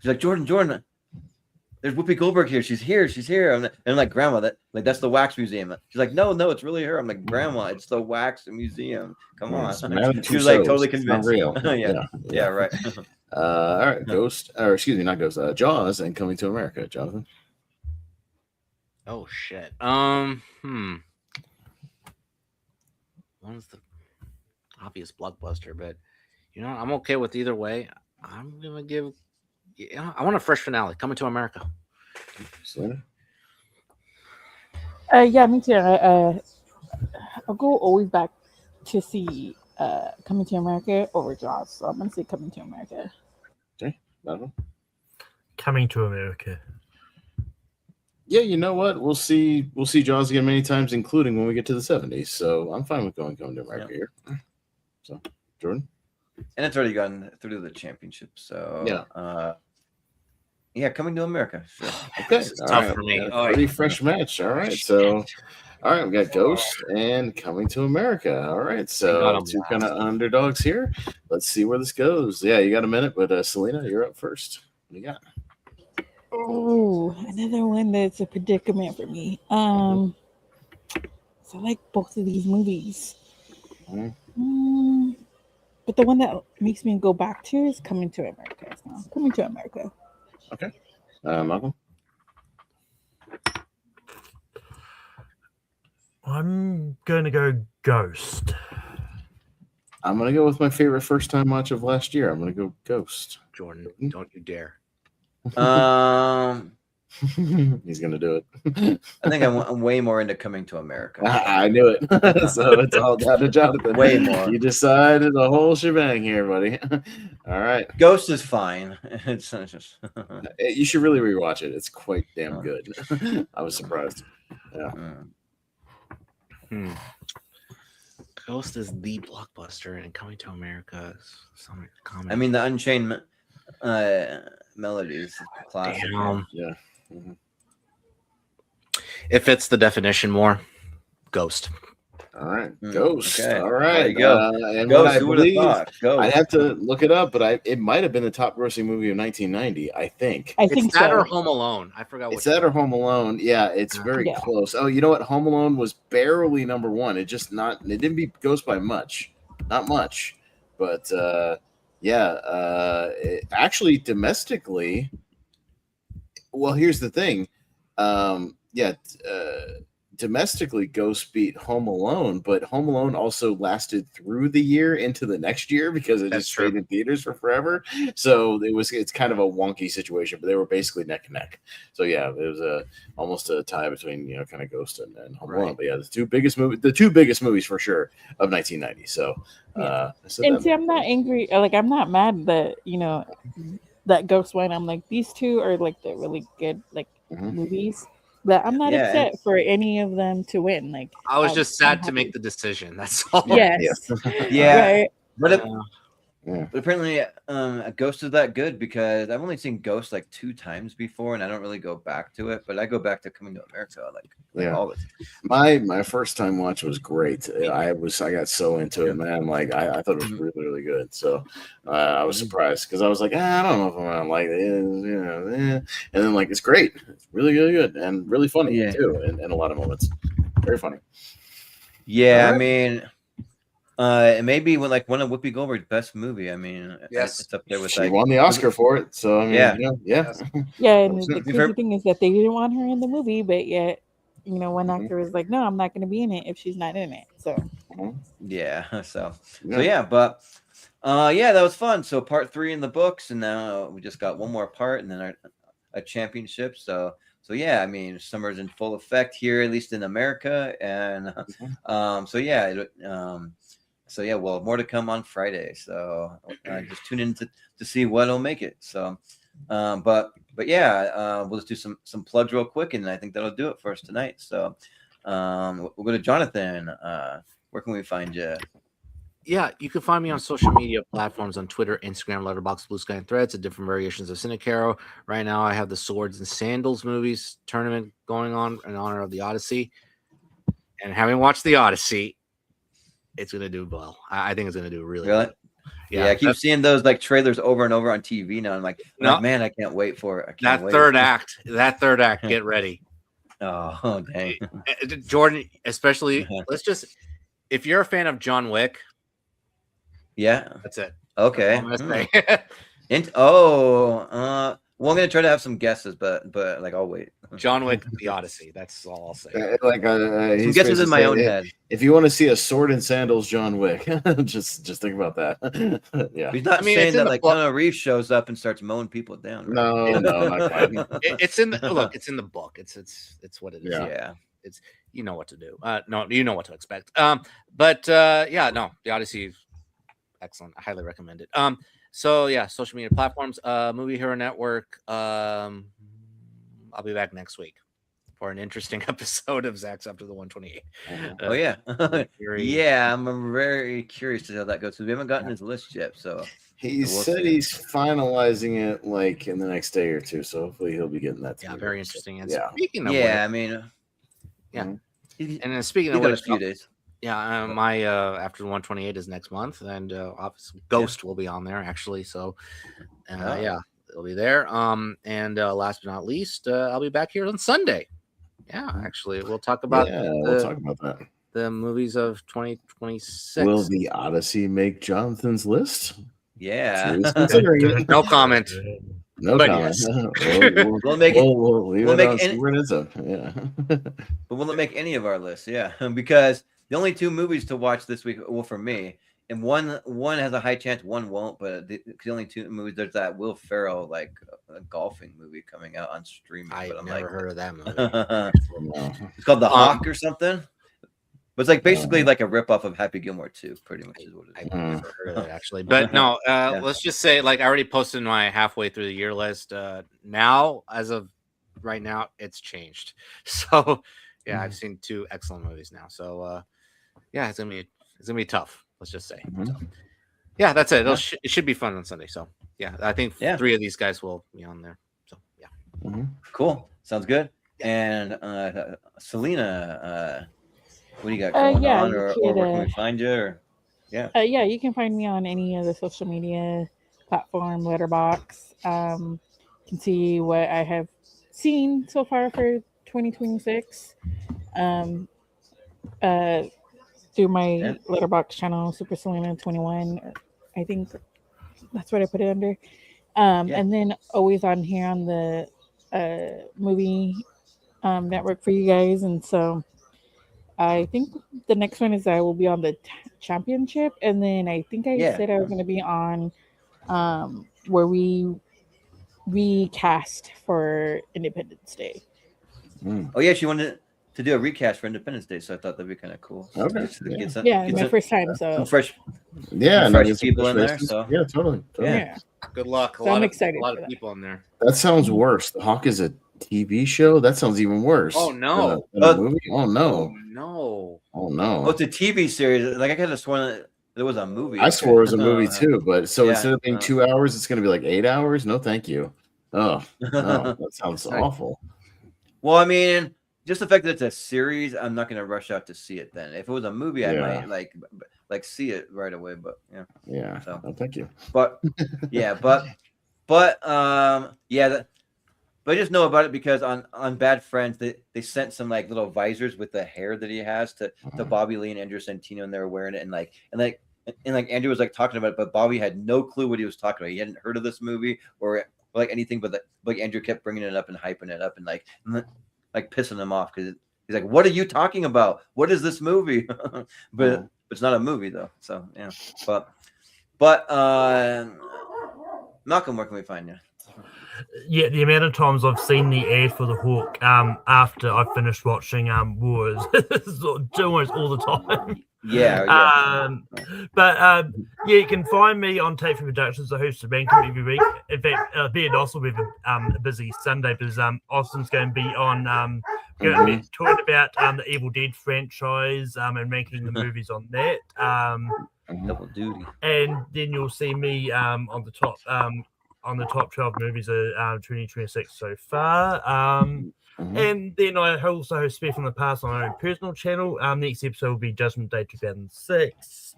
like, Jordan, there's Whoopi Goldberg here. She's here. And I'm like, Grandma, that's the wax museum. She's like, no, it's really her. I'm like, Grandma, it's the wax museum. Come on. She was like totally convinced. Real. Yeah, right. All right, Ghost, or excuse me, not Ghost. Jaws and Coming to America, Jonathan. Oh shit. one's the obvious blockbuster, but I'm okay with either way. I'm gonna give. I want a fresh finale. Coming to America. Selena? Yeah, me too. I'll go always back to see Coming to America over Jaws. So I'm gonna say Coming to America. Okay, Madeline? Coming to America. Yeah, you know what? We'll see Jaws again many times, including when we get to the 70s. So I'm fine with coming to America here. So, Jordan? And it's already gone through the championship. So yeah, Coming to America. Sure. Okay. It's tough for me. Pretty fresh match. All right. So all right, we got Ghost and Coming to America. All right. So two kind of underdogs here. Let's see where this goes. Yeah, you got a minute, but Selena, you're up first. What do you got? Oh, another one that's a predicament for me. So I like both of these movies. But the one that makes me go back to is Coming to America. So Coming to America. Okay. Malcolm? I'm going to go Ghost. I'm going to go with my favorite first time watch of last year. I'm going to go Ghost. Jordan, don't you dare. He's going to do it. I think I'm way more into Coming to America. I knew it. So it's all down to Jonathan. Way more. You decided the whole shebang here, buddy. All right. Ghost is fine. It's just You should really rewatch it. It's quite damn good. I was surprised. Yeah. Ghost is the blockbuster, and Coming to America is some comedy. I mean, the Unchained Melodies, classic. Yeah. It fits the definition more. Ghost. All right, Ghost. Okay. All right, there you go. And Ghost, what I who would have believe, thought? Ghost. I have to look it up, but it might have been the top-grossing movie of 1990. I think. It's that or Home Alone. I forgot. It's that or Home Alone. Yeah, it's very close. Oh, you know what? Home Alone was barely number one. It didn't beat Ghost by much, not much, but actually domestically. Well, here's the thing. Domestically, Ghost beat Home Alone, but Home Alone also lasted through the year into the next year because it just stayed in theaters for forever. So it's kind of a wonky situation, but they were basically neck and neck. So yeah, it was almost a tie between kind of Ghost and Home Alone. But yeah, the two biggest movies for sure of 1990. So I'm not angry. Like I'm not mad that that Ghost won. I'm like these two are like the really good movies. But I'm not upset for any of them to win. Like I was just sad to make the decision. That's all. Yes. Right. But apparently, Ghost is that good because I've only seen Ghost like 2 times before, and I don't really go back to it. But I go back to Coming to America like all the time. My first time watch was great. I got so into it, man. Like I thought it was really, really good. So I was surprised because I was like, I don't know if I'm gonna like it, and then like it's great. It's really, really good and really funny too, in a lot of moments. Very funny. Yeah, I mean. It may be one of Whoopi Goldberg's best movie. I mean, it's up there with. She won the Oscar for it, so I mean, yeah. And the crazy thing is that they didn't want her in the movie, but yet, one actor was like, "No, I'm not going to be in it if she's not in it." So yeah, but that was fun. So part 3 in the books, and now we just got one more part, and then a championship. So yeah, I mean, summer's in full effect here, at least in America, and So yeah, well, more to come on Friday. So just tune in to see what'll make it. So, but we'll just do some plugs real quick, and I think that'll do it for us tonight. So, we'll go to Jonathan. Where can we find you? Yeah, you can find me on social media platforms on Twitter, Instagram, Letterboxd, Blue Sky, and Threads at different variations of Cinecaro. Right now, I have the Swords and Sandals movies tournament going on in honor of the Odyssey. And having watched the Odyssey, it's going to do well. I think it's going to do really well. Yeah, I keep seeing those like trailers over and over on TV now. I'm like, man, I can't wait for it. That third act, get ready. Oh, dang. Jordan, especially, if you're a fan of John Wick, that's it. Okay. That's Well, I'm gonna try to have some guesses, but like I'll wait. John Wick, The Odyssey. That's all I'll say. Like Some he's guesses in my basically own saying, head. If you want to see a sword and sandals, John Wick, just think about that. Yeah. He's not I mean, saying it's in that the like book. Keanu Reeves shows up and starts mowing people down. Right? No, not quite. It's in the look. It's in the book. It's what it is. Yeah. Yeah. It's you know what to do. No, you know what to expect. But yeah, no, The Odyssey, excellent. I highly recommend it. So yeah, social media platforms, Movie Hero Network. I'll be back next week for an interesting episode of Zach's Up to the 128. Oh yeah. Very- Yeah, I'm very curious to see how that goes. We haven't gotten his list yet, so He We'll said see. he's finalizing it like in the next day or two, so hopefully he'll be getting that. Yeah, together. very interesting. And Yeah. speaking of yeah, I which, mean, yeah. he, and then speaking he of got a which, few days. yeah, my after the 128 is next month, and obviously Ghost will be on there actually. So yeah, it'll be there. And last but not least, I'll be back here on Sunday. Yeah, actually, we'll talk about we'll talk about that. the movies of 2026. Will the Odyssey make Jonathan's list? Yeah. He's considering it. No comment. No But comment. yes. We'll make it. We'll leave we'll it make on any- where it is up. Yeah. But will it make any of our lists? Yeah, because the only two movies to watch this week, well, for me, and one has a high chance, one won't. But the only two movies, there's that Will Ferrell like a golfing movie coming out on streaming. I've But I'm never like, heard of that movie. No. it's called The Hawk or something. But it's like basically like a ripoff of Happy Gilmore 2, pretty much is what it is. I've never heard of it actually, but no. Let's just say, like, I already posted my halfway through the year list. Now, as of right now, it's changed. So, yeah, I've seen two excellent movies now. So, yeah, it's gonna be tough. Let's just say. Mhm. So, yeah, that's it. It should be fun on Sunday. So, yeah, I think Yeah. 3 of these guys will be on there. So, yeah. Mhm. Cool. Sounds good. And Selena, what do you got going yeah, on, you or could, where can we find you? Or yeah, you can find me on any of the social media platform, Letterbox. Can see what I have seen so far for 2026. Through my Letterbox channel, Super Selena 21. I think that's what I put it under. And then always on here on the movie network for you guys. And so I think the next one is I will be on the championship, and then I think I said I was going to be on where we recast for Independence Day. Oh yeah, she wanted to do a recast for Independence Day, so I thought that'd be kind of cool. Okay. Yeah, my first time. So some fresh, Yeah, some no, fresh get some people fresh in there. faces. So Yeah, totally. yeah. Good luck. So I'm excited A lot for of that. people in there. That sounds worse. The Hawk is a TV show. That sounds even worse. Oh, no. Than a movie. Oh no. No. Oh no. oh, it's a TV series. Like I could have sworn that there was a movie. I swore it was a movie too, but so Yeah, instead of being 2 hours, it's going to be like 8 hours. No, thank you. Oh, no, that sounds awful. Well, I mean, just the fact that it's a series, I'm not going to rush out to see it. Then, if it was a movie, I might like see it right away. But Yeah. So, no, thank you. but yeah, but yeah. But I just know about it because on Bad Friends, they sent some like little visors with the hair that he has to Bobby Lee and Andrew Santino, and they were wearing it, and Andrew was like talking about it, but Bobby had no clue what he was talking about. He hadn't heard of this movie or like anything, but like Andrew kept bringing it up and hyping it up and like pissing him off because he's like, "What are you talking about? What is this movie?" but it's not a movie though. So yeah, but Malcolm, where can we find you? Yeah, the amount of times I've seen the ad for the Hawk after I finished watching Wars almost all the time. Yeah. But yeah, you can find me on Take Three Productions. I host a banquet every week. In fact, me and Austin will have a busy Sunday because Austin's going to be on going to be talking about the Evil Dead franchise and making the movies on that. Double duty. And then you'll see me on the top 12 movies of 2026 so far. And then I also host Spare from the Past on my own personal channel. Next episode will be Judgment Day 2006.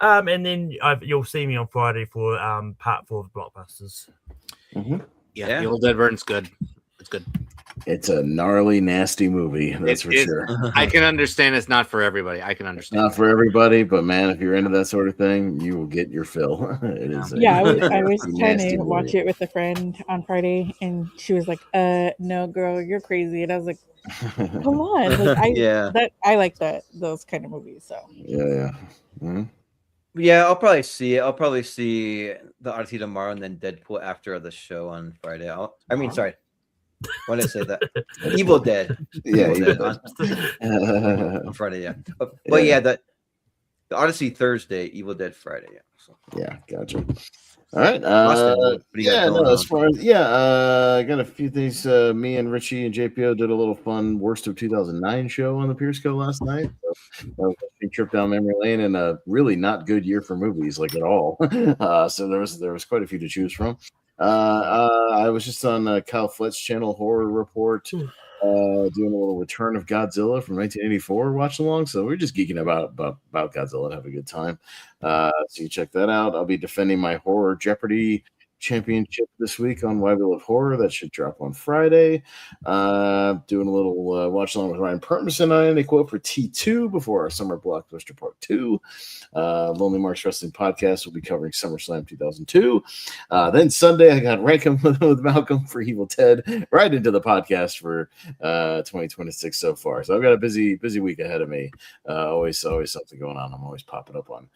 And then you'll see me on Friday for part 4 of Blockbusters. Yeah, the Old Dead Version's good. It's good. It's a gnarly, nasty movie. That's for sure. I can understand it's not for everybody. I can understand. Not for everybody, but man, if you're into that sort of thing, you will get your fill. It is. Yeah, I was trying nasty to watch movie. it with a friend on Friday, and she was like, no, girl, you're crazy." And I was like, "Come on, like I like those kind of movies." So Yeah. Mhm. Yeah, I'll probably see it. I'll probably see the Odyssey tomorrow and then Deadpool after the show on Friday. Sorry. Why did I say that? Evil Dead. Yeah, Evil Dead on Friday, yeah. But yeah, the Odyssey Thursday, Evil Dead Friday, yeah. So. Yeah, gotcha. All right. Austin, what do you got going on? As far as I got a few things. Me and Richie and JPO did a little fun worst of 2009 show on the Pierce Co last night. So that was a trip down memory lane and a really not good year for movies, like at all. So there was quite a few to choose from. I was just on Kyle Flett's channel, Horror Report, doing a little Return of Godzilla from 1984 watch along. So we're just geeking about Godzilla and have a good time. So you check that out. I'll be defending my Horror Jeopardy championship this week on Why We Love Horror. That should drop on Friday. Doing a little watch along with Ryan Permison on a quote for T2 before our Summer Blockbuster Part 2. Lonely Marks Wrestling Podcast will be covering SummerSlam 2002. Then Sunday, I got Rankum with Malcolm for Evil Ted right into the podcast for 2026 so far. So I've got a busy week ahead of me. Always something going on. I'm always popping up on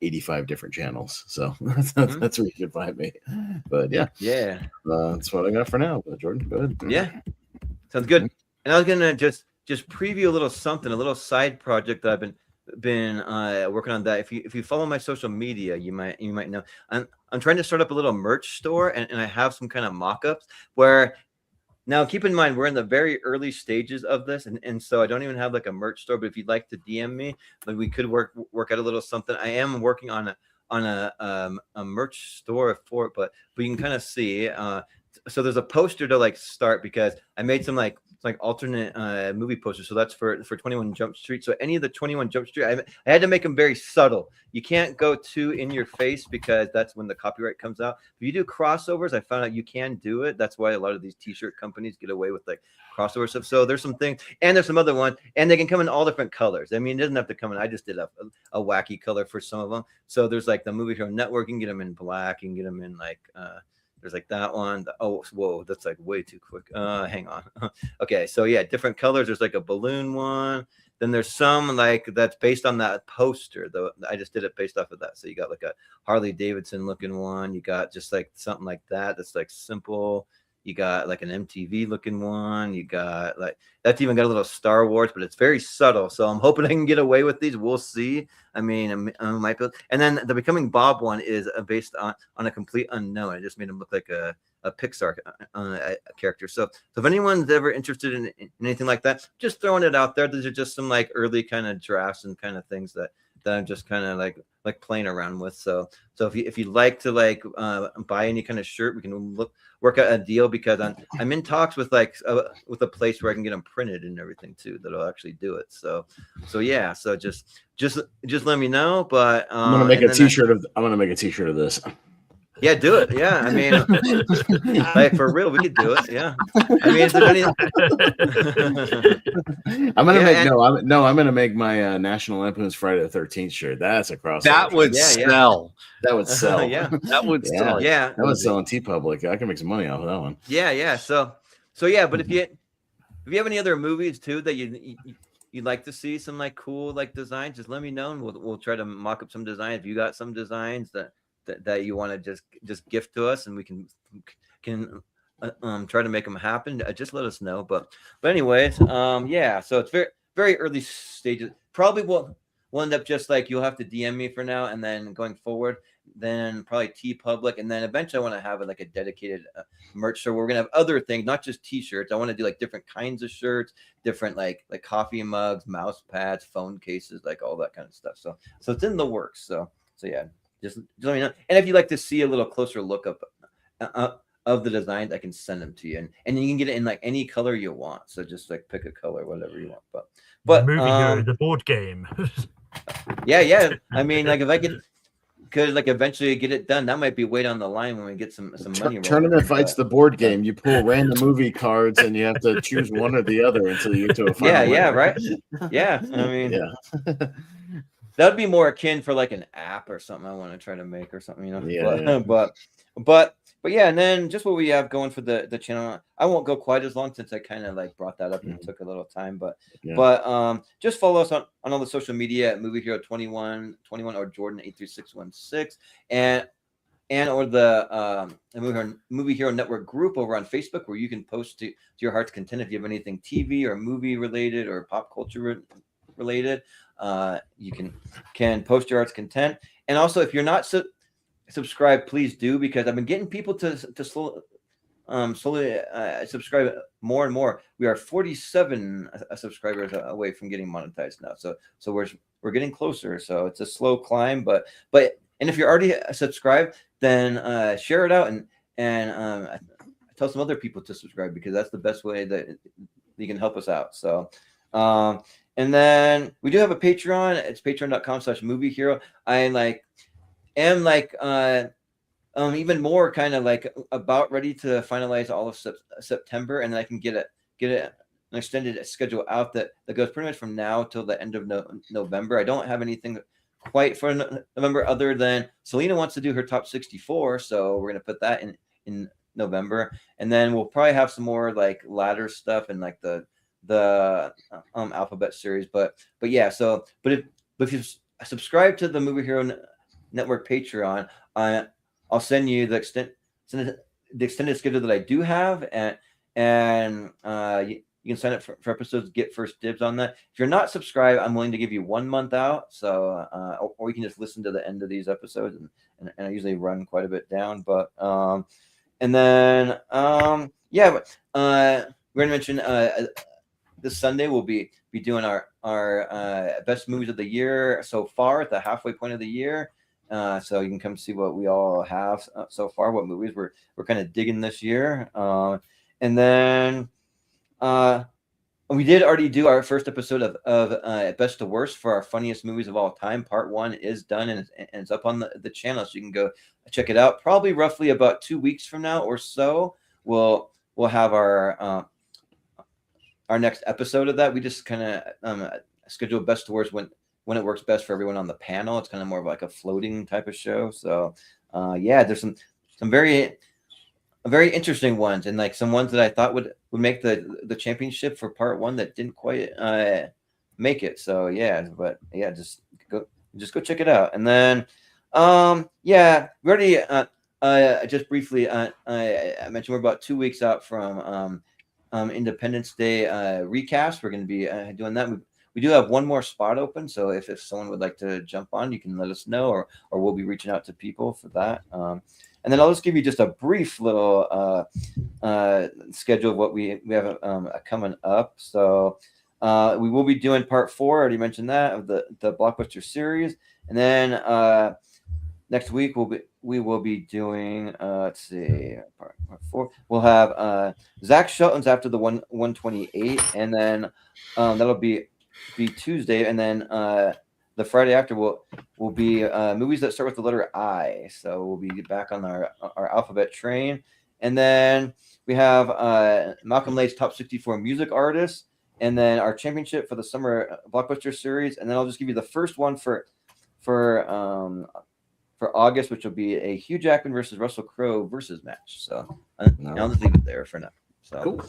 85 different channels. So that's where you can find me. But yeah. That's what I got for now. But Jordan, go ahead. Yeah. Sounds good. And I was gonna just preview a little side project that I've been working on. That if you follow my social media, you might know I'm trying to start up a little merch store, and I have some kind of mock-ups where now keep in mind we're in the very early stages of this, and so I don't even have like a merch store. But if you'd like to DM me, like we could work out a little something. I am working on a merch store for it, but you can kind of see. So there's a poster to like start because I made some like alternate movie posters. So that's for 21 Jump Street. So any of the 21 Jump Street, I had to make them very subtle. You can't go too in your face because that's when the copyright comes out. If you do crossovers, I found out you can do it. That's why a lot of these t-shirt companies get away with like crossover stuff. So there's some things, and there's some other ones, and they can come in all different colors. I mean, it doesn't have to come in. I just did a wacky color for some of them. So there's like the Movie Hero Network. You can get them in black. You can get them in like there's like that one. Whoa, that's like way too quick. Hang on. Okay, so yeah, different colors. There's like a balloon one. Then there's some like that's based on that poster. Though I just did it based off of that. So you got like a Harley Davidson looking one. You got just like something like that. That's like simple. You got like an MTV looking one. You got like that's even got a little Star Wars, but it's very subtle. So I'm hoping I can get away with these. We'll see. I mean, I might be. And then the Becoming Bob one is based on a complete unknown. I just made him look like a Pixar character. So if anyone's ever interested in anything like that, just throwing it out there. These are just some like early kind of drafts and kind of things that I'm just kind of like playing around with. So if you'd like to like buy any kind of shirt, we can work out a deal because I'm in talks with like with a place where I can get them printed and everything too that'll actually do it. So yeah. So just let me know. But I'm gonna make a t-shirt of this. Yeah, do it. Yeah, I mean, like for real, we could do it. Yeah, I mean, I'm gonna make my National Lampoon's Friday the 13th shirt. That's a crossover. That would sell. That would sell. Yeah, that would sell. Yeah, that would sell on TeePublic. I can make some money off of that one. Yeah. So yeah, but if you have any other movies too that you'd like to see some like cool like designs, just let me know and we'll try to mock up some designs. If you got some designs that you want to just gift to us and we can try to make them happen, just let us know. But anyways, yeah, so it's very, very early stages. Probably we'll end up just like you'll have to DM me for now, and then going forward, then probably TeePublic, and then eventually I want to have like a dedicated merch store where we're gonna have other things, not just t-shirts. I want to do like different kinds of shirts, different like coffee mugs, mouse pads, phone cases, like all that kind of stuff. So it's in the works. So yeah. Just let me know. And if you'd like to see a little closer look up of the designs, I can send them to you. And you can get it in like any color you want. So just like pick a color, whatever you want. But Movie Hero, the board game. yeah. I mean, like if I could, could like eventually get it done. That might be way down the line when we get some money. Tournament Fight's the board game. You pull random movie cards and you have to choose one or the other until you get to a final. Yeah, winner. right. Yeah, I mean, Yeah. that would be more akin for like an app or something I want to try to make or something, Yeah, But yeah, and then just what we have going for the channel. I won't go quite as long since I kind of like brought that up and took a little time, but just follow us on all the social media at Movie Hero 21 or Jordan 83616 and or the Movie Hero Network group over on Facebook, where you can post to your heart's content if you have anything TV or movie related or pop culture related. You can post your heart's content, and also if you're not subscribed, please do, because I've been getting people to slowly subscribe more and more. We are 47 subscribers away from getting monetized now, so we're getting closer. So it's a slow climb, but and if you're already subscribed, then share it out and tell some other people to subscribe, because that's the best way that you can help us out. So and then we do have a Patreon. It's patreon.com/moviehero. I am even more kind of like about ready to finalize all of September, and then I can get an extended schedule out that goes pretty much from now till the end of November. I don't have anything quite for November other than Selena wants to do her top 64, so we're gonna put that in November, and then we'll probably have some more like ladder stuff and like the alphabet series. But yeah, so but if you subscribe to the Movie Hero Network Patreon, I'll send you the extended schedule that I do have, and you can sign up for episodes, get first dibs on that. If you're not subscribed, I'm willing to give you 1 month out. So or you can just listen to the end of these episodes, and I usually run quite a bit down. But and then we're gonna mention this Sunday we'll be doing our best movies of the year so far at the halfway point of the year. So you can come see what we all have so far, what movies we're kind of digging this year. And then we did already do our first episode of Best to Worst for our funniest movies of all time. Part 1 is done and it's up on the channel, so you can go check it out. Probably roughly about 2 weeks from now or so, we'll have our next episode of that. We just kind of schedule Best to Worst when it works best for everyone on the panel. It's kind of more of like a floating type of show. So there's some very interesting ones, and like some ones that I thought would make the championship for part 1 that didn't quite make it. So just go check it out. And then we already just briefly I mentioned we're about 2 weeks out from Independence Day recast. We're going to be doing that. We do have one more spot open, so if someone would like to jump on, you can let us know, or we'll be reaching out to people for that. And then I'll just give you just a brief little schedule of what we have coming up. So we will be doing part 4. I already mentioned that, of the Blockbuster series, and then next week we will be doing let's see, part 4. We'll have Zach Shelton's After the 128, and then that'll be Tuesday, and then the Friday after will be movies that start with the letter I. So we'll be back on our alphabet train, and then we have Malcolm Lay's top 64 music artists, and then our championship for the Summer Blockbuster Series, and then I'll just give you the first one for August, which will be a Hugh Jackman versus Russell Crowe versus match. So I'll just leave it there for now. So cool.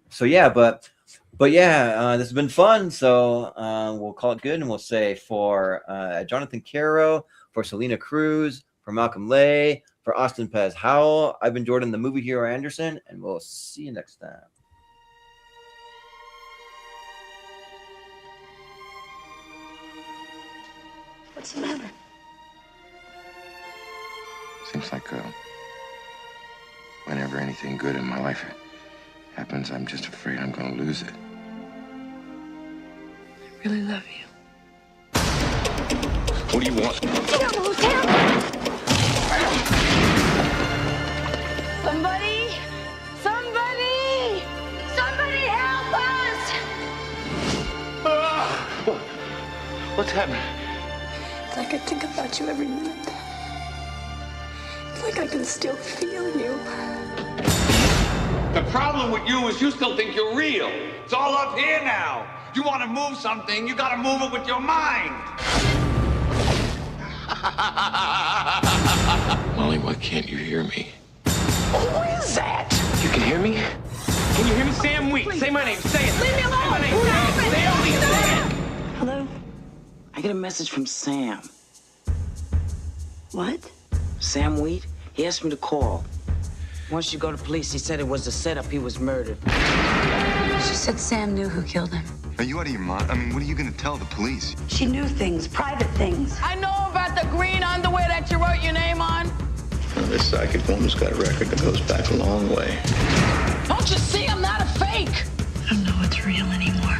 So yeah, but this has been fun. So we'll call it good, and we'll say for Jonathan Caro, for Selena Cruz, for Malcolm Lay, for Austin Pez Howell, I've been Jordan, the Movie Hero Anderson, and we'll see you next time. What's the matter? Seems like whenever anything good in my life happens, I'm just afraid I'm going to lose it. I really love you. What do you want? Get out of the hotel! Somebody! Somebody! Somebody help us! What's happening? It's like I think about you every minute. like I can still feel you. The problem with you is you still think you're real. It's all up here now. You want to move something, you got to move it with your mind. Molly, why can't you hear me? Who is that? You can hear me? Can you hear me? Sam Wheat. Say my name. Say it. Leave me alone. Say my name. Say it. Sam Wheat. Say it. Hello? I get a message from Sam. What? Sam Wheat? He asked me to call. Once you go to police, he said it was a setup. He was murdered. She said Sam knew who killed him. Are you out of your mind? I mean, what are you going to tell the police? She knew things, private things. I know about the green underwear that you wrote your name on. Well, this psychic woman's got a record that goes back a long way. Don't you see I'm not a fake? I don't know what's real anymore.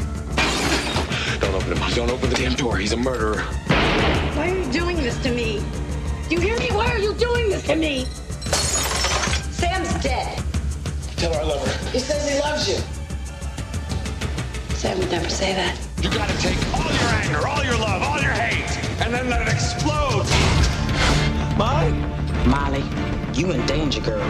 Don't open him. Don't open the damn door. He's a murderer. Why are you doing this to me? Do you hear me? Why are you doing this to me? Sam's dead. Tell her I love her. He says he loves you. Sam would never say that. You got to take all your anger, all your love, all your hate, and then let it explode. Molly, you in danger, girl.